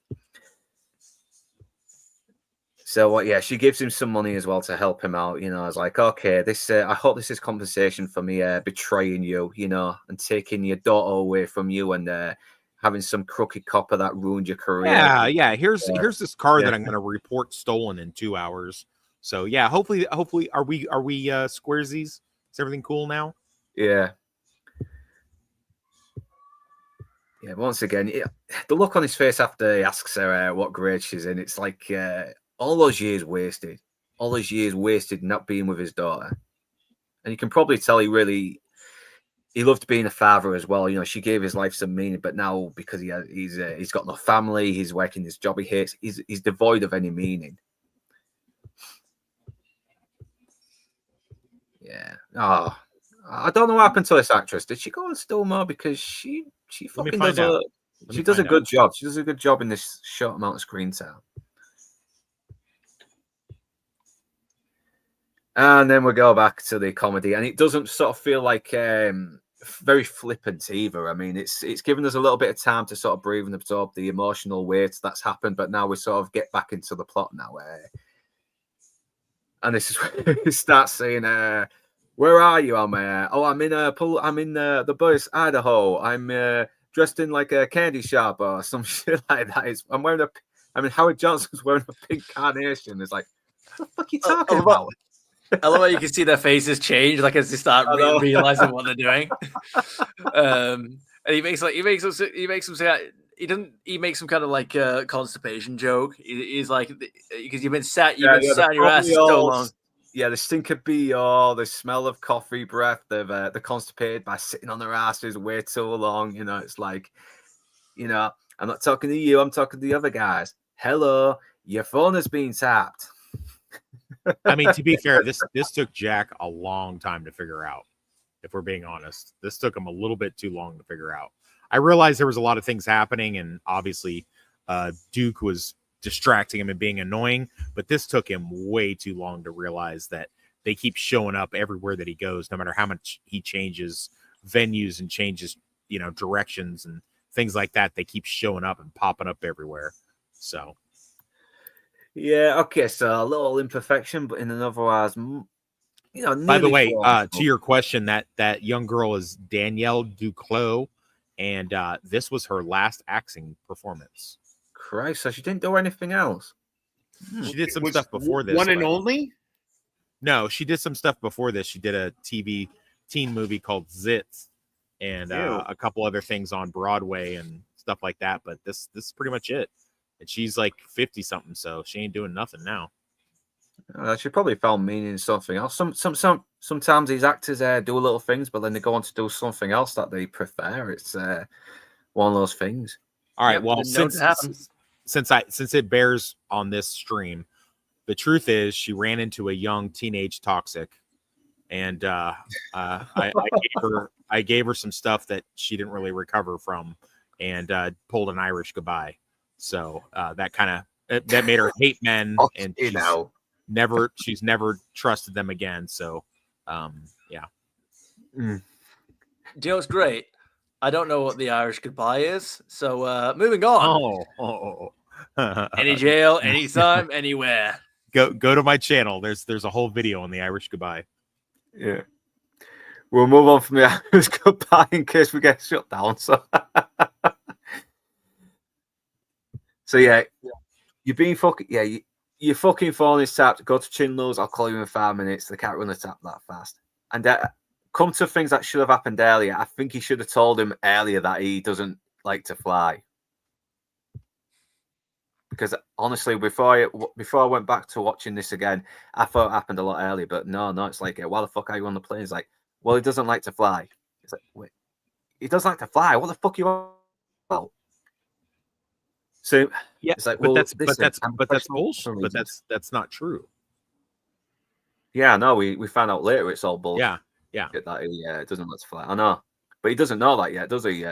So yeah, she gives him some money as well to help him out. I was like, okay, this I hope this is compensation for me betraying you, and taking your daughter away from you, and having some crooked copper that ruined your career. Yeah. Here's this car that I'm going to report stolen in 2 hours. So yeah, hopefully, are we squaresies? Is everything cool now? Yeah. Yeah. Once again, the look on his face after he asks her what grade she's in, it's like all those years wasted. All those years wasted not being with his daughter. And you can probably tell he loved being a father as well. She gave his life some meaning, but now because he's got no family, he's working this job he hates, he's devoid of any meaning. Yeah. Oh, I don't know what happened to this actress. Did she go on still more? Because she fucking does a good job. She does a good job in this short amount of screen time. And then we go back to the comedy, and it doesn't sort of feel like very flippant either. I mean, it's given us a little bit of time to sort of breathe and absorb the emotional weight that's happened, but now we sort of get back into the plot now. And this is where he starts saying, "Where are you?" I'm in the Boise, Idaho. I'm dressed in like a candy shop or some shit like that. Howard Johnson's wearing a pink carnation. It's like, what the fuck are you talking about? I love how you can see their faces change, like as they start realizing what they're doing. And he makes some kind of like constipation joke. He's like, because you've been sat on your ass so long. Yeah, the stink of BO, the smell of coffee breath, they're constipated by sitting on their asses way too long. It's like, I'm not talking to you, I'm talking to the other guys. Hello, your phone is being tapped. I mean, to be fair, this took Jack a long time to figure out. If we're being honest, this took him a little bit too long to figure out. I realized there was a lot of things happening, and obviously Duke was distracting him and being annoying, but this took him way too long to realize that they keep showing up everywhere that he goes, no matter how much he changes venues and changes, directions and things like that. They keep showing up and popping up everywhere. So yeah, okay, so a little imperfection, but in an otherwise, by the way, to your question, that young girl is Danielle Duclos, and this was her last acting performance. Christ, so she didn't do anything else. She did some stuff before this. One and only? No, she did some stuff before this. She did a TV teen movie called Zits, and a couple other things on Broadway and stuff like that. But this is pretty much it. And she's like 50 something, so she ain't doing nothing now. She probably found meaning in something else. Sometimes these actors do little things, but then they go on to do something else that they prefer. It's one of those things. All right. Well, since it bears on this stream, the truth is she ran into a young teenage toxic, and I gave her some stuff that she didn't really recover from, and pulled an Irish goodbye. So that kind of that made her hate men, and she's never trusted them again. So yeah. Do you know what's great? I don't know what the Irish goodbye is. So moving on. Any jail, anytime, anywhere. Go to my channel. There's a whole video on the Irish goodbye. Yeah. We'll move on from the Irish goodbye in case we get shut down. So yeah, you're being fucking your fucking phone is tapped. Go to Chinlow's. I'll call you in 5 minutes. They can't run the tap that fast. And come to things that should have happened earlier. I think he should have told him earlier that he doesn't like to fly. Because honestly, before I went back to watching this again, I thought it happened a lot earlier. But no, it's like, why the fuck are you on the plane? It's like, well, he doesn't like to fly. It's like, wait, he doesn't like to fly. What the fuck are you about? So yeah, it's like, but well, that's bullshit. But that's not true. Yeah, no, we found out later it's all bullshit. Yeah. That he doesn't like to fly. I know. But he doesn't know that yet, does he?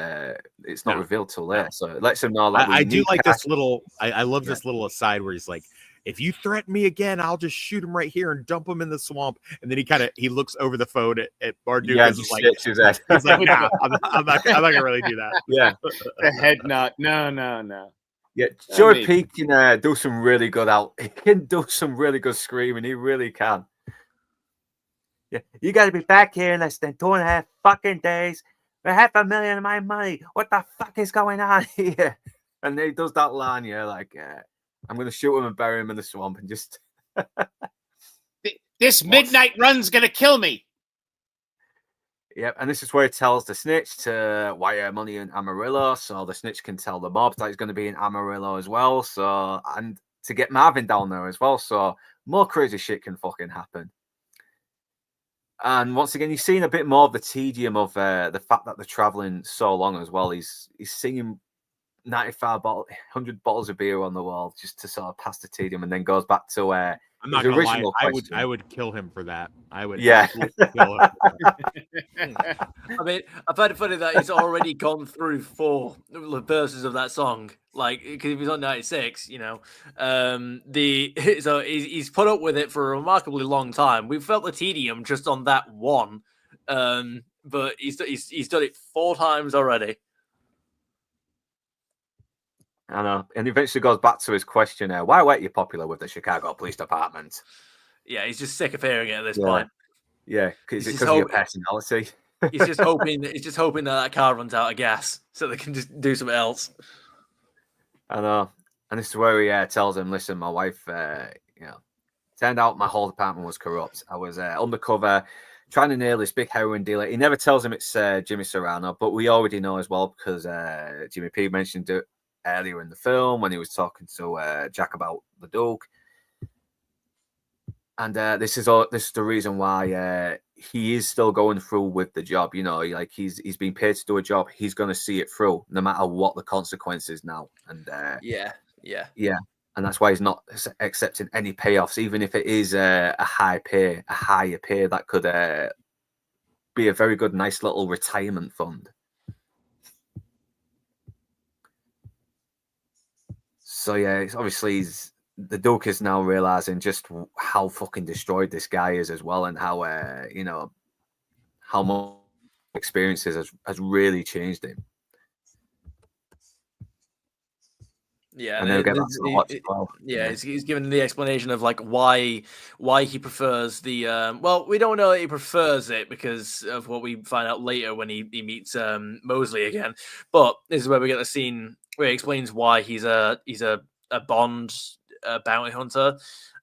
It's not No, revealed till no. later, so it lets him know that I do like cash. this little. I love this little aside where he's like, "If you threaten me again, I'll just shoot him right here and dump him in the swamp." And then he looks over the phone at Bardukas. Yeah, and he is like, shakes his head. he's like, "Nah, I'm not gonna really do that." Yeah, The head nod. No. yeah. I Joey mean- P can do some really good He can do some really good screaming. He really can. Yeah, you got to be back here in less than 2.5 fucking days. For $500,000 of my money. What the fuck is going on here? And he does that line, like, I'm going to shoot him and bury him in the swamp and just. This midnight run's gonna kill me. Yep, and this is where he tells the snitch to wire money in Amarillo, so the snitch can tell the mob that he's going to be in Amarillo as well. So, and to get Marvin down there as well, so more crazy shit can fucking happen. And once again, you've seen a bit more of the tedium of the fact that they're traveling so long as well. He's singing 100 bottles of beer on the wall just to sort of pass the tedium, and then goes back to I'm not his gonna lie. original question. I would kill him for that. I would. Yeah. absolutely kill him for that. I mean, I find it funny that he's already gone through 4 verses of that song. Like, because if he's on 96, so he's put up with it for a remarkably long time. We've felt the tedium just on that one, but he's done it 4 times already. I know, and eventually goes back to his question: why weren't you popular with the Chicago Police Department? Yeah, he's just sick of hearing it at this Yeah. point. Yeah, because He's it's just because of your hoping- personality. He's just hoping. He's just hoping that car runs out of gas so they can just do something else. I know, and this is where he tells him, "Listen, my wife, turned out my whole department was corrupt. I was undercover, trying to nail this big heroin dealer." He never tells him it's Jimmy Serrano, but we already know as well because Jimmy P mentioned it earlier in the film when he was talking to Jack about the Duke. And this is the reason why he is still going through with the job. Like he's been paid to do a job. He's going to see it through, no matter what the consequences now. And Yeah. and that's why he's not accepting any payoffs, even if it is a higher pay that could be a very good, nice little retirement fund. So yeah, it's obviously the Duke is now realizing just how fucking destroyed this guy is as well, and how how much experiences has really changed him. Yeah, And they'll get back to the watch as well. Yeah, he's given the explanation of like why he prefers the well, we don't know that he prefers it because of what we find out later when he meets Mosley again. But this is where we get the scene where he explains why he's a Bond bounty hunter.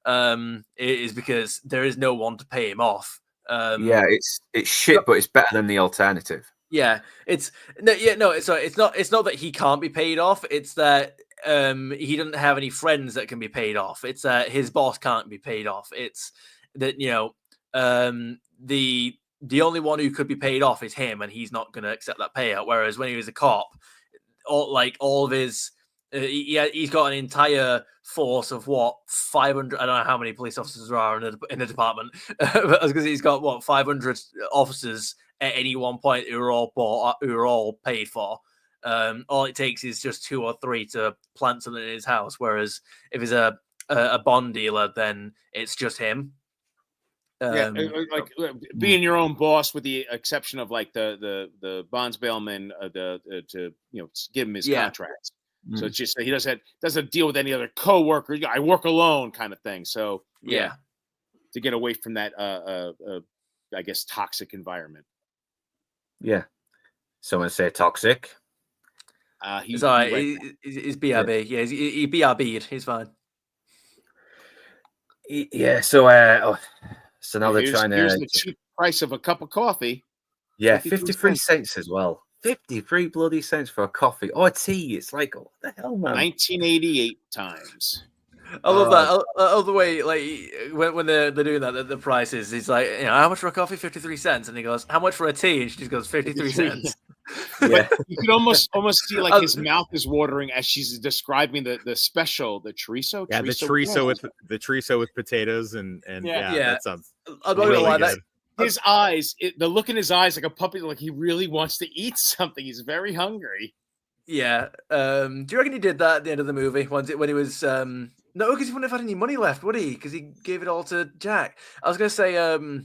It is because there is no one to pay him off. Yeah, it's shit, but it's better than the alternative. Yeah, it's not that he can't be paid off. It's that he doesn't have any friends that can be paid off. It's that his boss can't be paid off. It's that the only one who could be paid off is him, and he's not going to accept that payout. Whereas when he was a cop, all of his he's got an entire force of 500. I don't know how many police officers there are in the department, but because he's got 500 officers at any one point who are all paid for. All it takes is just 2 or 3 to plant something in his house. Whereas if he's a bond dealer, then it's just him. Being your own boss, with the exception of like the bonds bailman, to give him his contracts. Mm. So it's just he doesn't deal with any other coworker. I work alone, kind of thing. So to get away from that, I guess toxic environment. Yeah, someone say toxic. He's all right. He's BRB. Yeah, he BRB'd. He's fine. Yeah. So now they're trying to. Here's the cheap price of a cup of coffee. Yeah, 53 cents as well. 53 bloody cents for a coffee or a tea. It's like, what the hell, man? 1988 times. I love that. I love the way, like, when they're doing that, the prices. He's like, how much for a coffee? 53 cents. And he goes, how much for a tea? And she just goes, 53 cents. Yeah. You could almost see like his mouth is watering as she's describing the special, the chorizo. Yeah, the chorizo with potatoes and Yeah. that sounds I'm not gonna lie, good. his eyes, the look in his eyes, like a puppy, like he really wants to eat something. He's very hungry. Yeah. Do you reckon he did that at the end of the movie? When he was no, because he wouldn't have had any money left, would he? Because he gave it all to Jack. I was gonna say, do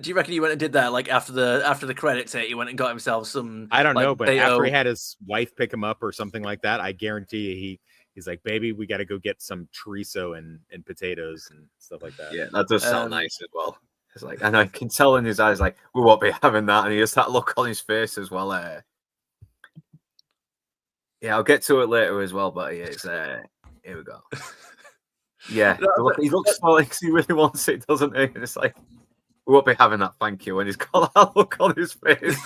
you reckon he went and did that like after the credits hit? He went and got himself some. I don't like, know, but potato. after he had his wife pick him up or something like that, I guarantee you he's like, baby, we got to go get some chorizo and potatoes and stuff like that. Yeah, that does sound nice as well. It's like, and I can tell in his eyes, like, we won't be having that, and he has that look on his face as well. Yeah, I'll get to it later as well, but yeah, it's here we go. Yeah, he looks like he really wants it, doesn't he? And it's like, we won't be having that, thank you. And he's got that look on his face.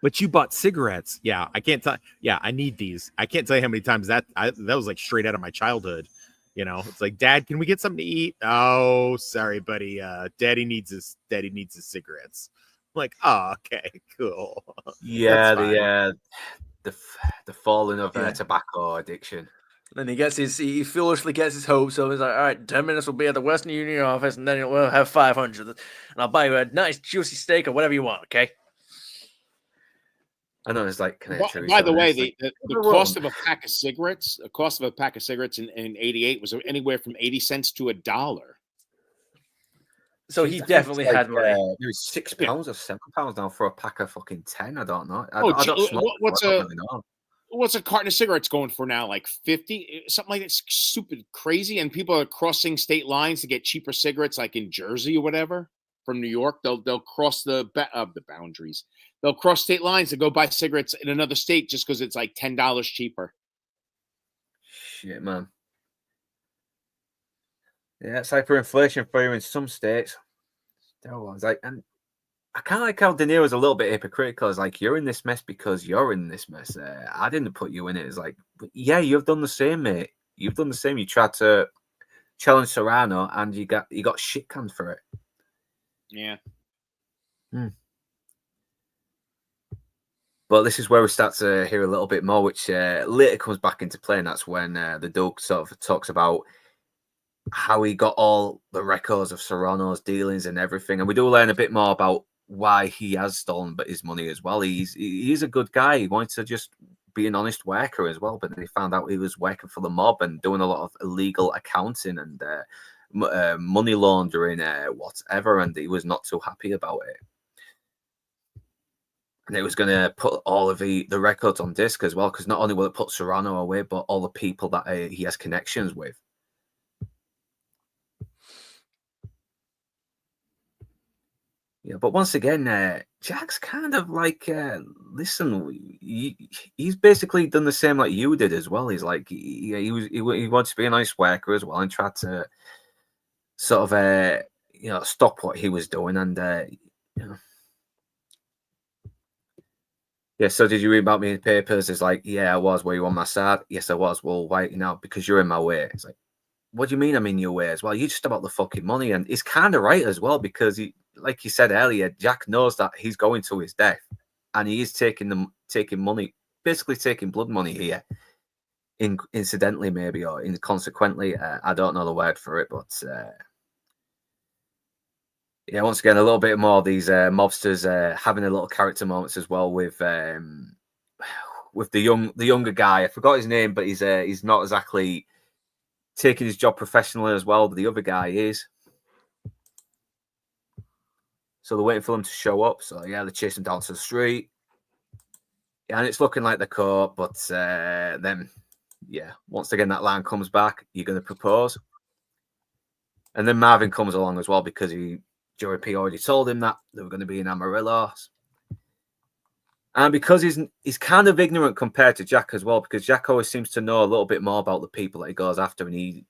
But you bought cigarettes. Yeah, I can't tell. Yeah, I need these. I can't tell you how many times that was like straight out of my childhood. You know, it's like, Dad, can we get something to eat? Oh, sorry, buddy. Daddy needs his cigarettes. I'm like, oh, okay, cool. Yeah, the falling of tobacco addiction. Then he foolishly gets his hopes up. He's like, all right, 10 minutes will be at the Western Union office, and then we'll have 500. And I'll buy you a nice juicy steak or whatever you want, okay? I know it's like. By the way, the cost of a pack of cigarettes, in '88 was anywhere from 80 cents to $1. So he definitely had money. It was £6 or £7 now for a pack of fucking 10. I don't know. I don't smoke. What's a carton of cigarettes going for now? Like 50, something like that. Stupid, crazy. And people are crossing state lines to get cheaper cigarettes, like in Jersey or whatever from New York. They'll cross the boundaries. They'll cross state lines to go buy cigarettes in another state just because it's like $10 cheaper. Shit, man. Yeah, it's hyperinflation for you in some states. And I kind of like how De Niro's a little bit hypocritical. It's like, you're in this mess because you're in this mess. I didn't put you in it. It's like, yeah, you've done the same, mate. You've done the same. You tried to challenge Serrano, and you got shit canned for it. Yeah. But this is where we start to hear a little bit more, which later comes back into play, and that's when the Doug sort of talks about how he got all the records of Serrano's dealings and everything. And we do learn a bit more about why he has stolen his money as well. He's a good guy. He wanted to just be an honest worker as well, but then he found out he was working for the mob and doing a lot of illegal accounting and money laundering, whatever, and he was not too happy about it. And it was going to put all of the records on disc as well, because not only will it put Serrano away, but all the people that he has connections with. Yeah, but once again, Jack's kind of like, listen, he's basically done the same like you did as well. He's like, he wants to be a nice worker as well and tried to sort of, stop what he was doing. And, yeah, so did you read about me in the papers? It's like, yeah, I was. Were you on my side? Yes, I was. Well, why now? Because you're in my way. It's like, what do you mean I'm in your way as well? You just about the fucking money. And he's kind of right as well, because like you said earlier, Jack knows that he's going to his death, and he is taking money, basically taking blood money here, incidentally maybe, or inconsequently. I don't know the word for it, but yeah, once again, a little bit more of these mobsters having a little character moments as well with the younger guy. I forgot his name, but he's not exactly taking his job professionally as well. But the other guy is. So they're waiting for them to show up. So yeah, they chase him down to the street. Yeah, and it's looking like they're caught, but then yeah, once again that line comes back, you're going to propose. And then Marvin comes along as well, because Joey P already told him that they were going to be in Amarillo. And because he's kind of ignorant compared to Jack as well, because Jack always seems to know a little bit more about the people that he goes after, and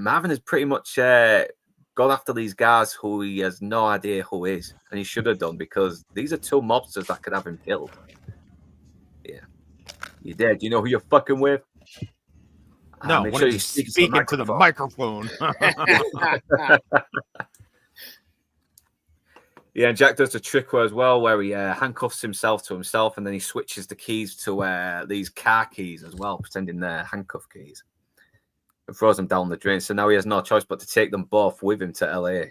Marvin has pretty much gone after these guys who he has no idea who is, and he should have done, because these are two mobsters that could have him killed. Yeah, you dead. You know who you're fucking with? No, make when sure you speak into the microphone. Yeah, and Jack does the trick as well, where he handcuffs himself to himself, and then he switches the keys to these car keys as well, pretending they're handcuff keys. and throws them down the drain. So now he has no choice but to take them both with him to LA.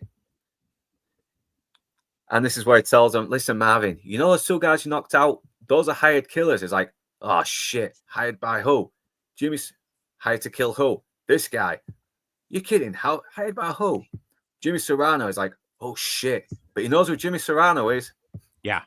And this is where he tells them, listen, Marvin, you know those two guys you knocked out? Those are hired killers. It's like, oh, shit. Hired by who? Jimmy's hired to kill who? This guy. You're kidding. How hired by who? Jimmy Serrano is like, oh, shit. But he knows who Jimmy Serrano is. Yeah.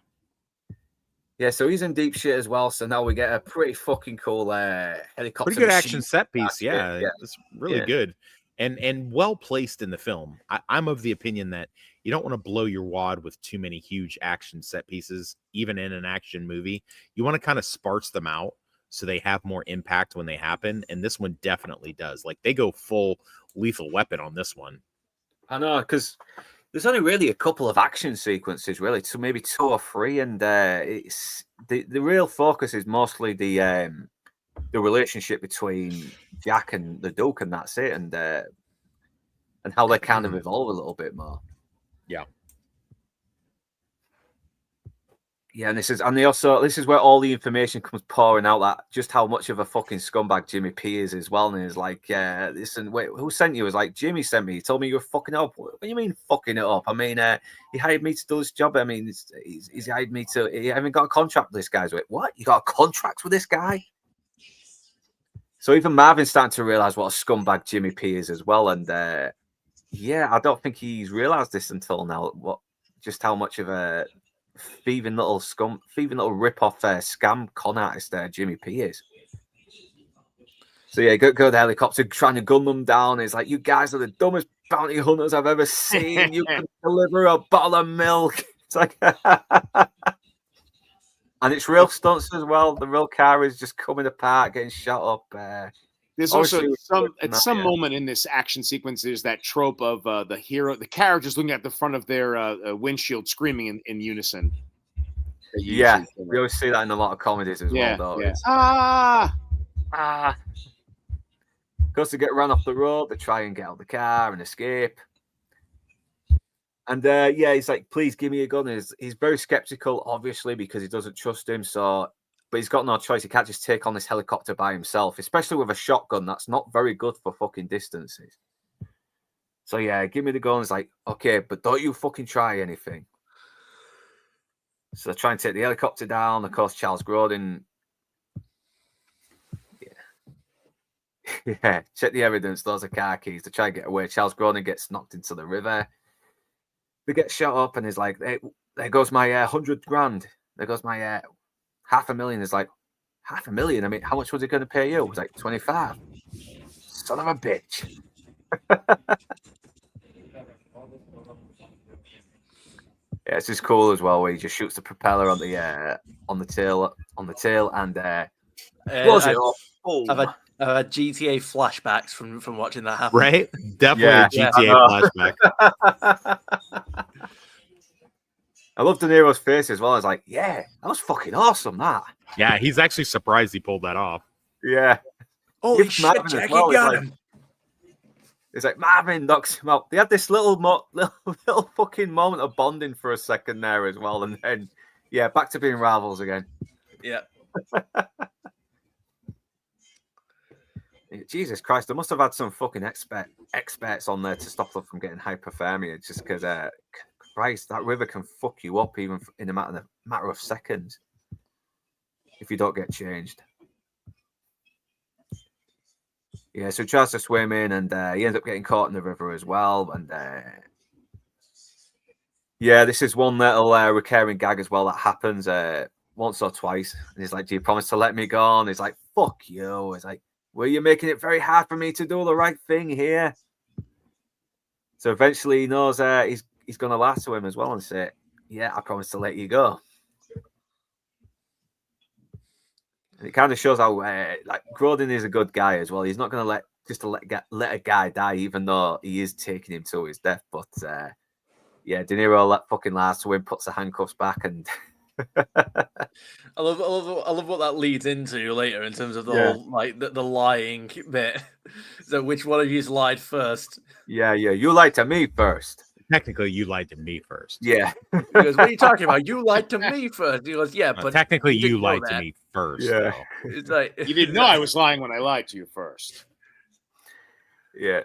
Yeah, so he's in deep shit as well. So now we get a pretty fucking cool helicopter. Pretty good machine action set piece. Yeah, yeah. It's really good. And well placed in the film. I'm of the opinion that you don't want to blow your wad with too many huge action set pieces, even in an action movie. You want to kind of sparse them out so they have more impact when they happen. And this one definitely does. Like, they go full Lethal Weapon on this one. I know, because there's only really a couple of action sequences, really, so maybe 2 or 3, and it's the real focus is mostly the relationship between Jack and the Duke, and that's it, and how they kind of evolve a little bit more. Yeah. Yeah, and this is where all the information comes pouring out, that just how much of a fucking scumbag Jimmy P is as well. And he's like, listen, wait, who sent you? It's like, Jimmy sent me. He told me you were fucking up. What do you mean fucking it up? I mean, he hired me to do this job. I mean, he's hired me to. He haven't got a contract with this guy's with. What? You got a contract with this guy? So even Marvin's starting to realize what a scumbag Jimmy P is as well. And yeah, I don't think he's realized this until now. Just how much of a thieving little rip-off scam con artist Jimmy P is. So yeah, go the helicopter trying to gun them down. It's like, you guys are the dumbest bounty hunters I've ever seen. You can deliver a bottle of milk. It's like, and it's real stunts as well. The real car is just coming apart, getting shot up. There's also some moment in this action sequence, there's that trope of the characters looking at the front of their windshield screaming in unison. Yeah, we always see that in a lot of comedies as well, though. Yeah. Because they get run off the road, they try and get out of the car and escape. And he's like, please give me a gun. He's very skeptical, obviously, because he doesn't trust him. But he's got no choice. He can't just take on this helicopter by himself, especially with a shotgun. That's not very good for fucking distances. So yeah, give me the gun. It's like, okay, but don't you fucking try anything. So they try and take the helicopter down. Of course, Charles Grodin. Yeah, check the evidence. Those are car keys. They try and get away. Charles Grodin gets knocked into the river. They get shot up, and he's like, hey, there goes my 100 grand. There goes my $500,000. Is like, $500,000? I mean, how much was it going to pay you? It was like 25. Son of a bitch. Yeah, it's just cool as well, where he just shoots the propeller on the tail, and blows it up. I've had GTA flashbacks from watching that happen. Right? Definitely a GTA flashback. I love De Niro's face as well. I was like, yeah, that was fucking awesome, that. Yeah, he's actually surprised he pulled that off. Yeah. Holy shit, Jackie got him. It's like Marvin knocks him out. They had this little fucking moment of bonding for a second there as well. And then, yeah, back to being rivals again. Yeah. Jesus Christ, they must have had some fucking experts on there to stop them from getting hypothermia, just because, Christ, that river can fuck you up even in a matter of seconds if you don't get changed. Yeah, so he tries to swim in, and he ends up getting caught in the river as well. And yeah, this is one little recurring gag as well that happens once or twice. And he's like, do you promise to let me go? And he's like, fuck you. He's like, well, you're making it very hard for me to do the right thing here. So eventually he knows he's going to lie to him as well and say, yeah, I promise to let you go. And it kind of shows how like Grodin is a good guy as well. He's not going to let a guy die, even though he is taking him to his death. But yeah, De Niro let fucking lie to him, puts the handcuffs back, and I love what that leads into later in terms of the whole like the lying bit. So which one of you's lied first? Yeah, you lied to me first. Technically, you lied to me first. Yeah. He goes, what are you talking about? You lied to me first. He goes, yeah, but technically you lied to me first. Yeah. It's like You didn't know I was lying when I lied to you first. Yeah,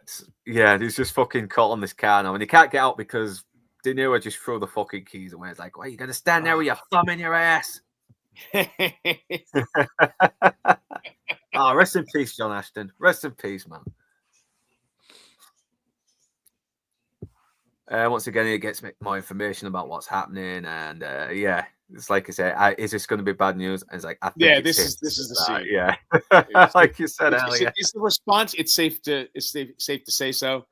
he's just fucking caught on this car now, and he can't get out because De Niro just threw the fucking keys away. It's like, why are you gonna stand there with your thumb in your ass? Oh, rest in peace, John Ashton. Rest in peace, man. Once again, he gets more information about what's happening, and yeah, it's like I said, is this going to be bad news? And it's like, I think this is the scene. Yeah, like you said earlier. Is the response? It's safe to say so.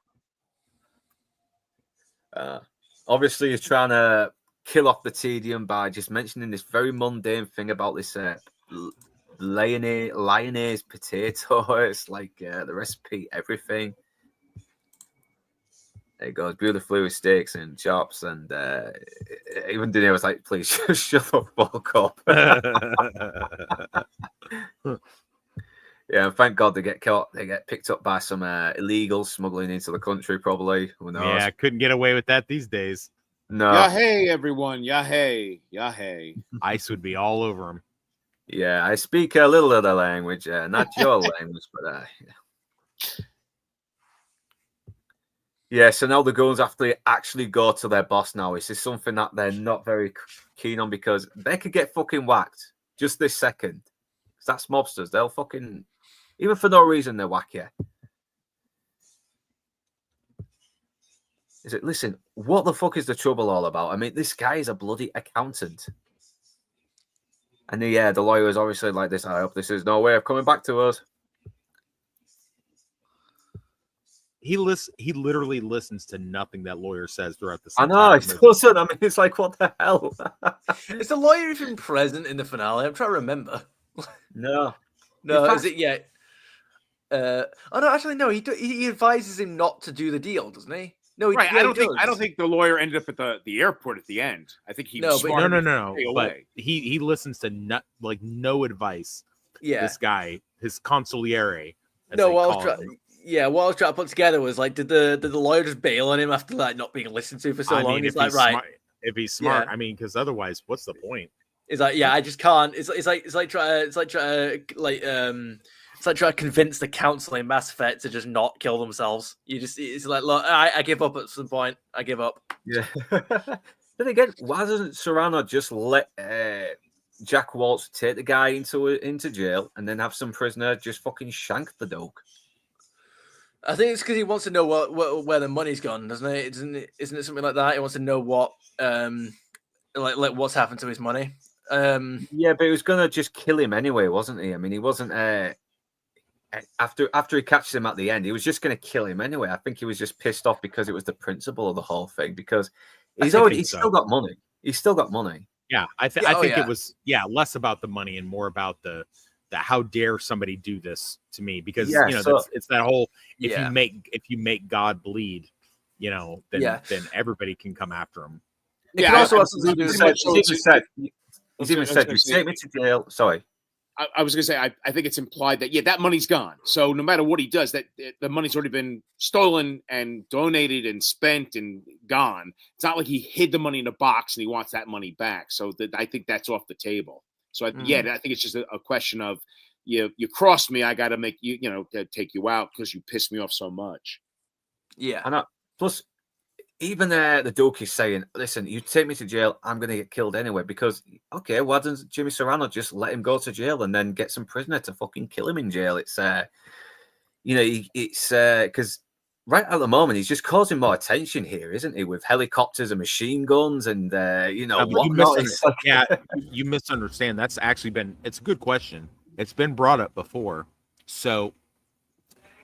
Obviously, he's trying to kill off the tedium by just mentioning this very mundane thing about this Lyonnaise potato. It's like the recipe, everything. It goes beautifully with steaks and chops, and even Dino was like, "Please shut the fuck up." Yeah, and thank God they get caught. They get picked up by some illegals smuggling into the country. Probably, who knows? Yeah, couldn't get away with that these days. No. Yeah, hey everyone. Yeah, hey. Yeah, hey. Ice would be all over them. Yeah, I speak a little of the language, not your language, but yeah. So now the goons after actually go to their boss now. This is something that they're not very keen on because they could get fucking whacked just this second. Because that's mobsters. They'll fucking, even for no reason, they'll whack you. Is it? Listen, what the fuck is the trouble all about? I mean, this guy is a bloody accountant. And the lawyer is obviously like this. I hope this is no way of coming back to us. He literally listens to nothing that lawyer says throughout the. I know. It's doesn't. I mean, it's like, what the hell? Is the lawyer even present in the finale? I'm trying to remember. No. Is it yet? Oh no, actually no. He advises him not to do the deal, doesn't he? No, Right. I don't think the lawyer ended up at the airport at the end. I think he was smart enough to stay But away. he listens to no advice. Yeah. This guy, his consigliere. No, what I was trying to put together was like, did the lawyer just bail on him after like not being listened to for so long? He's like, right. If he's smart, Yeah. I mean, because otherwise, what's the point? It's like, yeah, I just can't. It's like trying to convince the council in Mass Effect to just not kill themselves. It's like, look, I give up at some point. I give up. Yeah. Then again, why doesn't Serrano just let Jack Waltz take the guy into jail and then have some prisoner just fucking shank the dope? I think it's because he wants to know where the money's gone, doesn't it? Isn't it something like that? He wants to know what like what's happened to his money. Yeah, but he was gonna just kill him anyway, wasn't he? I mean, he wasn't. After he catches him at the end, he was just gonna kill him anyway. I think he was just pissed off because it was the principle of the whole thing. Because he's still got money. He's still got money. Yeah, I think it was less about the money and more about the how dare somebody do this to me, because it's that whole if you make God bleed, then everybody can come after him. Yeah, also he's even said, you take me to jail. Sorry. I was going to say, I think it's implied that, that money's gone. So no matter what he does, that the money's already been stolen and donated and spent and gone. It's not like he hid the money in a box and he wants that money back. So I think that's off the table. So I think it's just a question of, you crossed me, I got to make you, to take you out because you pissed me off so much. Yeah. And plus, even the Duke is saying, listen, you take me to jail, I'm going to get killed anyway. Because, okay, why doesn't Jimmy Serrano just let him go to jail and then get some prisoner to fucking kill him in jail? It's, it's because right at the moment, he's just causing more attention here, isn't he? With helicopters and machine guns and, whatnot. You misunderstand. That's actually it's a good question. It's been brought up before. So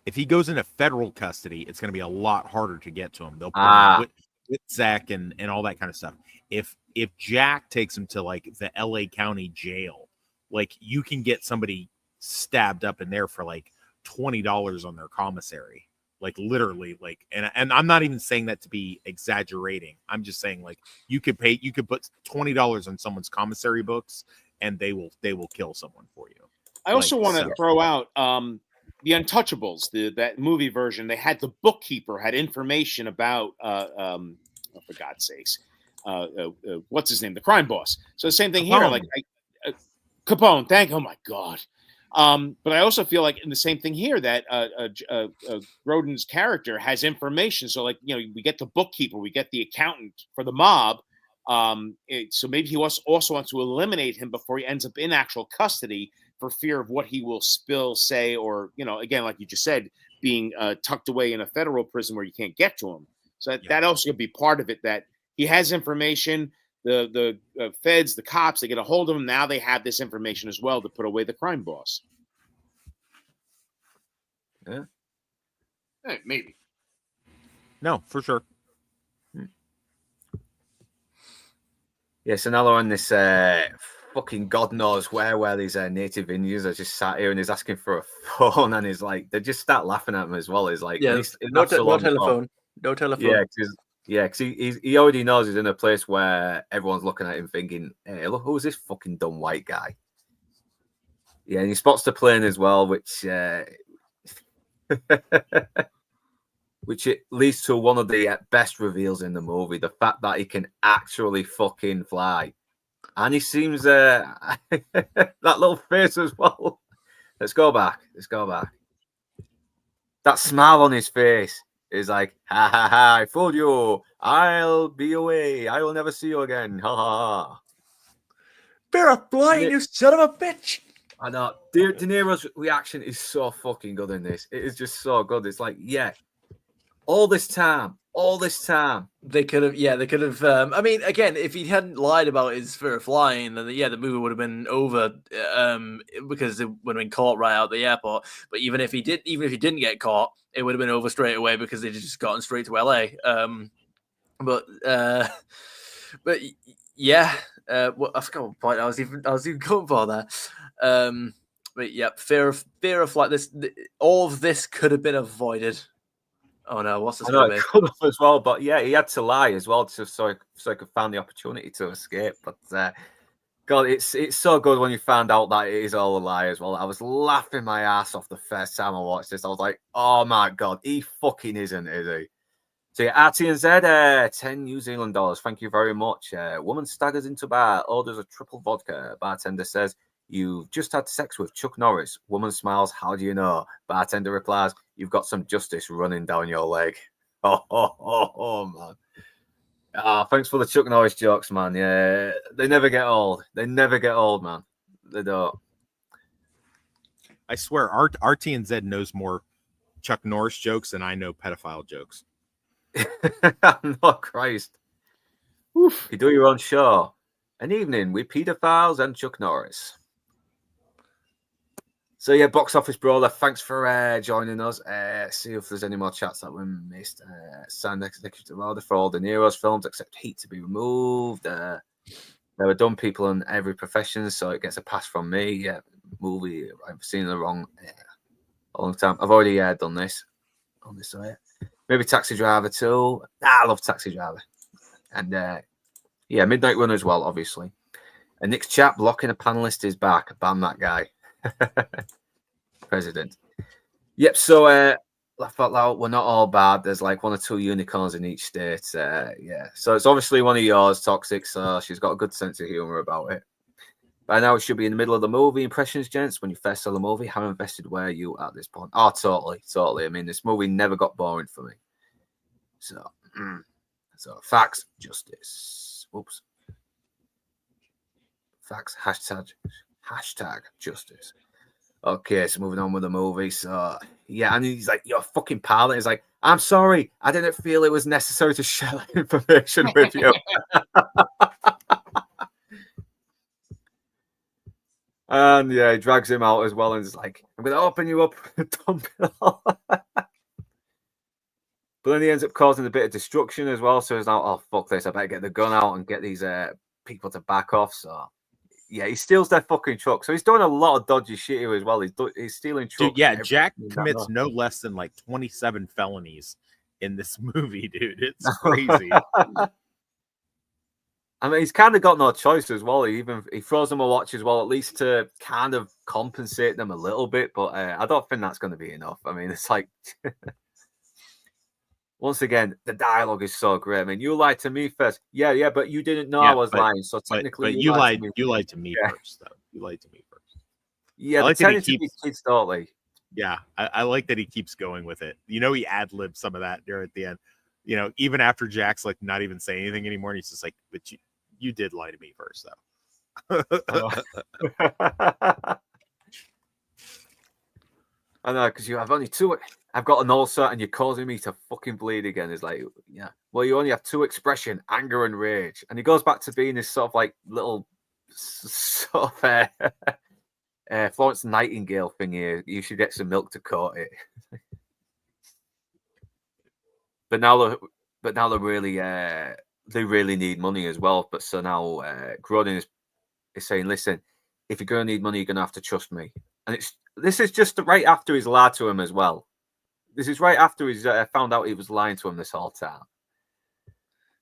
if he goes into federal custody, it's going to be a lot harder to get to him. They'll put him with Zach and all that kind of stuff. If Jack takes him to like the LA County jail, like you can get somebody stabbed up in there for like $20 on their commissary. Like literally, like, and I'm not even saying that to be exaggerating. I'm just saying like you could put $20 on someone's commissary books and they will kill someone for you. I also want to throw out The Untouchables, that movie version. They had the bookkeeper had information about for God's sakes, what's his name, the crime boss. So the same thing here, like Capone. Oh my God. But I also feel like in the same thing here that Grodin's character has information. So, like, we get the bookkeeper, we get the accountant for the mob. So maybe he also wants to eliminate him before he ends up in actual custody for fear of what he will spill, say, or, again, like you just said, being tucked away in a federal prison where you can't get to him. So that also could be part of it, that he has information. The feds, the cops, they get a hold of him. Now they have this information as well to put away the crime boss. Yeah. Maybe. No, for sure. Yeah, so now they're on this fucking God knows where these native Indians are just sat here, and he's asking for a phone, and he's like, they just start laughing at him as well. He's like, no telephone. No telephone. Yeah, because he already knows he's in a place where everyone's looking at him thinking, hey, look, who's this fucking dumb white guy? Yeah, and he spots the plane as well, which which it leads to one of the best reveals in the movie, the fact that he can actually fucking fly. And he seems that little face as well. Let's go back. That smile on his face is like, ha ha ha, I fooled you. I'll be away. I will never see you again. Ha ha ha. Bear up, blind, you son of a bitch. I know. De Niro's reaction is so fucking good in this. It is just so good. It's like, yeah, all this time. They could have. I mean, again, if he hadn't lied about his fear of flying, then the movie would have been over. Because it would have been caught right out the airport. But even if he didn't get caught, it would have been over straight away because they'd just gotten straight to LA. But yeah. I forgot what point I was even going for there. But yeah, fear of flight. All of this could have been avoided. Oh no, what's this? I know, it could have as well, but yeah, he had to lie as well so he could find the opportunity to escape. But God, it's so good when you find out that it is all a lie as well. I was laughing my ass off the first time I watched this. I was like, oh my God, he fucking isn't, is he? So yeah, RTNZ, 10 New Zealand dollars. Thank you very much. Woman staggers into bar, orders a triple vodka. Bartender says, you've just had sex with Chuck Norris. Woman smiles, how do you know? Bartender replies, you've got some justice running down your leg. Oh, man. Thanks for the Chuck Norris jokes, man. Yeah, they never get old. Man. They don't. I swear, RTNZ knows more Chuck Norris jokes than I know pedophile jokes. No, Christ. Oof. You do your own show. An evening with pedophiles and Chuck Norris. So yeah, Box Office Brawler, thanks for joining us. See if there's any more chats that we missed. Signed executive order for all De Niro's films except Heat to be removed. There were dumb people in every profession, so it gets a pass from me. Yeah, movie I've seen the wrong a long time. I've already done this on this site. Maybe Taxi Driver too. I love Taxi Driver. And yeah, Midnight Runner as well, obviously. And Nick's chat blocking a panelist is back. Ban that guy. President. Yep, so Laugh Out Loud, we're not all bad. There's like one or two unicorns in each state. Yeah, so it's obviously one of yours, Toxic, so she's got a good sense of humor about it. By now, it should be in the middle of the movie. Impressions, gents, when you first saw the movie, how invested were you at this point? Oh, totally. I mean, this movie never got boring for me. So facts, justice. Whoops. Facts, hashtag justice. Okay, so moving on with the movie. So, yeah, and he's like, you're a fucking pilot. He's like, I'm sorry. I didn't feel it was necessary to share that information with you. And yeah, he drags him out as well and is like, I'm going to open you up and dump it all. But then he ends up causing a bit of destruction as well. So he's like, oh, fuck this. I better get the gun out and get these people to back off. So yeah, he steals their fucking truck. So he's doing a lot of dodgy shit here as well. He's stealing trucks. Dude, yeah, Jack commits no less than like 27 felonies in this movie, dude. It's crazy. I mean, he's kind of got no choice as well. He throws them a watch as well, at least to kind of compensate them a little bit. But I don't think that's going to be enough. I mean, it's like, once again, the dialogue is so great. I mean, you lied to me first. Yeah, but you didn't know I was lying. So technically, but you lied to me yeah. first, though. You lied to me first. Yeah, I they like that he tend to be keeps- kids, don't they? Yeah, I like that he keeps going with it. You know, he ad libbed some of that there at the end. You know, even after Jack's like not even saying anything anymore, and he's just like, "But you did lie to me first, though." I know, because you have only two. I've got an ulcer, and you're causing me to fucking bleed again. It's like, yeah. Well, you only have two expression: anger and rage, and he goes back to being this sort of like little sort of Florence Nightingale thing here. You should get some milk to coat it. But now they really need money as well. But so now Grodin is saying, listen, if you're going to need money, you're going to have to trust me. And this is just right after he's lied to him as well. This is right after he's found out he was lying to him this whole time.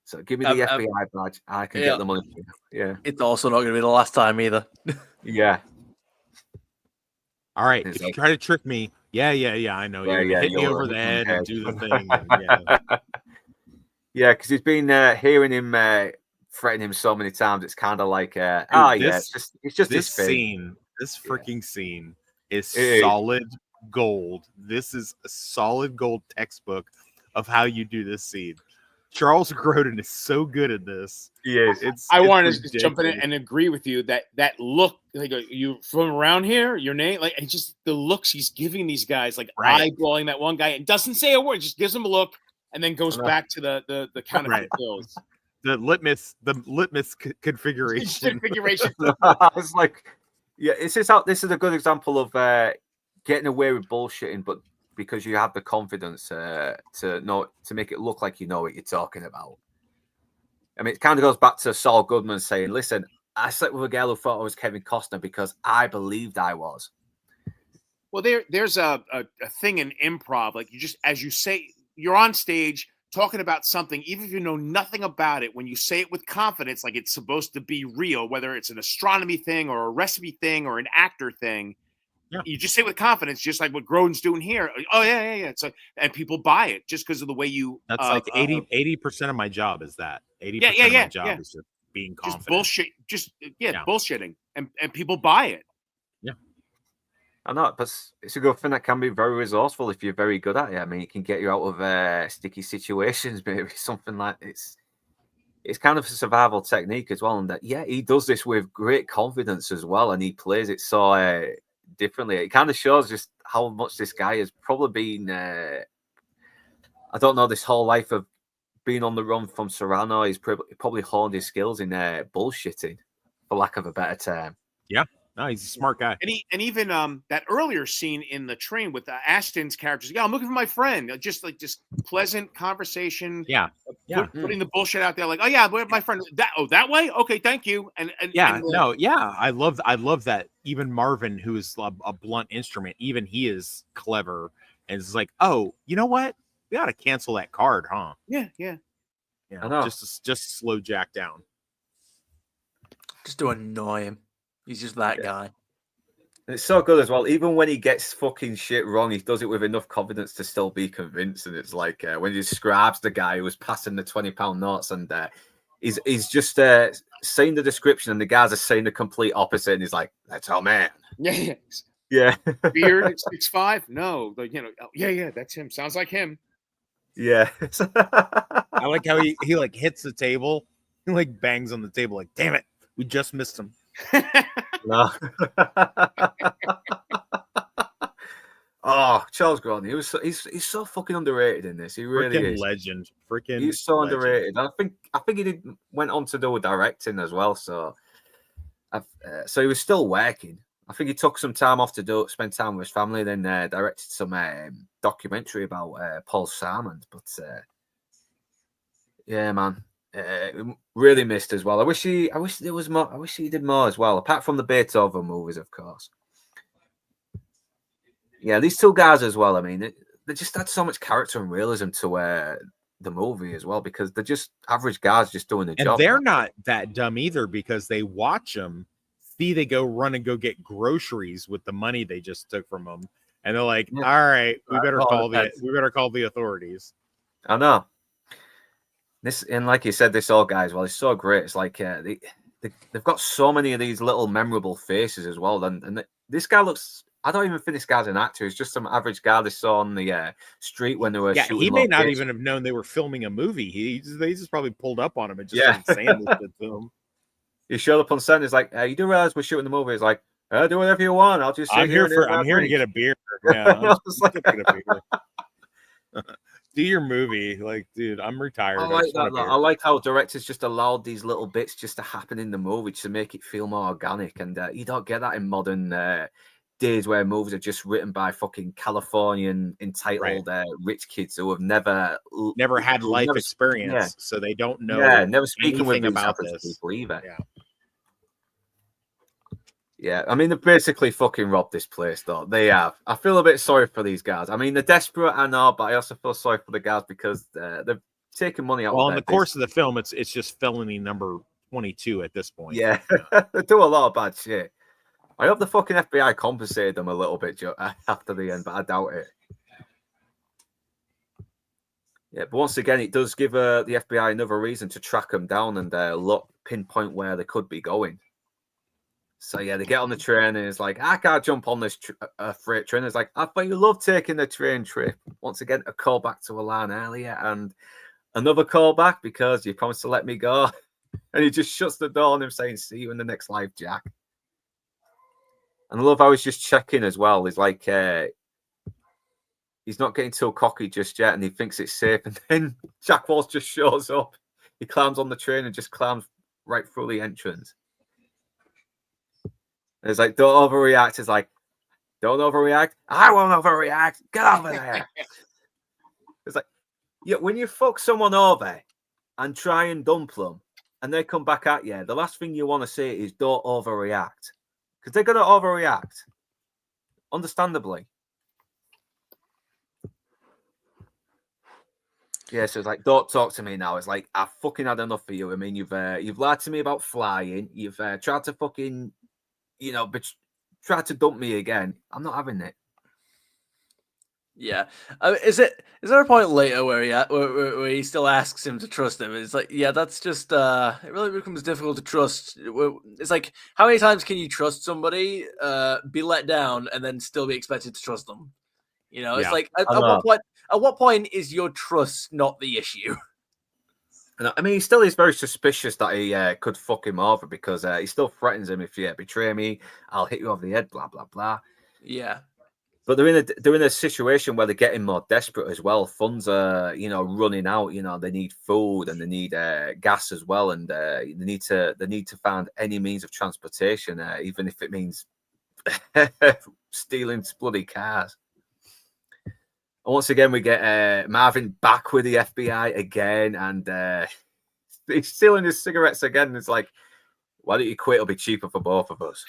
So give me the FBI badge. I can get the money. Yeah. It's also not going to be the last time either. Yeah. All right. It's If you like- try to trick me, yeah, I know. You're gonna hit me over the head and do the thing. And, yeah. Yeah, because he's been hearing him threaten him so many times. It's kind of like, it's just this thing. scene. This freaking scene is Hey. solid gold. This is a solid gold textbook of how you do this scene. Charles Grodin is so good at this. Yes. I it's want to just jump in ridiculous. and agree with you that look, like, you from around here, your name, like, and just the looks he's giving these guys, like Right. eyeballing that one guy and doesn't say a word, just gives him a look and then goes I know. back to the counterfeit Right. bills. The litmus configuration. Configuration. It's like, yeah, this is a good example of getting away with bullshitting, but because you have the confidence to make it look like you know what you're talking about. I mean, it kind of goes back to Saul Goodman saying, "Listen, I slept with a girl who thought I was Kevin Costner because I believed I was." Well, there's a thing in improv, like, you just, as you say, you're on stage talking about something, even if you know nothing about it, when you say it with confidence, like it's supposed to be real, whether it's an astronomy thing or a recipe thing or an actor thing, Yeah. you just say it with confidence, just like what Grodin's doing here. Oh yeah. It's like, and people buy it just because of the way you. That's like 80% of my job is that. 80% Yeah, of my job is just being just confident. bullshit, Yeah. bullshitting, and people buy it. I know, but it's a good thing that can be very resourceful if you're very good at it. I mean, it can get you out of sticky situations, maybe something like it's kind of a survival technique as well. And that, yeah, he does this with great confidence as well, and he plays it so differently. It kind of shows just how much this guy has probably been. I don't know, this whole life of being on the run from Serrano. He's probably honed his skills in bullshitting, for lack of a better term. No, he's a smart guy. And even that earlier scene in the train with Ashton's characters. Yeah, I'm looking for my friend. Just pleasant conversation. Yeah. Putting the bullshit out there, like, oh yeah, where's my friend? That way? Okay, thank you. And I love that. Even Marvin, who is a blunt instrument, even he is clever and is like, oh, you know what? We ought to cancel that card, huh? Yeah. You I know. just slow Jack down. Just to annoy him. He's just that guy. And it's so good as well. Even when he gets fucking shit wrong, he does it with enough confidence to still be convinced. And it's like when he describes the guy who was passing the £20 notes, and he's just saying the description, and the guys are saying the complete opposite. And he's like, "That's our man." Yeah. Yeah. Beard 6'5". No, like, yeah, that's him. Sounds like him. Yeah. I like how he like hits the table, he like bangs on the table, like, damn it, we just missed him. No. Oh, Charles Grodin. He's so fucking underrated in this. He really Freaking is. legend. Freaking He's so legend. underrated. I think he went on to do directing as well. So, so he was still working. I think he took some time off to spend time with his family, then directed some documentary about Paul Salmond. But yeah, man, really missed as well. I wish there was more. I wish he did more as well, apart from the Beethoven movies, of course. Yeah, these two guys as well. I mean, they just add so much character and realism to the movie as well, because they're just average guys just doing the And job. they're not that dumb either, because they watch them, see they go run and go get groceries with the money they just took from them, and they're like, Yeah. "All right, we better All call depends. we better call the authorities." I know. This, and like you said, this old guy as well is so great. It's like they've got so many of these little memorable faces as well, and this guy looks. I don't even think this guy's an actor. He's just some average guy they saw on the street when they were shooting. He may not locations. even have known they were filming a movie. They just probably pulled up on him and just Yeah. started saying this shit to him. He showed up on set. And he's like, "You do realize we're shooting the movie?" He's like, "Do whatever you want. I'll just." I'm here to get a beer. Yeah, I'm just like, to get a beer. Do your movie, like, dude. I'm retired. I like that. I like how directors just allowed these little bits just to happen in the movie to make it feel more organic, and you don't get that in modern days where movies are just written by fucking Californian entitled rich kids who have never had life experience, so they don't know. Yeah, never speaking with about this people either. Yeah. Yeah, I mean, they've basically fucking robbed this place, though. They have. I feel a bit sorry for these guys. I mean, they're desperate, I know, but I also feel sorry for the guys because they've taken money out. Well, in the course of the film, it's just felony number 22 at this point. Yeah, they do a lot of bad shit. I hope the fucking FBI compensated them a little bit after the end, but I doubt it. Yeah, but once again, it does give the FBI another reason to track them down and pinpoint where they could be going. So yeah, they get on the train and it's like, I can't jump on this freight train. It's like, I thought you loved taking the train trip. Once again, a callback to a line earlier and another callback because you promised to let me go. And he just shuts the door on him saying, see you in the next life, Jack. And I love how he's just checking as well. He's like, he's not getting too cocky just yet and he thinks it's safe. And then Jack Walsh just shows up. He climbs on the train and just climbs right through the entrance. It's like, don't overreact. It's like, don't overreact. I won't overreact. Get over there. It's like, yeah, when you fuck someone over and try and dump them and they come back at you, the last thing you want to say is don't overreact. Because they're going to overreact. Understandably. Yeah, so it's like, don't talk to me now. It's like, I've fucking had enough of you. I mean, you've lied to me about flying. You've tried to fucking... but try to dump me again. I'm not having it. Yeah. Is there a point later where he still asks him to trust him? It's like, yeah, that's just it really becomes difficult to trust. It's like, how many times can you trust somebody, be let down, and then still be expected to trust them? It's like at what point is your trust not the issue? I mean, he still is very suspicious that he could fuck him over because he still threatens him if you betray me, I'll hit you over the head, blah, blah, blah. Yeah. But they're in a situation where they're getting more desperate as well. Funds are, running out. They need food and they need gas as well, and they need to find any means of transportation, even if it means stealing bloody cars. And once again, we get Marvin back with the FBI again, and he's stealing his cigarettes again. And it's like, why don't you quit? It'll be cheaper for both of us.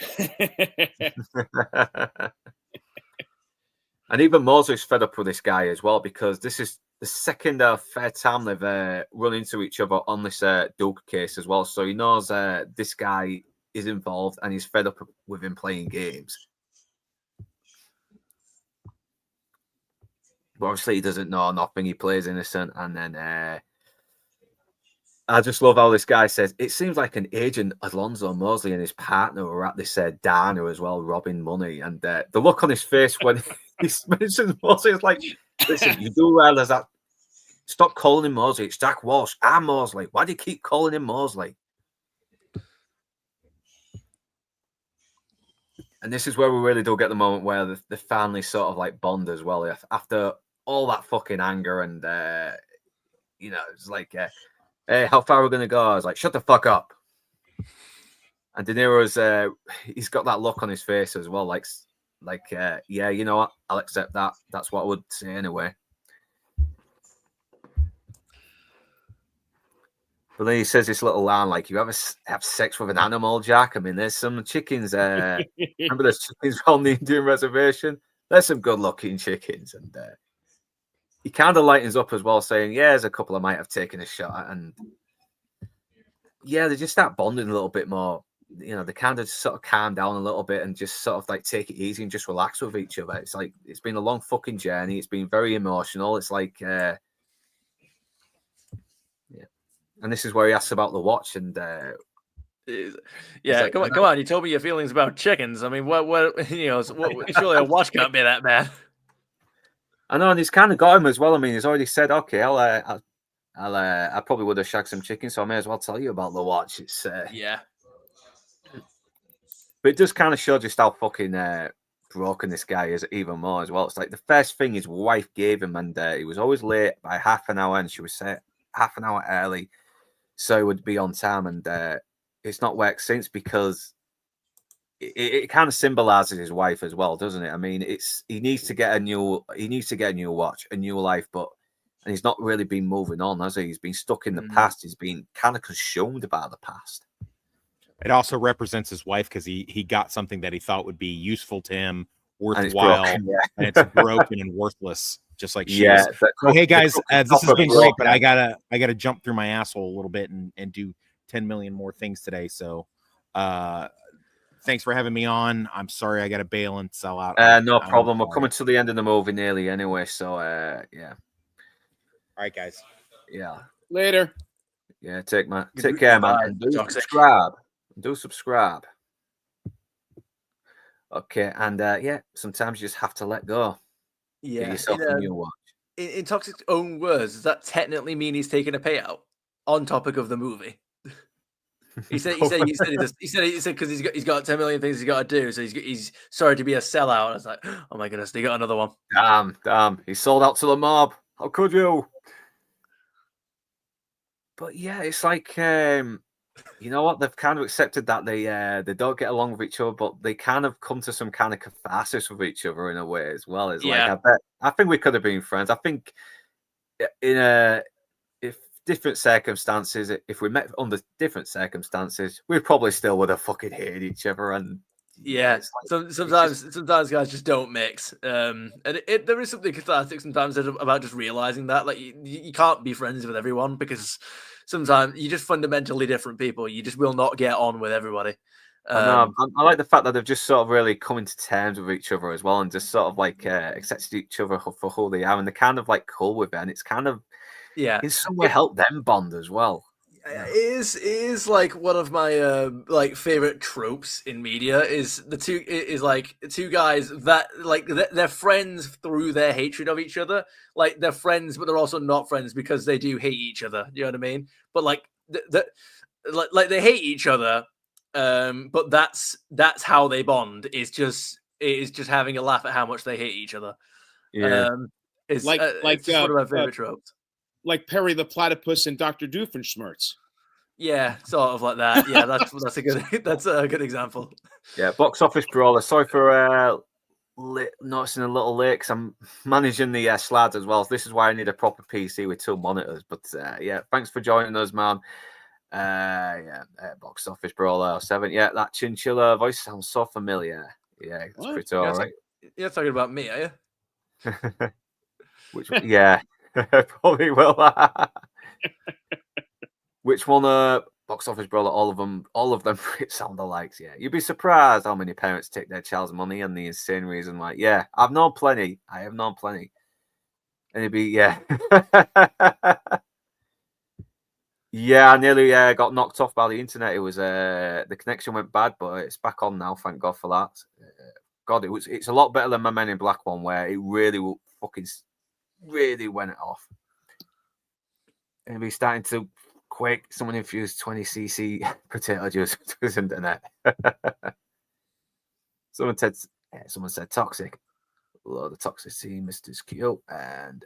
And even Mosley's fed up with this guy as well, because this is the second fair time they've run into each other on this Duke case as well. So he knows this guy is involved and he's fed up with him playing games. But obviously he doesn't know nothing. He plays innocent. And then I just love how this guy says, it seems like an agent, Alonzo Mosley, and his partner were at this diner as well, robbing money. And the look on his face when he mentions Mosley is like, listen, you do realize that. Stop calling him Mosley. It's Jack Walsh. I'm Mosley. Why do you keep calling him Mosley? And this is where we really do get the moment where the family sort of like bond as well. After all that fucking anger and, it's like, hey, how far are we going to go? I was like, shut the fuck up. And De Niro's, he's got that look on his face as well. Like, yeah, you know what? I'll accept that. That's what I would say anyway. But then he says this little line like, you ever have sex with an animal, Jack? I mean, there's some chickens. Remember there's chickens on the Indian reservation? There's some good-looking chickens. And he kind of lightens up as well, saying, yeah, there's a couple I might have taken a shot at. And yeah, they just start bonding a little bit more. They kind of sort of calm down a little bit and just sort of like take it easy and just relax with each other. It's like, it's been a long fucking journey. It's been very emotional. It's like, yeah. And this is where he asks about the watch, and Yeah, like, come on. You told me your feelings about chickens. I mean, what you know? Surely a watch can't be that bad. I know, and he's kind of got him as well. I mean, he's already said, okay, I probably would have shagged some chicken, so I may as well tell you about the watch. It's Yeah. But it does kind of show just how fucking broken this guy is even more as well. It's like the first thing his wife gave him, and he was always late by half an hour, and she was set half an hour early, so he would be on time. And it's not worked since, because it kind of symbolizes his wife as well, doesn't it? I mean, he needs to get a new watch, a new life, and he's not really been moving on, has he? He's been stuck in the past. He's been kind of consumed about the past. It also represents his wife, because he got something that he thought would be useful to him, And it's worthwhile, broken, yeah. and it's broken and worthless, just like she Yeah. is. So, hey guys, this has been great, but I gotta jump through my asshole a little bit and do 10 million more things today. So, thanks for having me on. I'm sorry I got to bail and sell out. No problem. We're coming to the end of the movie nearly anyway. So, yeah. All right, guys. Yeah. Later. Yeah. Take care, man. And do subscribe. Okay. And yeah, sometimes you just have to let go. Yeah. Get yourself a new watch. In Toxic's own words, does that technically mean he's taking a payout on topic of the movie? He said because he's got 10 million things he's got to do, so he's sorry to be a sellout. I was like, oh my goodness, they got another one. Damn, he sold out to the mob. How could you? But yeah, it's like you know what? They've kind of accepted that they don't get along with each other, but they kind of come to some kind of catharsis with each other in a way as well. It's like I think we could have been friends. I think if different circumstances, if we met under different circumstances, we probably still would have fucking hated each other. And yeah, sometimes guys just don't mix. And there is something cathartic sometimes about just realizing that, like, you can't be friends with everyone, because sometimes you're just fundamentally different people. You just will not get on with everybody. I like the fact that they've just sort of really come into terms with each other as well, and just sort of like accepted each other for who they are, and they're kind of like cool with it, and it's kind of in some way helped them bond as well. It is like one of my like favorite tropes in media is the two guys that like they're friends through their hatred of each other. Like, they're friends, but they're also not friends because they do hate each other. You know what I mean? But like like they hate each other, but that's how they bond. Is just having a laugh at how much they hate each other. Yeah, it's one of my favorite tropes. Like Perry the Platypus and Dr. Doofenshmirtz. Yeah, sort of like that. Yeah, that's a good example. Yeah, box office brawler. Sorry for noticing a little late, because I'm managing the slides as well. This is why I need a proper PC with 2 monitors. But yeah, thanks for joining us, man. Box office brawler 7. Yeah, that chinchilla voice sounds so familiar. Yeah, it's pretty all right. You're talking about me, are you? Which yeah. Probably will. Which one? Box office brawler. All of them sound alike. Yeah, you'd be surprised how many parents take their child's money, and the insane reason. Like, yeah, I have known plenty. And it'd be yeah. Yeah, I nearly got knocked off by the internet. It was the connection went bad, but it's back on now. Thank God for that. God, it's a lot better than my Men in Black one, where it really really went off. And be starting to quake. Someone infused 20cc potato juice to his internet. Someone said toxic. Love the toxicity, Mr. Q. And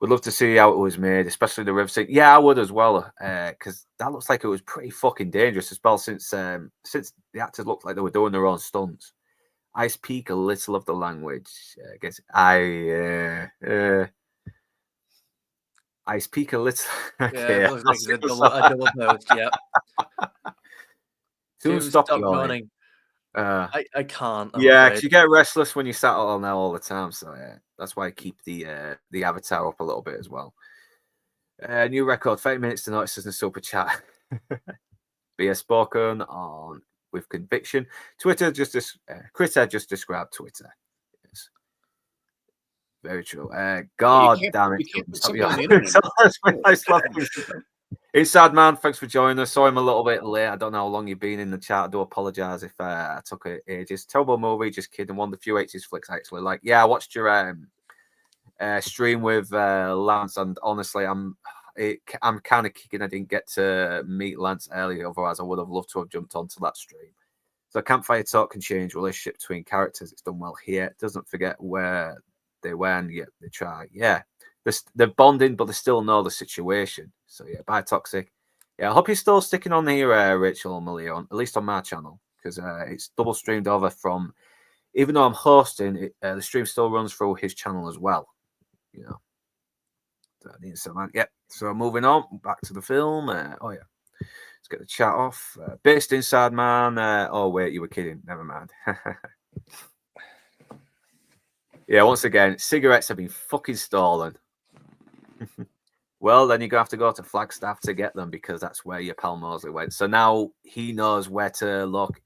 would love to see how it was made, especially the river scene. Yeah, I would as well, because that looks like it was pretty fucking dangerous as well, since the actors looked like they were doing their own stunts. I speak a little of the language. I guess I speak a little. Okay, yeah, like a double post. Yeah. Soon stop yawning. I can't. Yeah, because you get restless when you sat all now all the time. So yeah, that's why I keep the avatar up a little bit as well. New record, 30 minutes to notice in the super chat. Be spoken on with conviction. Twitter Chris had just described Twitter. Yes. Very true. God damn it. Inside Man, thanks for joining us. Saw him a little bit late. I don't know how long you've been in the chat. I do apologize if I took ages. Terrible movie, just kidding. One of the few 80s flicks I actually like. Yeah, I watched your stream with Lance, and honestly, I'm kind of kicking. I didn't get to meet Lance earlier, otherwise I would have loved to have jumped onto that stream. So Campfire Talk can change relationship between characters. It's done well here. It doesn't forget where they were, and yet they try. Yeah, they're bonding, but they still know the situation. So yeah, bye Toxic. Yeah, I hope you're still sticking on here, Rachel and Malia, at least on my channel, because it's double streamed over from. Even though I'm hosting, the stream still runs through his channel as well. You know. So I need some. Yep. So moving on back to the film. Oh yeah. Let's get the chat off. Based Inside Man. Oh, wait, you were kidding. Never mind. Yeah, once again, cigarettes have been fucking stolen. Well, then you're going to have to go to Flagstaff to get them because that's where your pal Mosley went. So now he knows where to look.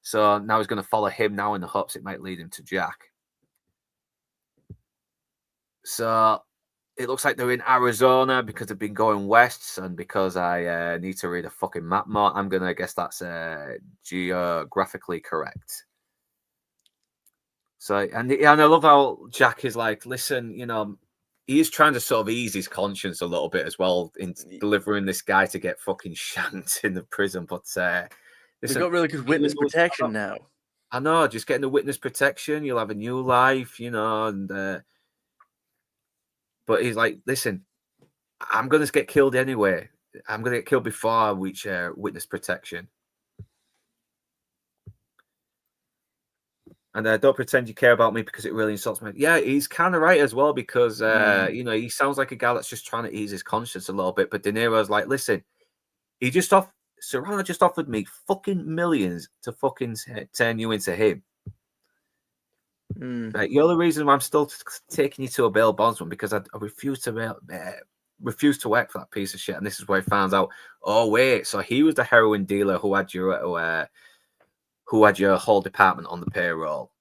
So now he's going to follow him now in the hopes it might lead him to Jack. So it looks like they're in Arizona because they've been going west, and because I need to read a fucking map more, I'm going to guess that's geographically correct. So, and I love how Jack is like, listen, you know, he is trying to sort of ease his conscience a little bit as well in delivering this guy to get fucking shanked in the prison. But they've got really good witness protection now. I know, just getting the witness protection, you'll have a new life, you know, and but he's like, listen, I'm going to get killed anyway. I'm going to get killed before I reach witness protection. And don't pretend you care about me because it really insults me. Yeah, he's kind of right as well because, you know, he sounds like a guy that's just trying to ease his conscience a little bit. But De Niro's like, listen, Serrano just offered me fucking millions to fucking turn you into him. You're the reason why I'm still taking you to a bail bondsman because I refuse to work for that piece of shit. And this is where he finds out, oh wait, so he was the heroin dealer who had your whole department on the payroll.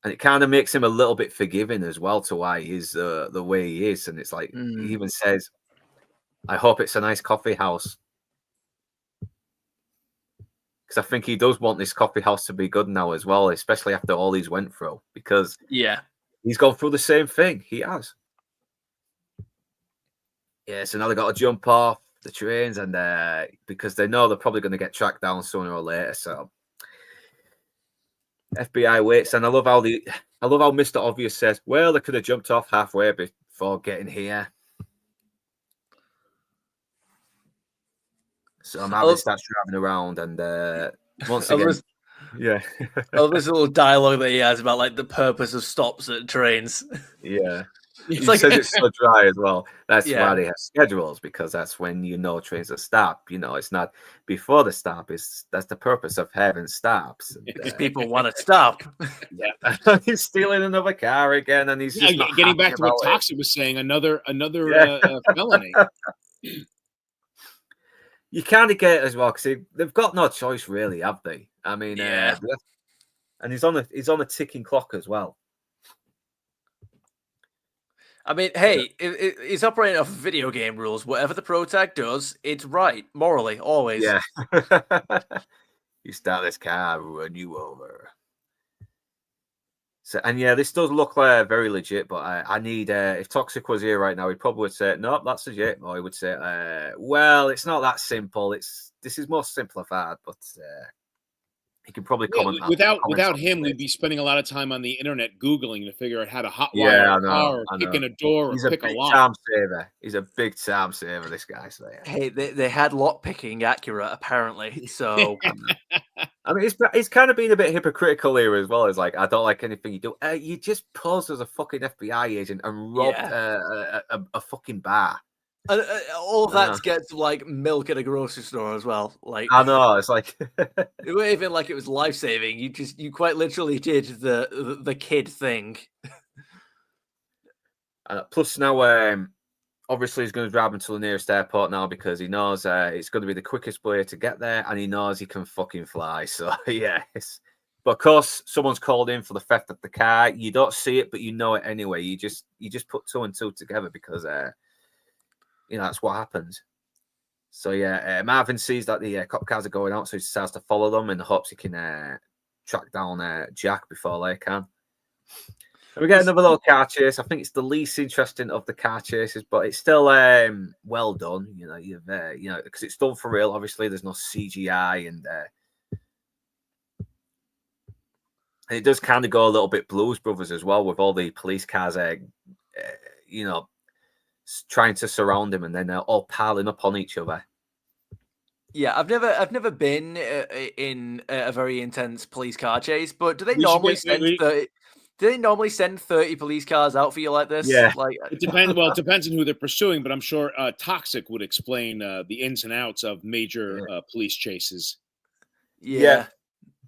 And it kind of makes him a little bit forgiving as well to why he's the way he is. And it's like he even says, I hope it's a nice coffee house. Because I think he does want this coffee house to be good now as well, especially after all he's went through. Because he's gone through the same thing. He has. Yeah, so now they got to jump off the trains, and because they know they're probably going to get tracked down sooner or later. So FBI waits, and I love how Mr. Obvious says, "Well, they could have jumped off halfway before getting here." So Mavis starts driving around, and once again, there's a little dialogue that he has about like the purpose of stops at trains. Yeah, he says it's so dry as well. That's why they have schedules, because that's when you know trains are stopped. You know, it's not before the stop. That's the purpose of having stops. Because people want to stop. Yeah, he's stealing another car again, and he's just getting back to what Toxic was saying. Another felony. You kind of get it as well because they've got no choice, really, have they? I mean, and he's on a ticking clock as well. I mean, hey, he's operating off video game rules. Whatever the protag does, it's right morally, always. Yeah. You start this car, I'll run you over. So, and yeah, this does look very legit, but I need, if Toxic was here right now, he probably would say, nope, that's legit. Or he would say, well, it's not that simple. This is more simplified, but he can probably comment. Without him, we'd be spending a lot of time on the internet Googling to figure out how to hotwire a car or kick in a door or pick a lock. Time saver. He's a big time saver, this guy. So, yeah. Hey, they had lock picking accurate, apparently. So I mean, it's kind of been a bit hypocritical here as well. It's like, I don't like anything you do. You just posed as a fucking FBI agent and robbed a fucking bar. All of that to get to like milk at a grocery store as well. Like, I know, it's like it wasn't even like it was life saving. You quite literally did the kid thing. Plus now, obviously he's going to drive him to the nearest airport now because he knows it's going to be the quickest way to get there, and he knows he can fucking fly. So yes, but of course someone's called in for the theft of the car. You don't see it, but you know it anyway. You just put two and two together because that's what happens. So yeah, Marvin sees that the cop cars are going out, so he decides to follow them in the hopes he can track down Jack before they can. And we get another little car chase. I think it's the least interesting of the car chases, but it's still well done. Because it's done for real. Obviously, there's no CGI, and it does kind of go a little bit Blues Brothers as well, with all the police cars, trying to surround him, and then they're all piling up on each other. Yeah, I've never been in a very intense police car chase, but do they We should normally get- send we- 30? Do they normally send 30 police cars out for you like this? Yeah. Like It depends. Well, it depends on who they're pursuing, but I'm sure Toxic would explain the ins and outs of major police chases. yeah.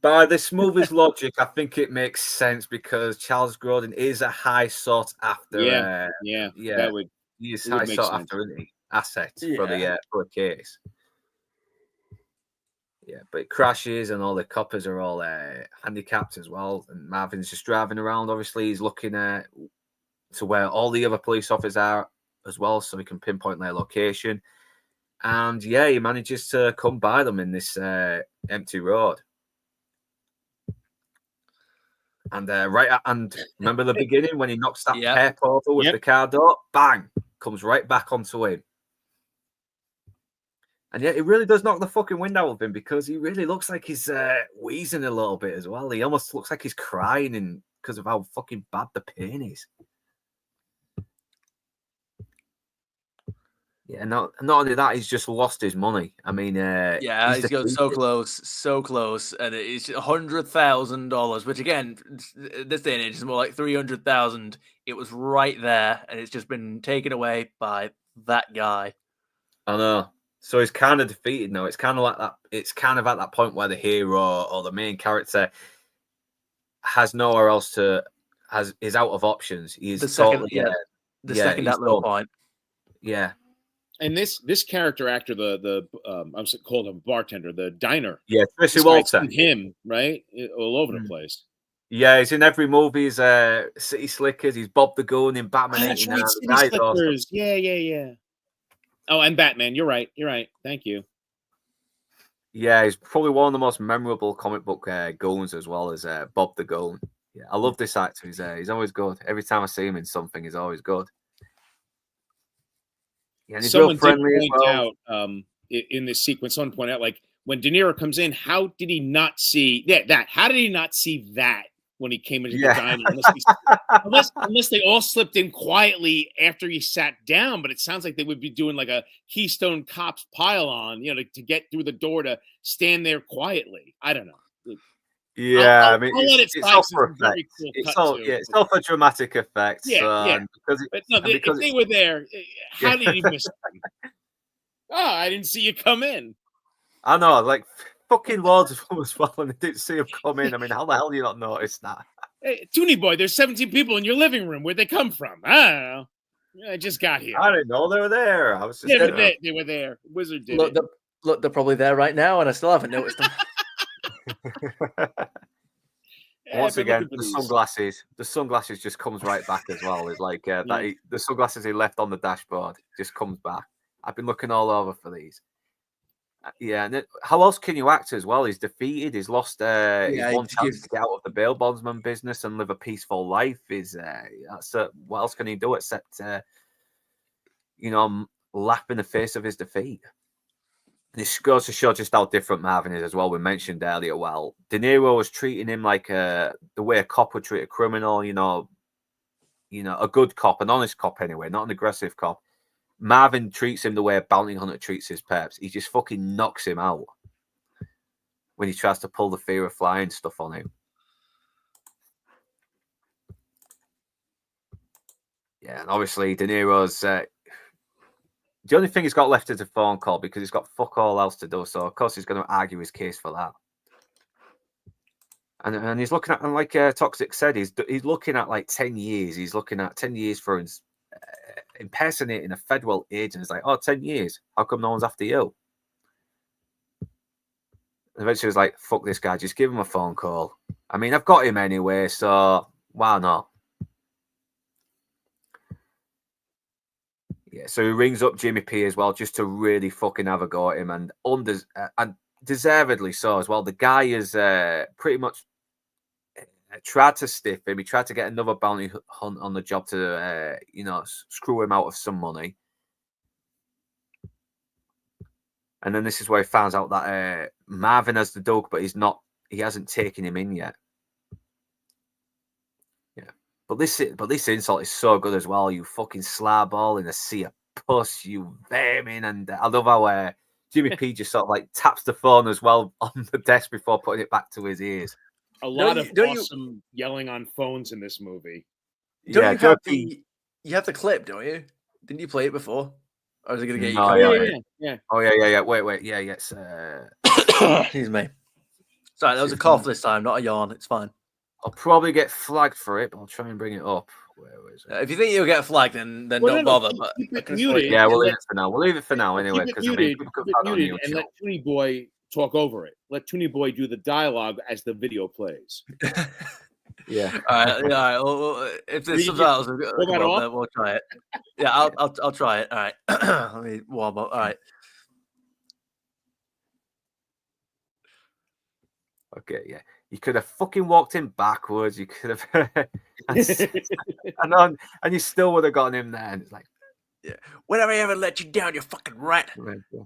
By this movie's logic, I think it makes sense because Charles Grodin is a high sought after. Yeah. That would. He is it would high make sought sense. after, isn't he? Asset for the case. Yeah, but it crashes and all the coppers are all handicapped as well. And Marvin's just driving around. Obviously, he's looking to where all the other police officers are as well, so he can pinpoint their location. And yeah, he manages to come by them in this empty road. And and remember the beginning when he knocks that pep over with the car door? Bang! Comes right back onto him. And yet, it really does knock the fucking wind out of him because he really looks like he's wheezing a little bit as well. He almost looks like he's crying because of how fucking bad the pain is. Yeah, not only that, he's just lost his money. I mean, he's got so close, and it's $100,000, which again, this day and age is more like 300,000. It was right there, and it's just been taken away by that guy. I know. So he's kind of defeated now. It's kind of like that. It's kind of at that point where the hero or the main character has nowhere else is out of options. He's the second, totally, second that little point. Yeah. And this character actor, the I'm called him bartender, the diner. Yeah, Tracy this Walter. guy's him, right? All over the place. Yeah, he's in every movie. He's City Slickers. He's Bob the Goon in Batman 89. City Slickers. Yeah. Oh, and Batman. You're right. Thank you. Yeah, he's probably one of the most memorable comic book goons as well as Bob the Goon. Yeah, I love this actor. He's always good. Every time I see him in something, he's always good. Yeah, and he's real friendly as well. In this sequence, someone pointed out, like when De Niro comes in, how did he not see that? How did he not see that when he came into the diner? Unless they all slipped in quietly after he sat down, but it sounds like they would be doing like a Keystone Cops pile on, to get through the door to stand there quietly. I don't know. Yeah, I mean, it's all for effect. It's all for dramatic effect. If they were there, how did he miss them? Oh, I didn't see you come in. I know, like fucking loads of them as well, and they didn't see him come in. I mean, how the hell do you not notice that? Hey, Toonie Boy, there's 17 people in your living room. Where'd they come from? I don't know. I just got here. I didn't know they were there. I was just they were there. Wizard did it. Look, they're probably there right now, and I still haven't noticed them. Once again, the sunglasses just comes right back as well. It's like the sunglasses he left on the dashboard just comes back. I've been looking all over for these. Yeah, and how else can you act as well? He's defeated. He's lost his one chance to get out of the bail bondsman business and live a peaceful life. What else can he do except lap in the face of his defeat? And it goes to show just how different Marvin is as well. We mentioned earlier, well, De Niro was treating him like the way a cop would treat a criminal, a good cop, an honest cop anyway, not an aggressive cop. Marvin treats him the way a bounty hunter treats his peps. He just fucking knocks him out when he tries to pull the fear of flying stuff on him. Yeah, and obviously De Niro's... the only thing he's got left is a phone call because he's got fuck all else to do. So, of course, he's going to argue his case for that. And he's looking at, and like Toxic said, he's looking at like 10 years. He's looking at 10 years for impersonating a federal agent. It's like, 10 years. How come no one's after you? And eventually he's like, fuck this guy. Just give him a phone call. I mean, I've got him anyway, so why not? Yeah, so he rings up Jimmy P as well, just to really fucking have a go at him, and deservedly so as well. The guy is pretty much tried to stiff him. He tried to get another bounty hunt on the job to, screw him out of some money. And then this is where he finds out that Marvin has the dog, but he hasn't taken him in yet. Yeah. But this insult is so good as well. You fucking slarball in a sea of puss, you vermin. And I love how Jimmy P just sort of like taps the phone as well on the desk before putting it back to his ears. A lot of awesome yelling on phones in this movie. You have the clip, don't you? Didn't you play it before? Or is it going to get you? Yeah. Oh, yeah. Wait. Yeah, yes. Excuse me. Sorry, that was a cough this time, not a yawn. It's fine. I'll probably get flagged for it, but I'll try and bring it up. Where is it? If you think you'll get flagged, then don't bother. But yeah, we'll leave it for now. We'll leave it for now anyway. Keep it muted and let Toonie Boy talk over it. Let Toonie Boy do the dialogue as the video plays. Yeah. All right. Well, if there's some else, we'll try it. Yeah, I'll try it. All right. Let me warm up. All right. Okay. Yeah. You could have fucking walked in backwards. You could have, and you still would have gotten him there. And it's like, yeah. When have I ever let you down? You fucking rat. Right, yeah.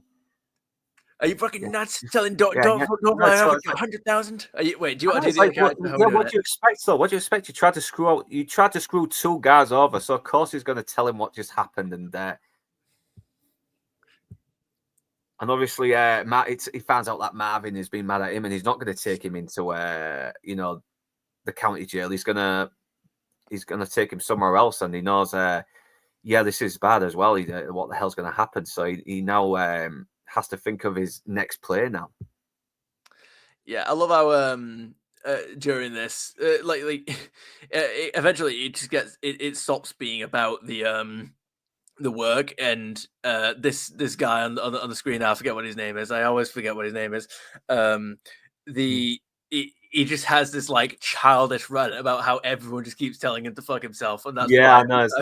Are you fucking nuts? Telling don't buy 100,000? Wait, do you want to do the character? What do you expect though? What do you expect? You tried to screw two guys over, so of course he's going to tell him what just happened, and obviously he finds out that Marvin has been mad at him, and he's not going to take him into the county jail. He's gonna take him somewhere else, and he knows this is bad as well. What the hell's going to happen? So he now has to think of his next play now. Yeah, I love how during this, eventually it just gets it stops being about the work, and this guy on the screen. I forget what his name is. I always forget what his name is. He just has this like childish rant about how everyone just keeps telling him to fuck himself, and that's I know. It's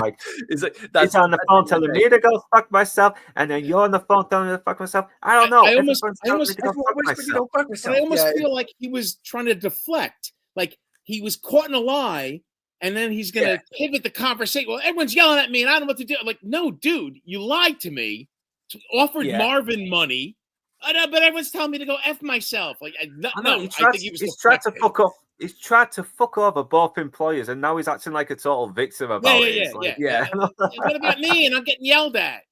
like that's on the phone telling me to go fuck myself, and then you're on the phone telling me to fuck myself. I don't know. I almost feel like he was trying to deflect, like he was caught in a lie, and then he's gonna pivot the conversation. Well, everyone's yelling at me, and I don't know what to do. I'm like, no, dude, you lied to me. Offered Marvin money. But everyone's telling me to go F myself. Like, I think he's tried to fuck off. He's tried to fuck over both employers, and now he's acting like a total victim about it. What about me? And I'm getting yelled at.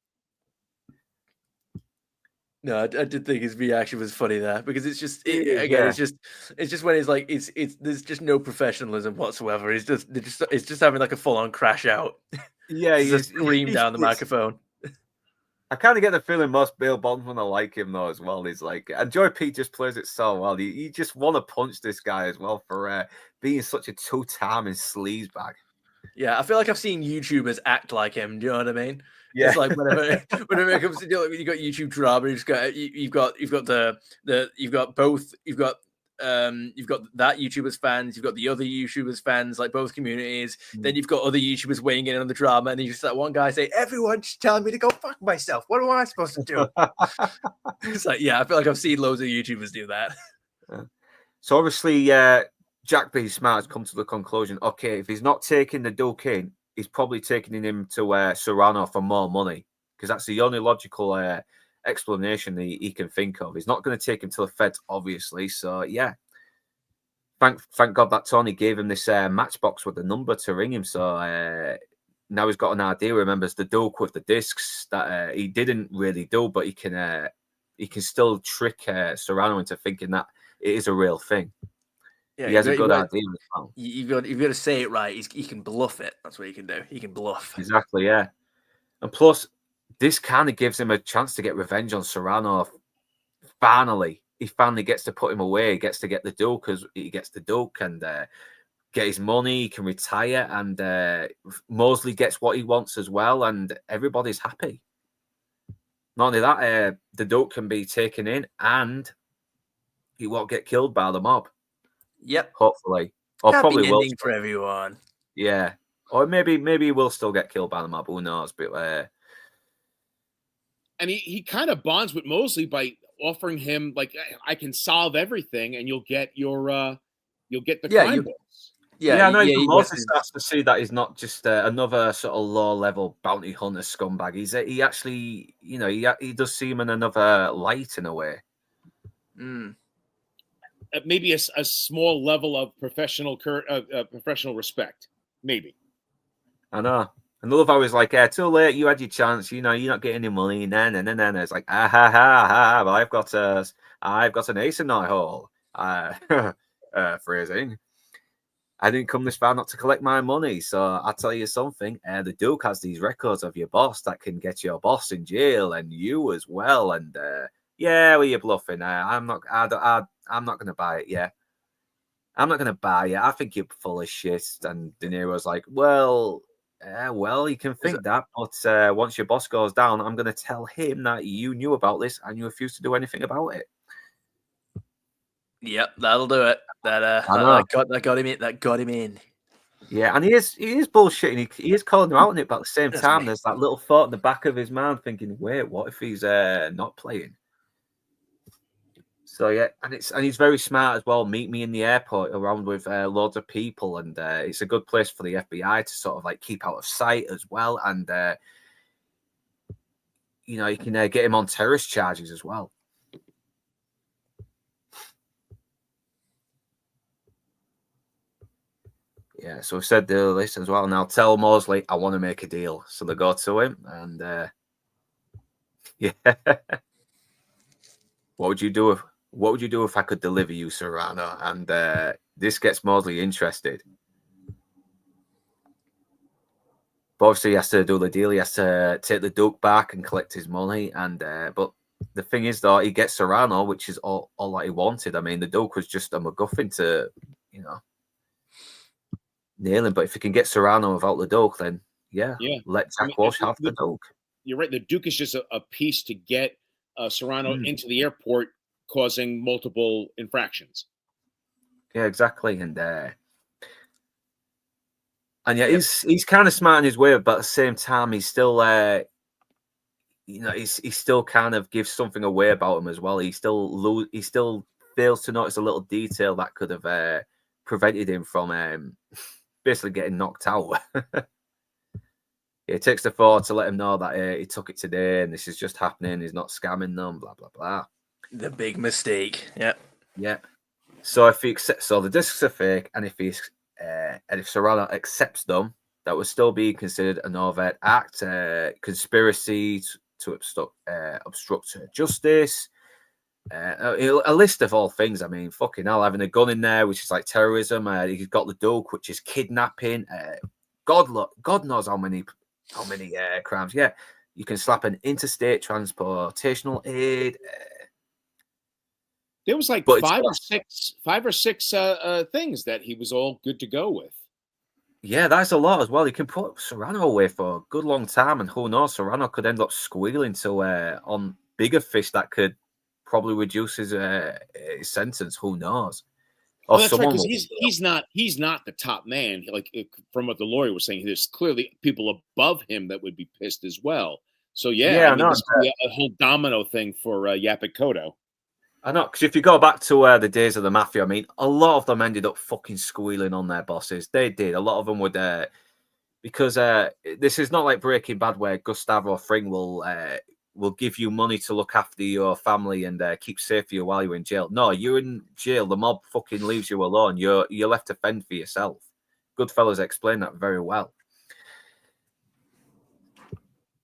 No, I did think his reaction was funny there, because it's just it's just when he's like there's just no professionalism whatsoever. It's just having like a full on crash out. Yeah, he just screamed down the microphone. I kind of get the feeling most bail bondsmen are like him though as well. He's like, and Joey Pete just plays it so well. You just want to punch this guy as well for being such a two-timing sleazebag. Yeah, I feel like I've seen YouTubers act like him. Do you know what I mean? Yeah. It's like whenever it comes to when you got YouTube drama, you've got that YouTuber's fans, you've got the other YouTuber's fans, like both communities. Then you've got other YouTubers weighing in on the drama, and you just that one guy say, "Everyone's telling me to go fuck myself. What am I supposed to do?" It's like, I feel like I've seen loads of YouTubers do that. So obviously, Jack B. Smart has come to the conclusion: okay, if he's not taking the Duke in, he's probably taking him to Serrano for more money, because that's the only logical explanation he can think of. He's not going to take him to the feds, obviously. So thank God that Tony gave him this matchbox with the number to ring him. So now he's got an idea. Remembers the Duke with the discs that he didn't really do, but he can still trick Serrano into thinking that it is a real thing. Yeah, he has a good idea as well. You've got to say it right. He can bluff it. That's what he can do. He can bluff. Exactly, yeah. And plus, this kind of gives him a chance to get revenge on Serrano. Finally, he finally gets to put him away. He gets to get the Duke, because he gets the Duke and get his money. He can retire, and Mosley gets what he wants as well, and everybody's happy. Not only that, the Duke can be taken in, and he won't get killed by the mob. Yep, hopefully, or happy probably will for everyone. Yeah, or maybe he will still get killed by the mob. Who knows? But And he kind of bonds with Mosley by offering him like, I can solve everything, and you'll get the crime boss. Yeah, I know. he Mosley gets- starts to see that he's not just another sort of low-level bounty hunter scumbag. He actually, he does see him in another light in a way. Maybe a small level of professional respect, maybe. I know. And I love how he's like, too late, you had your chance, you're not getting any money. Nah. It's like, but I've got an ace in my hole. Phrasing. I didn't come this far not to collect my money. So I'll tell you something. The Duke has these records of your boss that can get your boss in jail and you as well. And well, you're bluffing. I'm not going to buy it. Yeah. I'm not going to buy it. I think you're full of shit. And De Niro's like, well, you can think that, but once your boss goes down, I'm going to tell him that you knew about this and you refused to do anything about it. Yep, that'll do it. That got him in. Yeah, and he is bullshitting. He is calling him out on it, but at the same time, there's that little thought in the back of his mind thinking, wait, what if he's not playing? So yeah, and he's very smart as well. Meet me in the airport around with loads of people, and it's a good place for the FBI to sort of like keep out of sight as well. And you can get him on terrorist charges as well. Yeah, so I've said the list as well. Now tell Mosley I want to make a deal. So they go to him, and yeah, what would you do if I could deliver you, Serrano? And this gets Mosley interested. But obviously, he has to do the deal. He has to take the Duke back and collect his money. And but the thing is, though, he gets Serrano, which is all that he wanted. I mean, the Duke was just a MacGuffin to, nail him. But if he can get Serrano without the Duke, then let Jack Walsh have the Duke. You're right. The Duke is just a piece to get Serrano into the airport, causing multiple infractions. Yeah, exactly. And he's kind of smart in his way, but at the same time, he's still he still kind of gives something away about him as well. He still fails to notice a little detail that could have prevented him from basically getting knocked out. It takes the thought to let him know that he took it today and this is just happening. He's not scamming them, blah, blah, blah. The big mistake. Yep. Yeah. So if he accepts, so the discs are fake, and if Serrano accepts them, that would still be considered an overt act, conspiracy to obstruct justice. A list of all things. I mean, fucking hell, having a gun in there, which is like terrorism. He's got the Duke, which is kidnapping. God knows how many crimes. Yeah, you can slap an interstate transportational aid. There was like five or six things that he was all good to go with. Yeah, that's a lot as well. You can put Serrano away for a good long time, and who knows, Serrano could end up squealing to on bigger fish that could probably reduce his sentence. Who knows? Well, that's right, because he's not the top man. Like from what the lawyer was saying, there's clearly people above him that would be pissed as well. So this could be a whole domino thing for Yaphet Kotto. I know, because if you go back to the days of the mafia, I mean, a lot of them ended up fucking squealing on their bosses. They did. A lot of them would, because this is not like Breaking Bad where Gustavo Fring will give you money to look after your family and keep safe for you while you're in jail. No, you're in jail. The mob fucking leaves you alone. You're left to fend for yourself. Goodfellas explained that very well.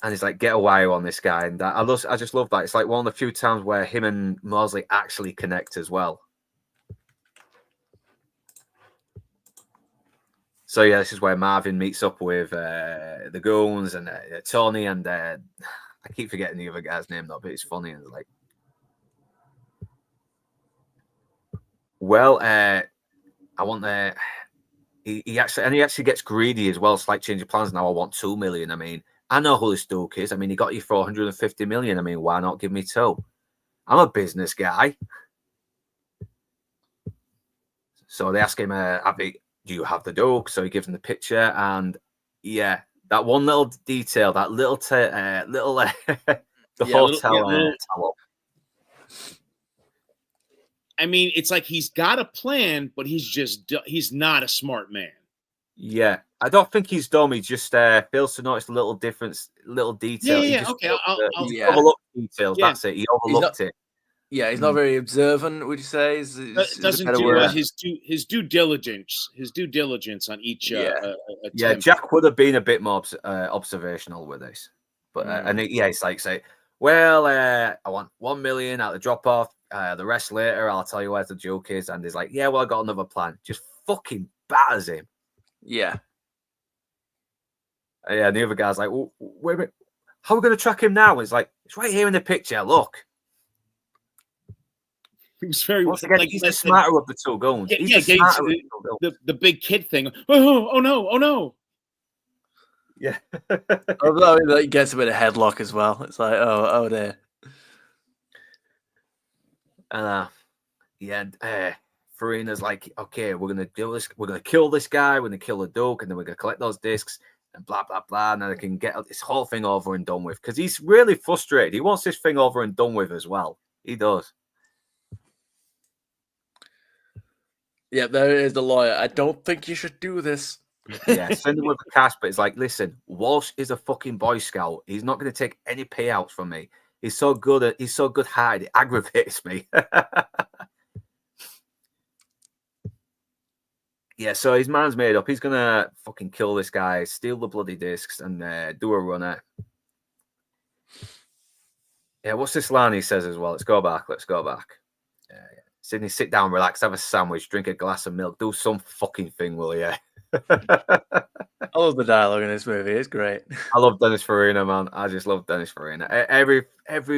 And he's like, get a wire on this guy. And I just love that. It's like one of the few times where him and Mosley actually connect as well. So, yeah, this is where Marvin meets up with the goons and Tony. And I keep forgetting the other guy's name, though, but it's funny. And it's like, well, I want the... He actually gets greedy as well. It's like changing plans. Now I want 2 million. I mean, I know who this Duke is. I mean, he got you for 150 million. I mean, why not give me 2? I'm a business guy. So they ask him, do you have the Duke? So he gives him the picture. And yeah, that one little detail, that little The Yeah, little- hotel. yeah, little- tower. I mean, it's like he's got a plan, but he's not a smart man. Yeah, I don't think he's dumb. He just fails to notice little difference, little detail. He Yeah, just okay, fails I'll- to- I'll- he Yeah. overlooked details. Yeah. That's it. He overlooked it. Yeah, he's not very observant. Would you say? Is a Doesn't better do word? his due diligence on each Yeah. Yeah, attempt. Jack would have been a bit more observational with this, but it's like say, well, I want 1 million out the drop off. The rest later. I'll tell you where the joke is. And he's like, yeah, well, I got another plan. Just fucking batters him. Yeah. Yeah, and the other guy's like, well, wait a minute, how are we going to track him now? It's like, it's right here in the picture. Look. He was very Once again, he's the smarter of the two goons. He's the smarter of the two goons. the big kid thing. Oh no. Yeah. Although he gets a bit of headlock as well. It's like, oh dear. Farina's like, okay, we're gonna do this. We're gonna kill this guy. We're gonna kill the Duke, and then we're gonna collect those discs and blah blah blah. And then I can get this whole thing over and done with because he's really frustrated. He wants this thing over and done with as well. He does. Yeah, there is the lawyer. I don't think you should do this. Yeah, send him with a cash, but it's like, listen, Walsh is a fucking Boy Scout. He's not going to take any payouts from me. He's so good hide. It aggravates me. Yeah, so his mind's made up. He's gonna fucking kill this guy, steal the bloody discs, and do a runner. Yeah, what's this line he says as well? Let's go back. Yeah. Sydney, sit down, relax, have a sandwich, drink a glass of milk, do some fucking thing, will you? I love the dialogue in this movie. It's great. I love Dennis Farina, man. I just love Dennis Farina. Every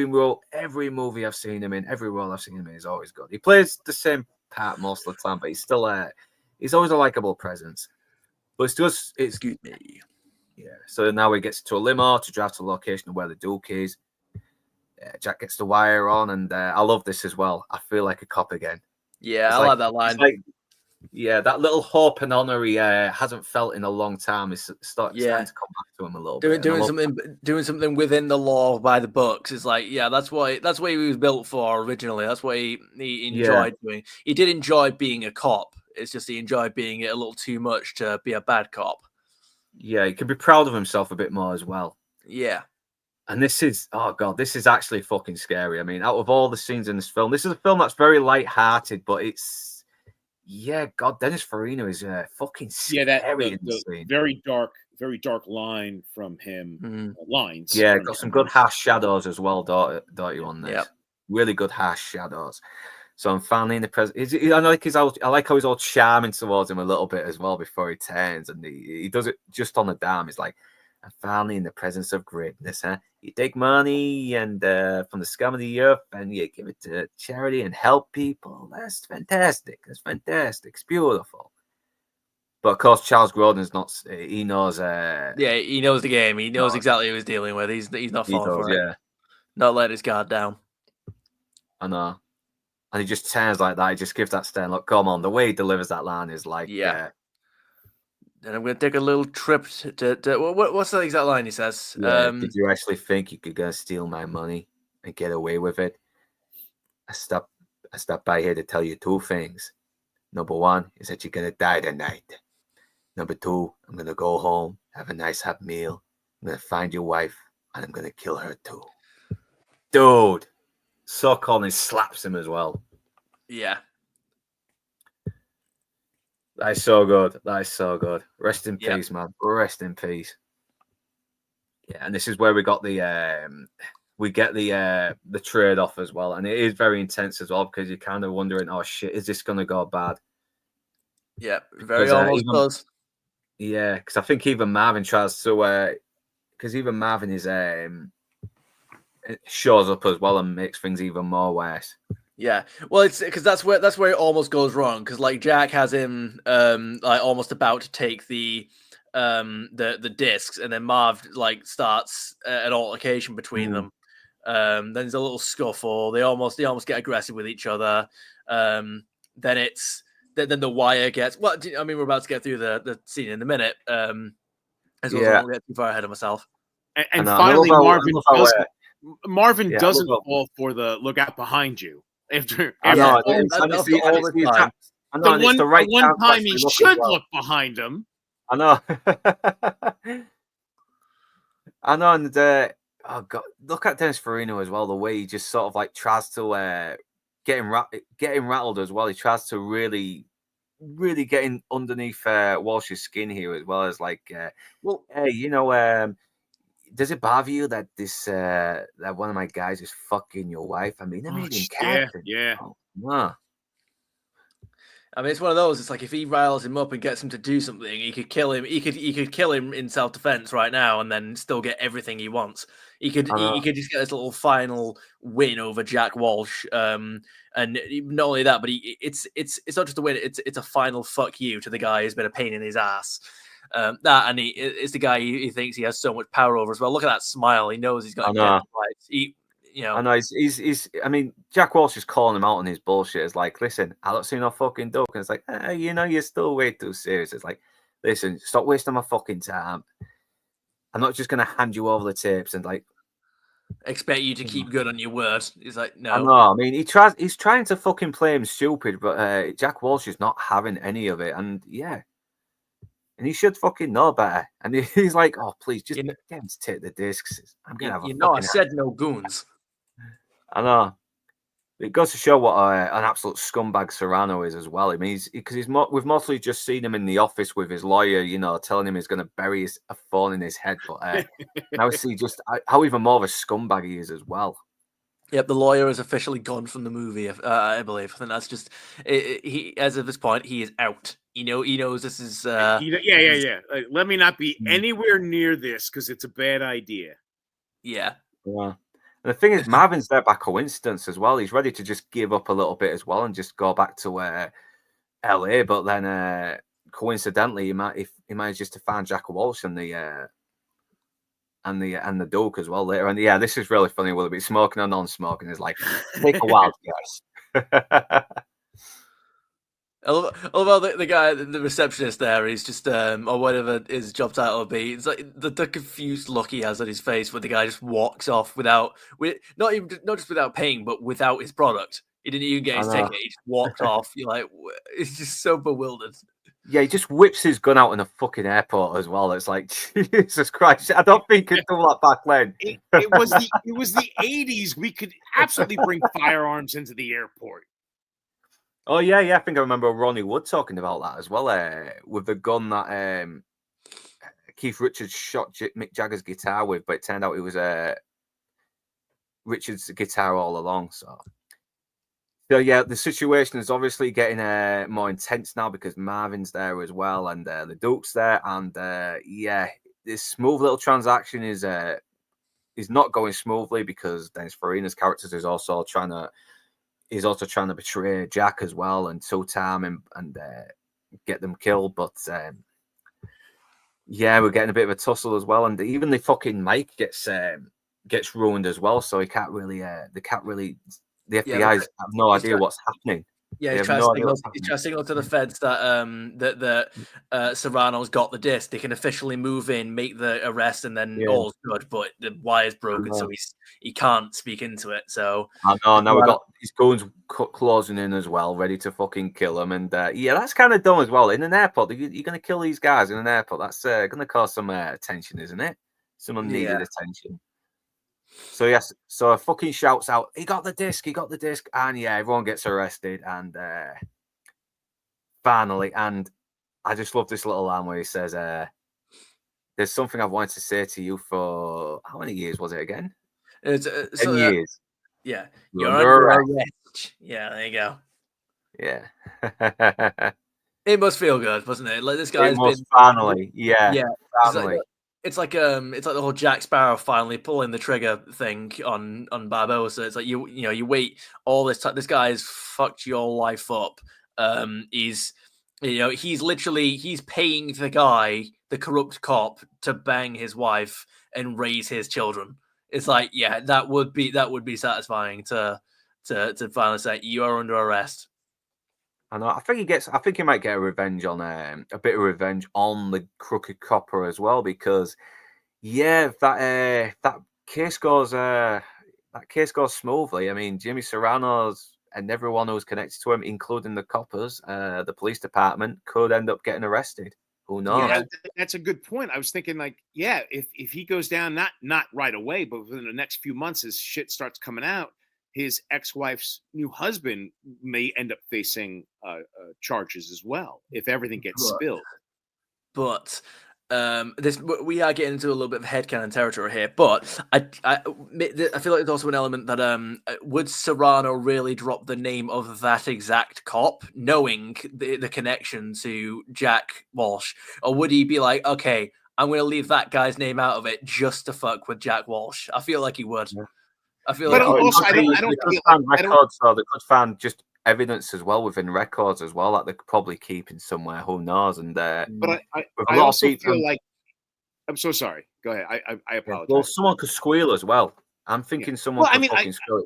movie I've seen him in, every role I've seen him in is always good. He plays the same part most of the time, but he's still he's always a likable presence. But it's just Excuse me. Yeah. So now he gets to a limo to drive to the location of where the Duke is. Jack gets the wire on, and I love this as well. I feel like a cop again. Yeah, It's I like that line. Yeah, that little hope and honor he hasn't felt in a long time is starting to come back to him a little bit. Doing something within the law by the books is like, yeah, that's what he was built for originally. That's what he enjoyed doing. He did enjoy being a cop. It's just he enjoyed being it a little too much to be a bad cop. Yeah, he can be proud of himself a bit more as well. Yeah. And this is, oh God, this is actually fucking scary. I mean, out of all the scenes in this film, this is a film that's very light-hearted, but it's, yeah, God, Dennis Farina is fucking scary. Yeah, the very dark line from him. Lines. Yeah, got some good harsh shadows as well, don't you, on this? Yep. Really good harsh shadows. So I'm finally in the present. I like how he's all charming towards him a little bit as well before he turns, and he does it just on the dime. He's like, I'm finally in the presence of greatness, huh? You take money and from the scum of the earth and you give it to charity and help people. That's fantastic. It's beautiful. But of course, Charles Grodin's not. He knows. He knows the game. He knows exactly who he's dealing with. He's not falling for it. Yeah, not letting his guard down. I know. And he just turns like that. He just gives that stern look. Come on, the way he delivers that line is like, And I'm going to take a little trip to what's the exact line he says? Did you actually think you could go steal my money and get away with it? I stopped by here to tell you two things. Number one is that you're going to die tonight. Number two, I'm going to go home, have a nice hot meal. I'm going to find your wife, and I'm going to kill her too. Dude. So Collins slaps him as well. Yeah. That is so good. Rest in peace, man. Rest in peace. Yeah, and this is where we got the trade off as well, and it is very intense as well because you're kind of wondering, oh shit, is this gonna go bad? Yeah, very almost does. Yeah, because I think even Marvin tries to, because even Marvin is it shows up as well and makes things even more worse. Yeah, well, it's because that's where it almost goes wrong. Because like Jack has him like almost about to take the discs, and then Marv like starts an altercation between them. Then there's a little scuffle. They almost get aggressive with each other. Then the wire gets. Well, I mean, we're about to get through the scene in a minute. As well, I won't get too far ahead of myself. And finally, Marvin Marvin Yeah, doesn't look up. fall for the look out behind you after. I after know. Yeah, and that's it's the, all and it's the the, time. I know, and it's the right one time to time actually he look as should well. look behind him. I know. I know, and oh god, look at Dennis Farina as well. The way he just sort of like tries to get him rattled as well. He tries to really get in underneath Walsh's skin here as well as like, Well, hey, does it bother you that this that one of my guys is fucking your wife? I mean, I made him captain. Yeah. Oh, no. I mean, it's one of those. It's like if he riles him up and gets him to do something, he could kill him. He could kill him in self defense right now, and then still get everything he wants. He could just get this little final win over Jack Walsh. And not only that, but it's not just a win. It's a final fuck you to the guy who's been a pain in his ass. It's the guy he thinks he has so much power over as well. Look at that smile. He knows he's got him dead twice. I know he's. I mean, Jack Walsh is calling him out on his bullshit. It's like, listen, I don't see no fucking duck, and it's like, you're still way too serious. It's like, listen, stop wasting my fucking time. I'm not just gonna hand you over the tapes and like expect you to keep good on your word. He's like, no. I know. I mean, he's trying to fucking play him stupid, but Jack Walsh is not having any of it, and and he should fucking know better. And he's like, oh, please, just get him to take the discs. I'm gonna have I said no goons. I know. It goes to show what an absolute scumbag Serrano is as well. I mean, we've mostly just seen him in the office with his lawyer, telling him he's going to bury a phone in his head. But now we see just how even more of a scumbag he is as well. Yep, the lawyer is officially gone from the movie. I believe, and that's just he. As of this point, he is out. He knows this is. Yeah. Let me not be anywhere near this because it's a bad idea. Yeah. Yeah. And the thing is, Marvin's there by coincidence as well. He's ready to just give up a little bit as well and just go back to LA. But then, coincidentally, he managed just to find Jack Walsh and the Duke as well later. And yeah, this is really funny. Will it be smoking or non-smoking? It's like, take a wild guess. I love the guy, the receptionist there. He's just, or whatever his job title will be. It's like the confused look he has on his face, where the guy just walks off not just without paying, but without his product. He didn't even get his ticket. He just walked off. You're like, it's just so bewildered. Yeah, he just whips his gun out in a fucking airport as well. It's like, Jesus Christ! I don't think he'd do that back then. It was the 80s. We could absolutely bring firearms into the airport. Oh yeah. I think I remember Ronnie Wood talking about that as well. With the gun that Keith Richards shot Mick Jagger's guitar with, but it turned out it was Richards' guitar all along. So yeah, the situation is obviously getting more intense now because Marvin's there as well, and the Duke's there, and this smooth little transaction is not going smoothly because Dennis Farina's character is also trying to betray Jack as well and two-time and get them killed. But we're getting a bit of a tussle as well, and even the fucking mic gets ruined as well. So he can't really, the FBI have no idea what's happening. Yeah, he's trying to signal to the feds that Serrano's got the disc. They can officially move in, make the arrest, and then all's good. But the wire's broken, so he can't speak into it. So I know. Now we've got his guns closing in as well, ready to fucking kill him. And that's kind of dumb as well. In an airport, you're going to kill these guys in an airport. That's going to cause some attention, isn't it? Some unneeded attention. So yes, so a fucking shouts out, he got the disc, and everyone gets arrested, and finally, and I just love this little line where he says, there's something I've wanted to say to you for how many years was it again? It's 10 years. Yeah, you're under arrest. Yeah, there you go. Yeah. It must feel good, wasn't it? Like this guy's been finally, finally. It's like the whole Jack Sparrow finally pulling the trigger thing on Barbossa. It's like you wait all this time. This guy has fucked your life up. He's paying the guy, the corrupt cop, to bang his wife and raise his children. It's like, that would be satisfying to finally say you are under arrest. I know. I think he might get a revenge on a bit of revenge on the crooked copper as well, because if that case goes that case goes smoothly. I mean, Jimmy Serrano's and everyone who's connected to him, including the coppers, the police department, could end up getting arrested. Who knows? Yeah, that's a good point. I was thinking, like, yeah, if he goes down, not right away, but within the next few months, as shit starts coming out, his ex-wife's new husband may end up facing charges as well if everything gets spilled. But we are getting into a little bit of headcanon territory here. But I feel like there's also an element that would Serrano really drop the name of that exact cop, knowing the connection to Jack Walsh, or would he be like, okay, I'm going to leave that guy's name out of it just to fuck with Jack Walsh? I feel like he would. Yeah. I feel But like also, I don't they could feel find like- I don't- records, or they could find just evidence as well within records as well that they could probably keep in somewhere. Who knows? And But with a I lot of also people- feel like I'm so sorry. Go ahead. I apologize. well, someone could squeal as well. I'm thinking someone Well, I could mean, fucking squeal.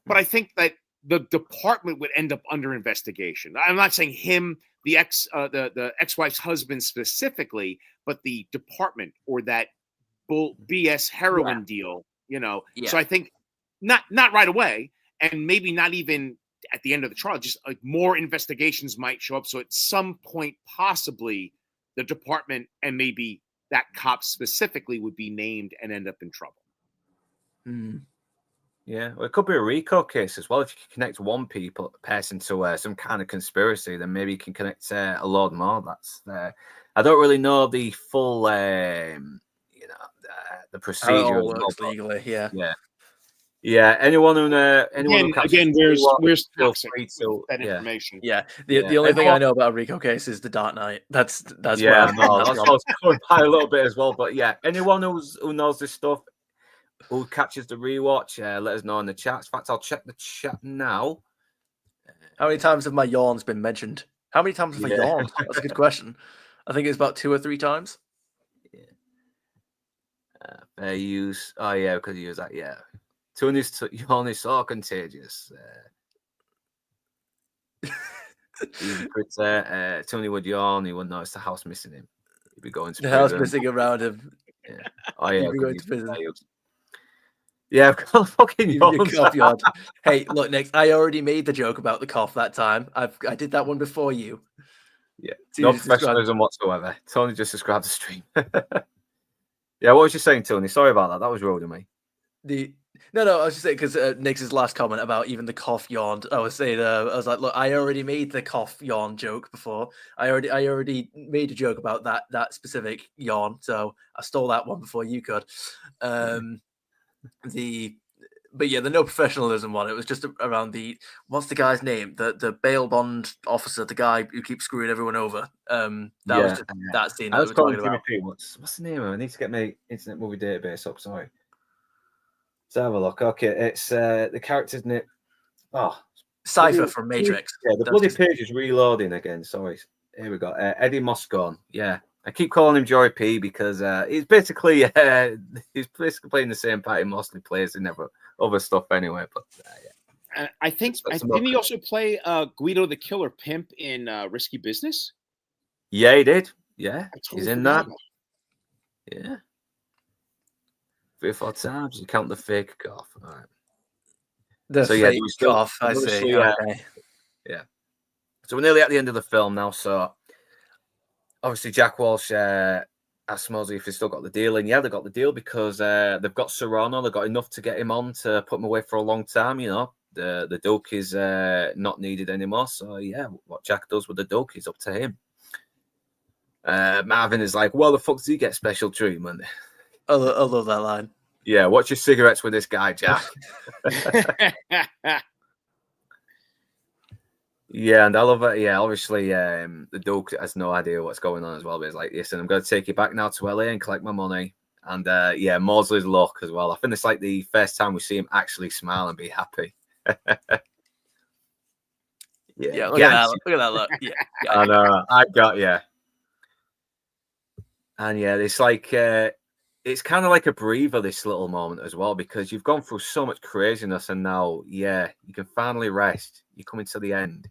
But I think that the department would end up under investigation. I'm not saying him, the ex-wife's husband specifically, but the department or that BS heroin deal. You know, Yeah. so I think not right away, and maybe not even at the end of the trial. Just like more investigations might show up. So at some point, possibly the department and maybe that cop specifically would be named and end up in trouble. Yeah, well, it could be a RICO case as well. If you can connect one person to some kind of conspiracy, then maybe you can connect a lot more. That's I don't really know the full, the how procedure. it all as well, works but legally. Yeah. yeah. Anyone who catches Again, where's feel toxic free to- that yeah. information? Yeah, Yeah, the only thing I everyone- know about a RICO case is the Dark Knight. That's Yeah, where no, that's that's what I was going by a little bit as well. But yeah, anyone who knows this stuff, who catches the rewatch, let us know in the chat. In fact, I'll check the chat now. How many times have my yawns been mentioned? How many times have I Yeah. yawned? That's a good question. I think it's about 2 or 3 times. Fair use. Oh yeah, because you use that. Yeah, Tony's only so contagious. Even Critter, Tony would yawn. He wouldn't notice the house missing him. He'd be going to The house prison. missing around him. Oh yeah, He'd be going 'cause to prison. yeah, I've got fucking Your yawns. cough yawn. Hey, look, Nick, I already made the joke about the cough that time. I did that one before you. Yeah, So no you just described- professionalism whatsoever. Tony just described the stream. Yeah, what was you saying, Tony? Sorry about that. That was rude of me. No, I was just saying because Nick's last comment about even the cough yawned. I was saying, I was like, look, I already made the cough yawn joke before. I already made a joke about that specific yawn, so I stole that one before you could. But yeah, the no professionalism one. It was just around what's the guy's name? The bail bond officer, the guy who keeps screwing everyone over. Was just that scene I that was we were calling talking Jimmy about. P. What's the name of it? I need to get my Internet Movie Database up. Sorry. Let's have a look. Okay, it's the character's name. Oh, Cypher from Matrix. Yeah, the That's bloody just- page is reloading again. Sorry. Here we go. Eddie Moscone. Yeah, I keep calling him Joy P because he's basically playing the same part he mostly plays in other stuff anyway. But yeah. I think That's didn't he also play Guido the Killer Pimp in Risky Business? Yeah, he did. Yeah, I totally he's in forgot that. about Yeah. 3 or 4 times. You count the fake cough. All right. The So, yeah, fake we still- cough, I see. obviously, Okay. So we're nearly at the end of the film now. So obviously Jack Walsh asked Mosey if he's still got the deal. And yeah, they got the deal because they've got Serrano. They've got enough to get him on to put him away for a long time. You know, the doke is not needed anymore. So yeah, what Jack does with the doke is up to him. Marvin is like, well, the fuck does he get special treatment? I love that line. Yeah, watch your cigarettes with this guy, Jack. it. Yeah, and I love it. Yeah, obviously, the Doke has no idea what's going on as well. But it's like, listen, I'm going to take you back now to LA and collect my money. And yeah, Mosley's luck as well. I think it's like the first time we see him actually smile and be happy. Yeah, look at that. Look at that look. Yeah. I know. I got you. And yeah, it's like it's kind of like a breather, this little moment as well, because you've gone through so much craziness, and now, yeah, you can finally rest. You're coming to the end.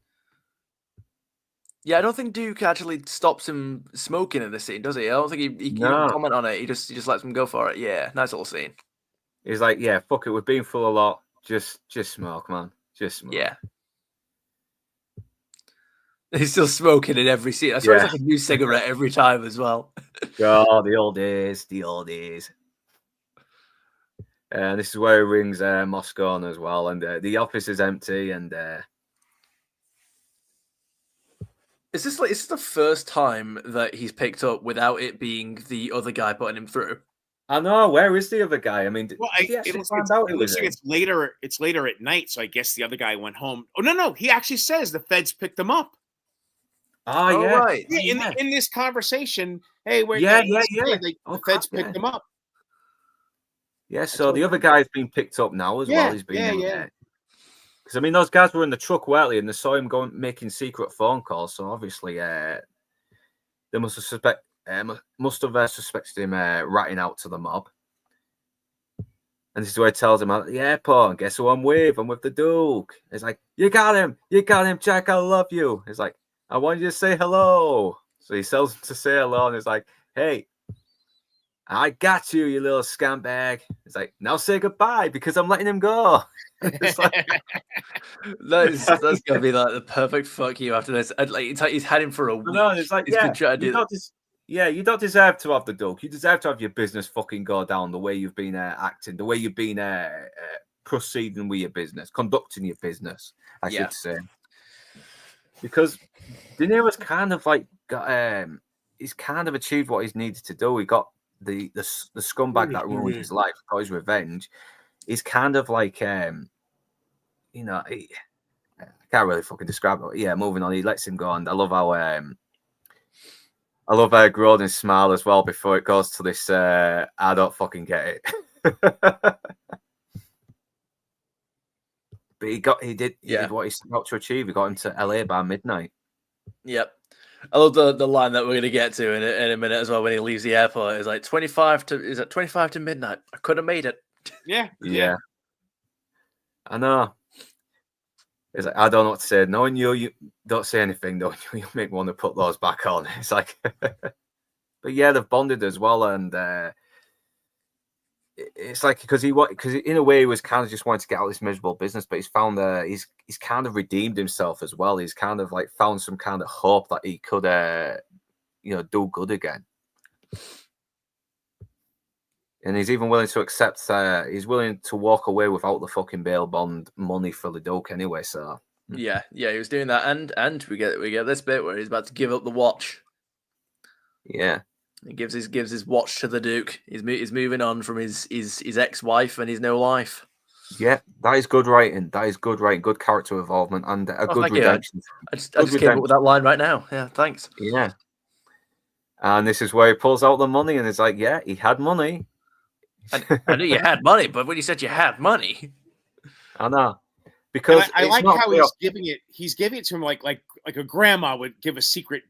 Yeah, I don't think Duke actually stops him smoking in this scene, does he? I don't think he can No. comment on it. He just lets him go for it. Yeah, nice little scene. He's like, yeah, fuck it, we've been through a lot. Just smoke, man. Just smoke. Yeah. He's still smoking in every scene. I swear Yeah. it's like a new cigarette every time as well. God, the old days, the old days. And this is where he rings Moscone as well, and the office is empty. And Is this the first time that he's picked up without it being the other guy putting him through? I know, where is the other guy? I mean, Well, did he it actually looks, find it's, out it it looks was like him? it's later. It's later at night, so I guess the other guy went home. Oh no, he actually says the feds picked him up. Oh, Oh, yeah. right. Yeah, in this conversation, hey, where Yeah. the Oh, feds crap, picked him up. Yeah, so the other guy's been picked up now as well. He's been yeah. Because I mean, those guys were in the truck, weren't they? And they saw him going making secret phone calls. So obviously, they must have suspected him ratting out to the mob. And this is where he tells him at the airport, and guess who I'm with? I'm with the Duke. He's like, you got him, Jack. I love you. He's like, I want you to say hello. So he tells him to say hello, and he's like, hey, I got you, you little scumbag. He's like, now say goodbye because I'm letting him go. It's like, That's gonna be like the perfect fuck you after this. And, like, it's like he's had him for a week. no, it's like, He's been trying to do you don't deserve to have the Duke. You deserve to have your business fucking go down the way you've been acting, the way you've been proceeding with your business, conducting your business, I should say. Because De Niro's kind of like got, he's kind of achieved what he's needed to do. He got the scumbag that ruined his life, got his revenge. He's kind of like, I can't really fucking describe it. Yeah, moving on. He lets him go, and I love how Grodin's smile as well before it goes to this. I don't fucking get it. But he did what he set out to achieve. He got him to LA by midnight. Yep. I love the line that we're gonna get to in a minute as well when he leaves the airport. It's like 25 to midnight. I could have made it. Yeah. I know. It's like, I don't know what to say. Knowing you don't say anything, don't you? You make me want to put those back on. It's like, but yeah, they've bonded as well, and it's like because in a way he was kind of just wanting to get out of this miserable business, but he's found he's kind of redeemed himself as well. He's kind of like found some kind of hope that he could do good again. And he's even willing to accept. He's willing to walk away without the fucking bail bond money for the Duke anyway. So Yeah, he was doing that, and we get this bit where he's about to give up the watch. Yeah, he gives his watch to the Duke. He's moving on from his ex-wife and his no life. Yeah, that is good writing. Good character involvement, and a good redemption. I just came up with that line right now. Yeah, thanks. Yeah, and this is where he pulls out the money, and it's like, yeah, he had money. I knew you had money, but when you said you had money, I know, because I like how he's giving it to him like a grandma would give a secret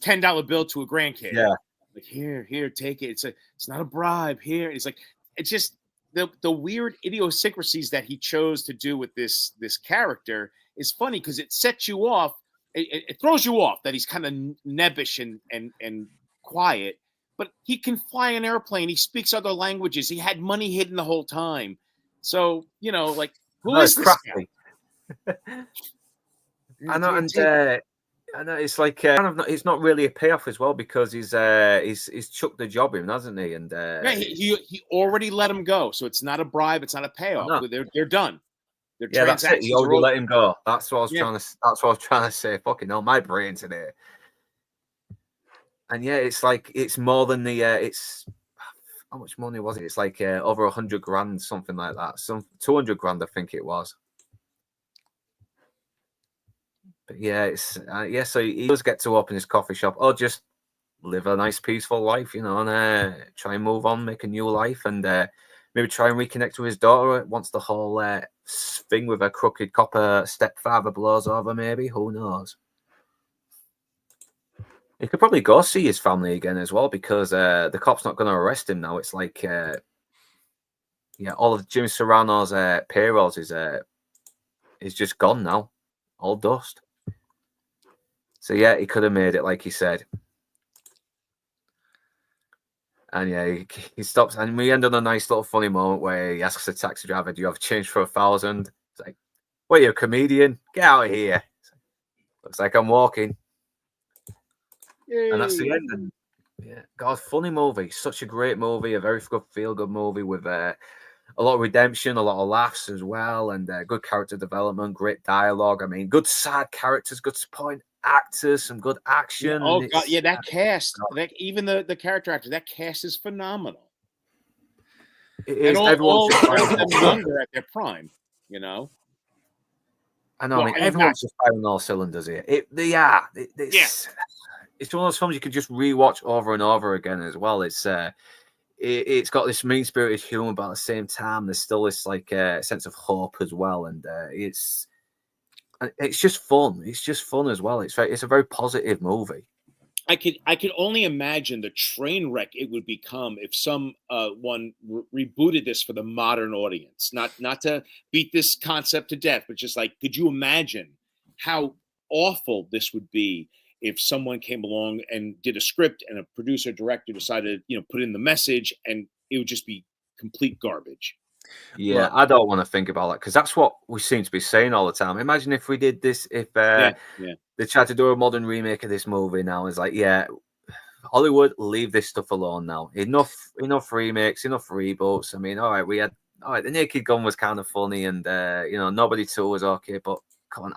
$10 bill to a grandkid. Yeah, like here, take it. It's not a bribe. Here, it's like it's just the weird idiosyncrasies that he chose to do with this character is funny because it sets you off. It throws you off that he's kind of nebbish and quiet. But he can fly an airplane. He speaks other languages. He had money hidden the whole time. So, like, who is this guy? I know, and I know it's like it's not really a payoff as well because he's chucked the job in, hasn't he? And he already let him go, so it's not a bribe. It's not a payoff. They're done. That's it. He already let him go. That's what I was trying to. That's what I was trying to say. Fucking hell, my brain today. And yeah, it's like it's more than the it's how much money was it? It's like over 100 grand, something like that. Some 200 grand, I think it was. But yeah, it's so he does get to open his coffee shop or just live a nice, peaceful life, and try and move on, make a new life, and maybe try and reconnect with his daughter once the whole thing with a crooked copper stepfather blows over. Maybe, who knows? He could probably go see his family again as well because the cop's not going to arrest him now. It's like, all of Jimmy Serrano's payrolls is just gone now, all dust. So yeah, he could have made it like he said. And yeah, he stops, and we end on a nice little funny moment where he asks the taxi driver, "Do you have change for 1,000?" It's like, "What, you a comedian? Get out of here!" Looks like I'm walking, and that's the end. And yeah, God, funny movie, such a great movie, a very good feel-good movie with a lot of redemption, a lot of laughs as well, and good character development, great dialogue. I mean, good side characters, good supporting actors, some good action. Oh and God, it's, yeah, that cast, that even the character actors, that cast is phenomenal. it And is. all Everyone's just of firing them younger at their prime, you know. I know. Well, I mean, I mean, everyone's just firing all cylinders here. It's one of those films you could just rewatch over and over again as well. It's got this mean-spirited humor, but at the same time, there's still this like sense of hope as well, and it's just fun. It's just fun as well. It's a very positive movie. I could only imagine the train wreck it would become if some one rebooted this for the modern audience. Not to beat this concept to death, but just like, could you imagine how awful this would be if someone came along and did a script and a producer director decided, put in the message, and it would just be complete garbage. Yeah, Well- I don't want to think about that because that's what we seem to be saying all the time. Imagine if we did this, if Yeah. they tried to do a modern remake of this movie now. It's like, yeah, Hollywood, leave this stuff alone now. Enough remakes, enough reboots. I mean, all right, the Naked Gun was kind of funny, and Nobody 2 was okay, but come on,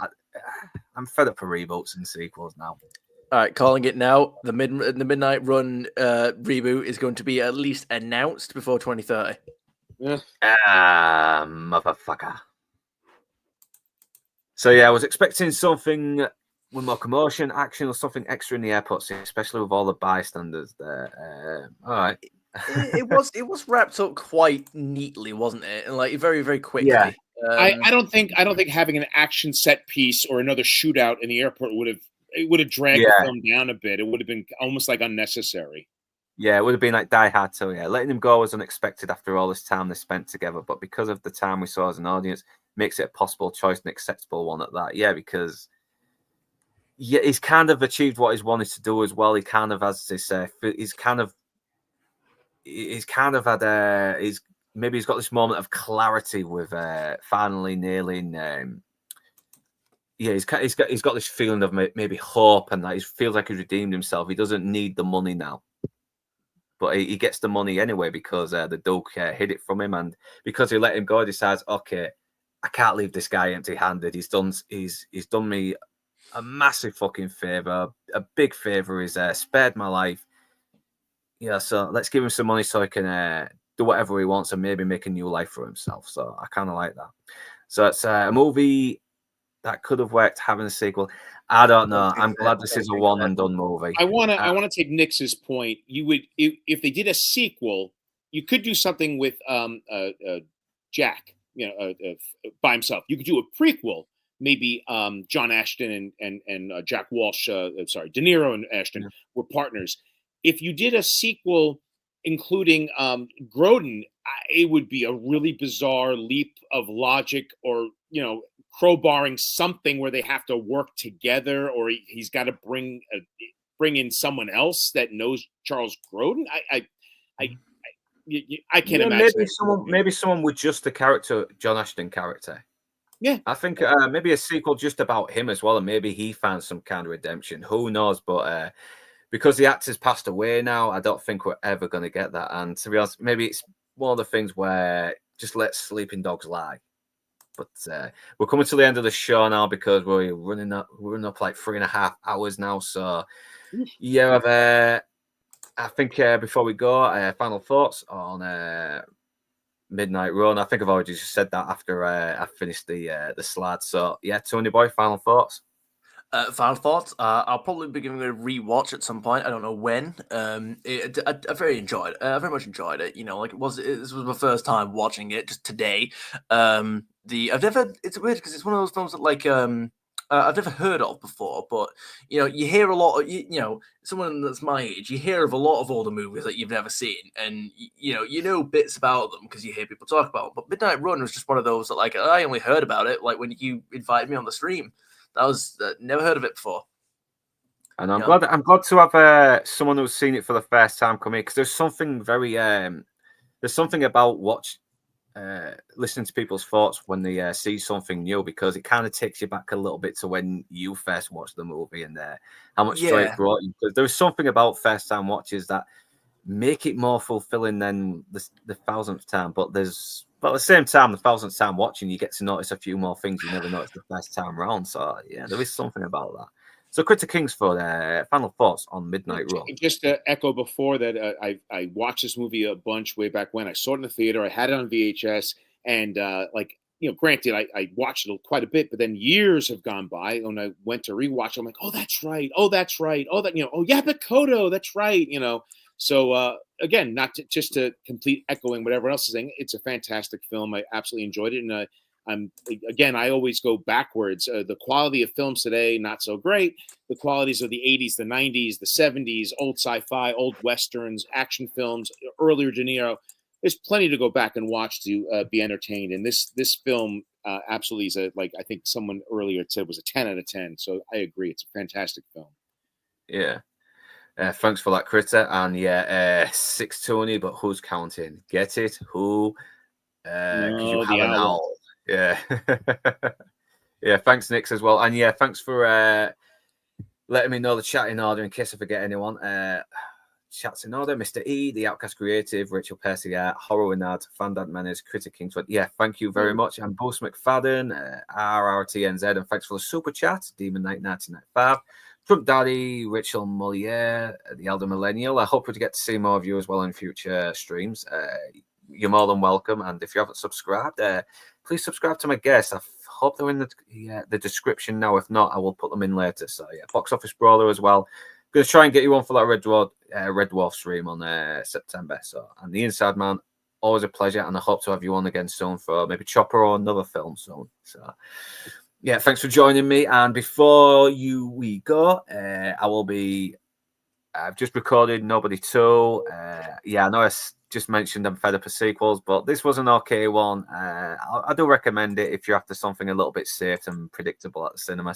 I'm fed up for reboots and sequels now. All right, calling it now. The Midnight Run reboot is going to be at least announced before 2030. Yeah. Motherfucker. So yeah, I was expecting something with more commotion, action, or something extra in the airport scene, especially with all the bystanders there. All right. it was wrapped up quite neatly, wasn't it? And like very, very quickly. Yeah. I don't think having an action set piece or another shootout in the airport would have dragged the film down a bit. It would have been almost like unnecessary. Yeah, it would have been like Die Hard 2. Yeah, letting him go was unexpected after all this time they spent together, but because of the time we saw as an audience, makes it a possible choice, an acceptable one at that. Yeah, because he's kind of achieved what he's wanted to do as well. He kind of has this. He's kind of had. Maybe he's got this moment of clarity with finally nailing. He's got this feeling of maybe hope, and that he feels like he's redeemed himself. He doesn't need the money now, but he gets the money anyway because the Duke hid it from him, and because he let him go, he decides, okay, I can't leave this guy empty-handed. He's done me a massive fucking favor, a big favor. He's spared my life. Yeah, so let's give him some money so he can do whatever he wants and maybe make a new life for himself. So I kind of like that. So it's a movie that could have worked having a sequel. I don't know. I'm glad this is a one and done movie. I want to take Nix's point. You would, if they did a sequel, you could do something with Jack, by himself. You could do a prequel, maybe John Ashton and Jack Walsh. De Niro and Ashton were partners. If you did a sequel including Grodin, it would be a really bizarre leap of logic, or crowbarring something where they have to work together, or he's got to bring in someone else that knows Charles Grodin. I can't imagine. Maybe someone with just the character, John Ashton character. Yeah, I think maybe a sequel just about him as well, and maybe he found some kind of redemption. Who knows? But because the actor's passed away now, I don't think we're ever going to get that. And to be honest, maybe it's one of the things where just let sleeping dogs lie. But we're coming to the end of the show now because we're running up like 3.5 hours now. So yeah, I think before we go, final thoughts on Midnight Run. I think I've already just said that after I finished the slide. So yeah, Tony boy, final thoughts. Final thoughts. I'll probably be giving it a rewatch at some point. I don't know when. I very much enjoyed it. This was my first time watching it just today. It's weird because it's one of those films that I've never heard of before, but you hear a lot of someone that's my age, you hear of a lot of older movies that you've never seen, and you know bits about them because you hear people talk about them. But Midnight Run was just one of those that I only heard about it when you invited me on the stream. That was never heard of it before. And I'm Yeah. glad to have someone who's seen it for the first time come in, because there's something very there's something about listening to people's thoughts when they see something new, because it kind of takes you back a little bit to when you first watched the movie and how much joy Yeah. it brought you. Because there's something about first time watches that make it more fulfilling than the thousandth time. But at the same time, the thousandth time watching, you get to notice a few more things you never noticed the first time round. So yeah, there is something about that. So Critter Kingsford, final thoughts on Midnight Run. Just to echo before that, I watched this movie a bunch way back when. I saw it in the theater. I had it on VHS, and granted, I watched it quite a bit, but then years have gone by. When I went to rewatch, I'm like, oh, that's right. Oh, that's right. Oh, Yaphet Kotto, that's right. So again, not just to complete echoing what everyone else is saying, it's a fantastic film. I absolutely enjoyed it, and I always go backwards. The quality of films today, not so great. The qualities of the 80s, the 90s, the 70s, old sci-fi, old westerns, action films, earlier De Niro. There's plenty to go back and watch to be entertained. And this film absolutely is I think someone earlier said was a 10 out of 10. So I agree. It's a fantastic film. Yeah. Thanks for that, Critter. And 6 Tony, but who's counting? Get it? Who? Because you have an owl. Yeah. Yeah, thanks, Nix, as well. And yeah, thanks for letting me know the chat in order in case I forget anyone. Chats in order: Mr. E, The Outcast Creative, Rachel Percier, Horror Winard, Fandad Menace, Critter Kingsford. Yeah, thank you very much. And Bruce McFadden, RRTNZ, and thanks for the super chat, Demon Knight 1995. Trump Daddy, Rachel Moliere, The Elder Millennial. I hope we get to see more of you as well in future streams. You're more than welcome. And if you haven't subscribed, please subscribe to my guests. I hope they're in the description now. If not, I will put them in later. So yeah, Box Office Brawler as well. Going to try and get you on for that Red Dwarf stream on September. So, and The Inside Man, always a pleasure. And I hope to have you on again soon for maybe Chopper or another film soon. So yeah, thanks for joining me. And before we go, I've just recorded Nobody 2. I know I just mentioned I'm fed up of sequels, but this was an okay one. I do recommend it if you're after something a little bit safe and predictable at the cinema.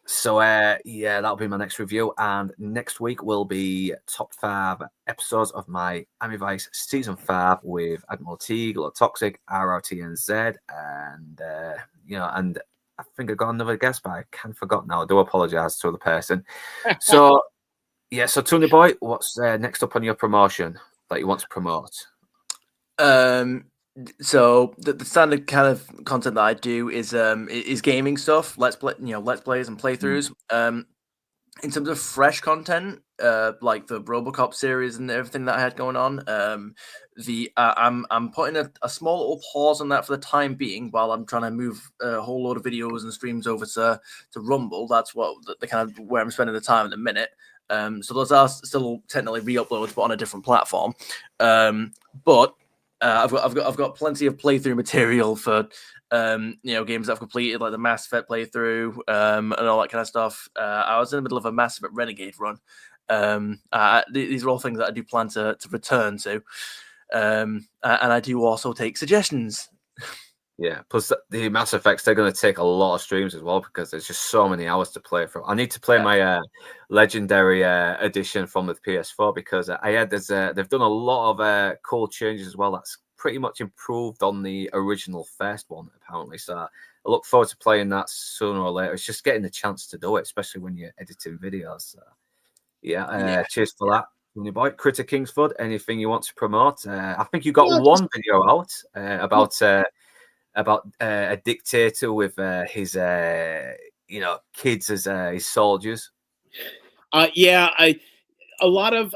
So that'll be my next review. And next week will be top 5 episodes of my Miami Vice season 5 with Admiral Teague, Lord Toxic, RRTNZ, and and I think I got another guest, but I can't forget now. I do apologize to the person. So so Tony Boy, what's next up on your promotion that you want to promote? So the standard kind of content that I do is gaming stuff, let's plays and playthroughs. In terms of fresh content, like the RoboCop series and everything that I had going on, I'm putting a small little pause on that for the time being while I'm trying to move a whole load of videos and streams over to Rumble. That's what the kind of where I'm spending the time at the minute. So those are still technically re-uploads, but on a different platform. But I've got plenty of playthrough material for games that I've completed, like the Mass Effect playthrough and all that kind of stuff. I was in the middle of a Mass Effect Renegade run. These are all things that I do plan to return to, and I do also take suggestions. Yeah, plus the Mass Effects, they're going to take a lot of streams as well because there's just so many hours to play for. I need to play my Legendary edition from the PS4 because I heard they've done a lot of cool changes as well. That's pretty much improved on the original first one, apparently. So I look forward to playing that sooner or later. It's just getting the chance to do it, especially when you're editing videos. So, cheers for that. Boy, Critter Kingsford, anything you want to promote? I think you got one video out about a dictator with his kids as his soldiers. A lot of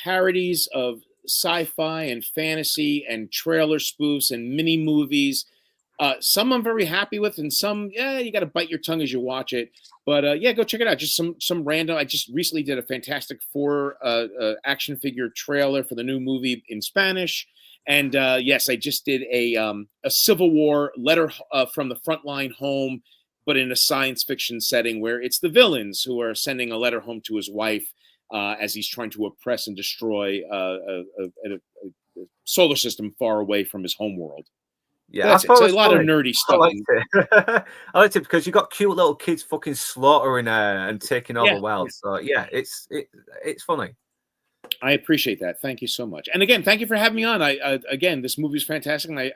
parodies of sci-fi and fantasy and trailer spoofs and mini movies. Some I'm very happy with, and some you got to bite your tongue as you watch it. But go check it out. Just some random. I just recently did a Fantastic Four action figure trailer for the new movie in Spanish. And yes, I just did a Civil War letter from the front line home, but in a science fiction setting where it's the villains who are sending a letter home to his wife as he's trying to oppress and destroy a solar system far away from his home world. Yeah, That's I thought it. it It's a was lot of funny. nerdy I stuff. liked it. I liked it because you got cute little kids fucking slaughtering and taking over Yeah. worlds. So yeah, it's funny. I appreciate that. Thank you so much. And again, thank you for having me on. Again, this movie is fantastic, and I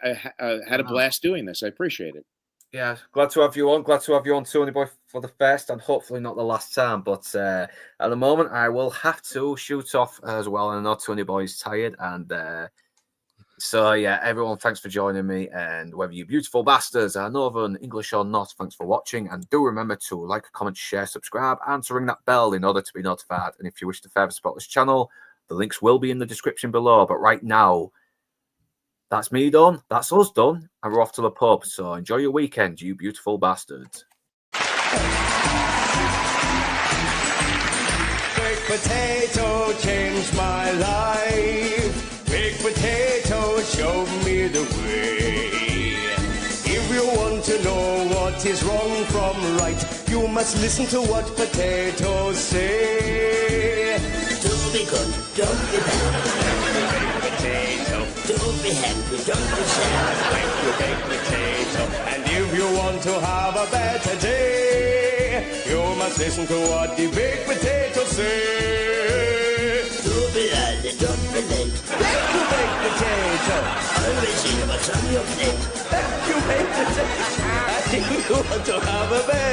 had a blast doing this. I appreciate it. Yeah, glad to have you on. Glad to have you on, Tony Boy, for the first and hopefully not the last time. But at the moment, I will have to shoot off as well. And I know Tony Boy's tired. And so, yeah, everyone, thanks for joining me. And whether you beautiful bastards are Northern English or not, thanks for watching. And do remember to like, comment, share, subscribe, and to ring that bell in order to be notified. And if you wish to further support this channel, the links will be in the description below. But right now, that's me done. That's us done. And we're off to the pub. So enjoy your weekend, you beautiful bastards. Baked potato changed my life. Baked potato showed me the way. If you want to know what is wrong from right, you must listen to what potatoes say. Don't be good, don't be bad. Baked potato, Don't be happy, don't be sad. baked potato. And if you want to have a better day, you must listen to what the baked potatoes say. Don't be early, don't be late. Thank you, baked potato. Always see what's on your plate. Thank you, baked potato. And if you want to have a better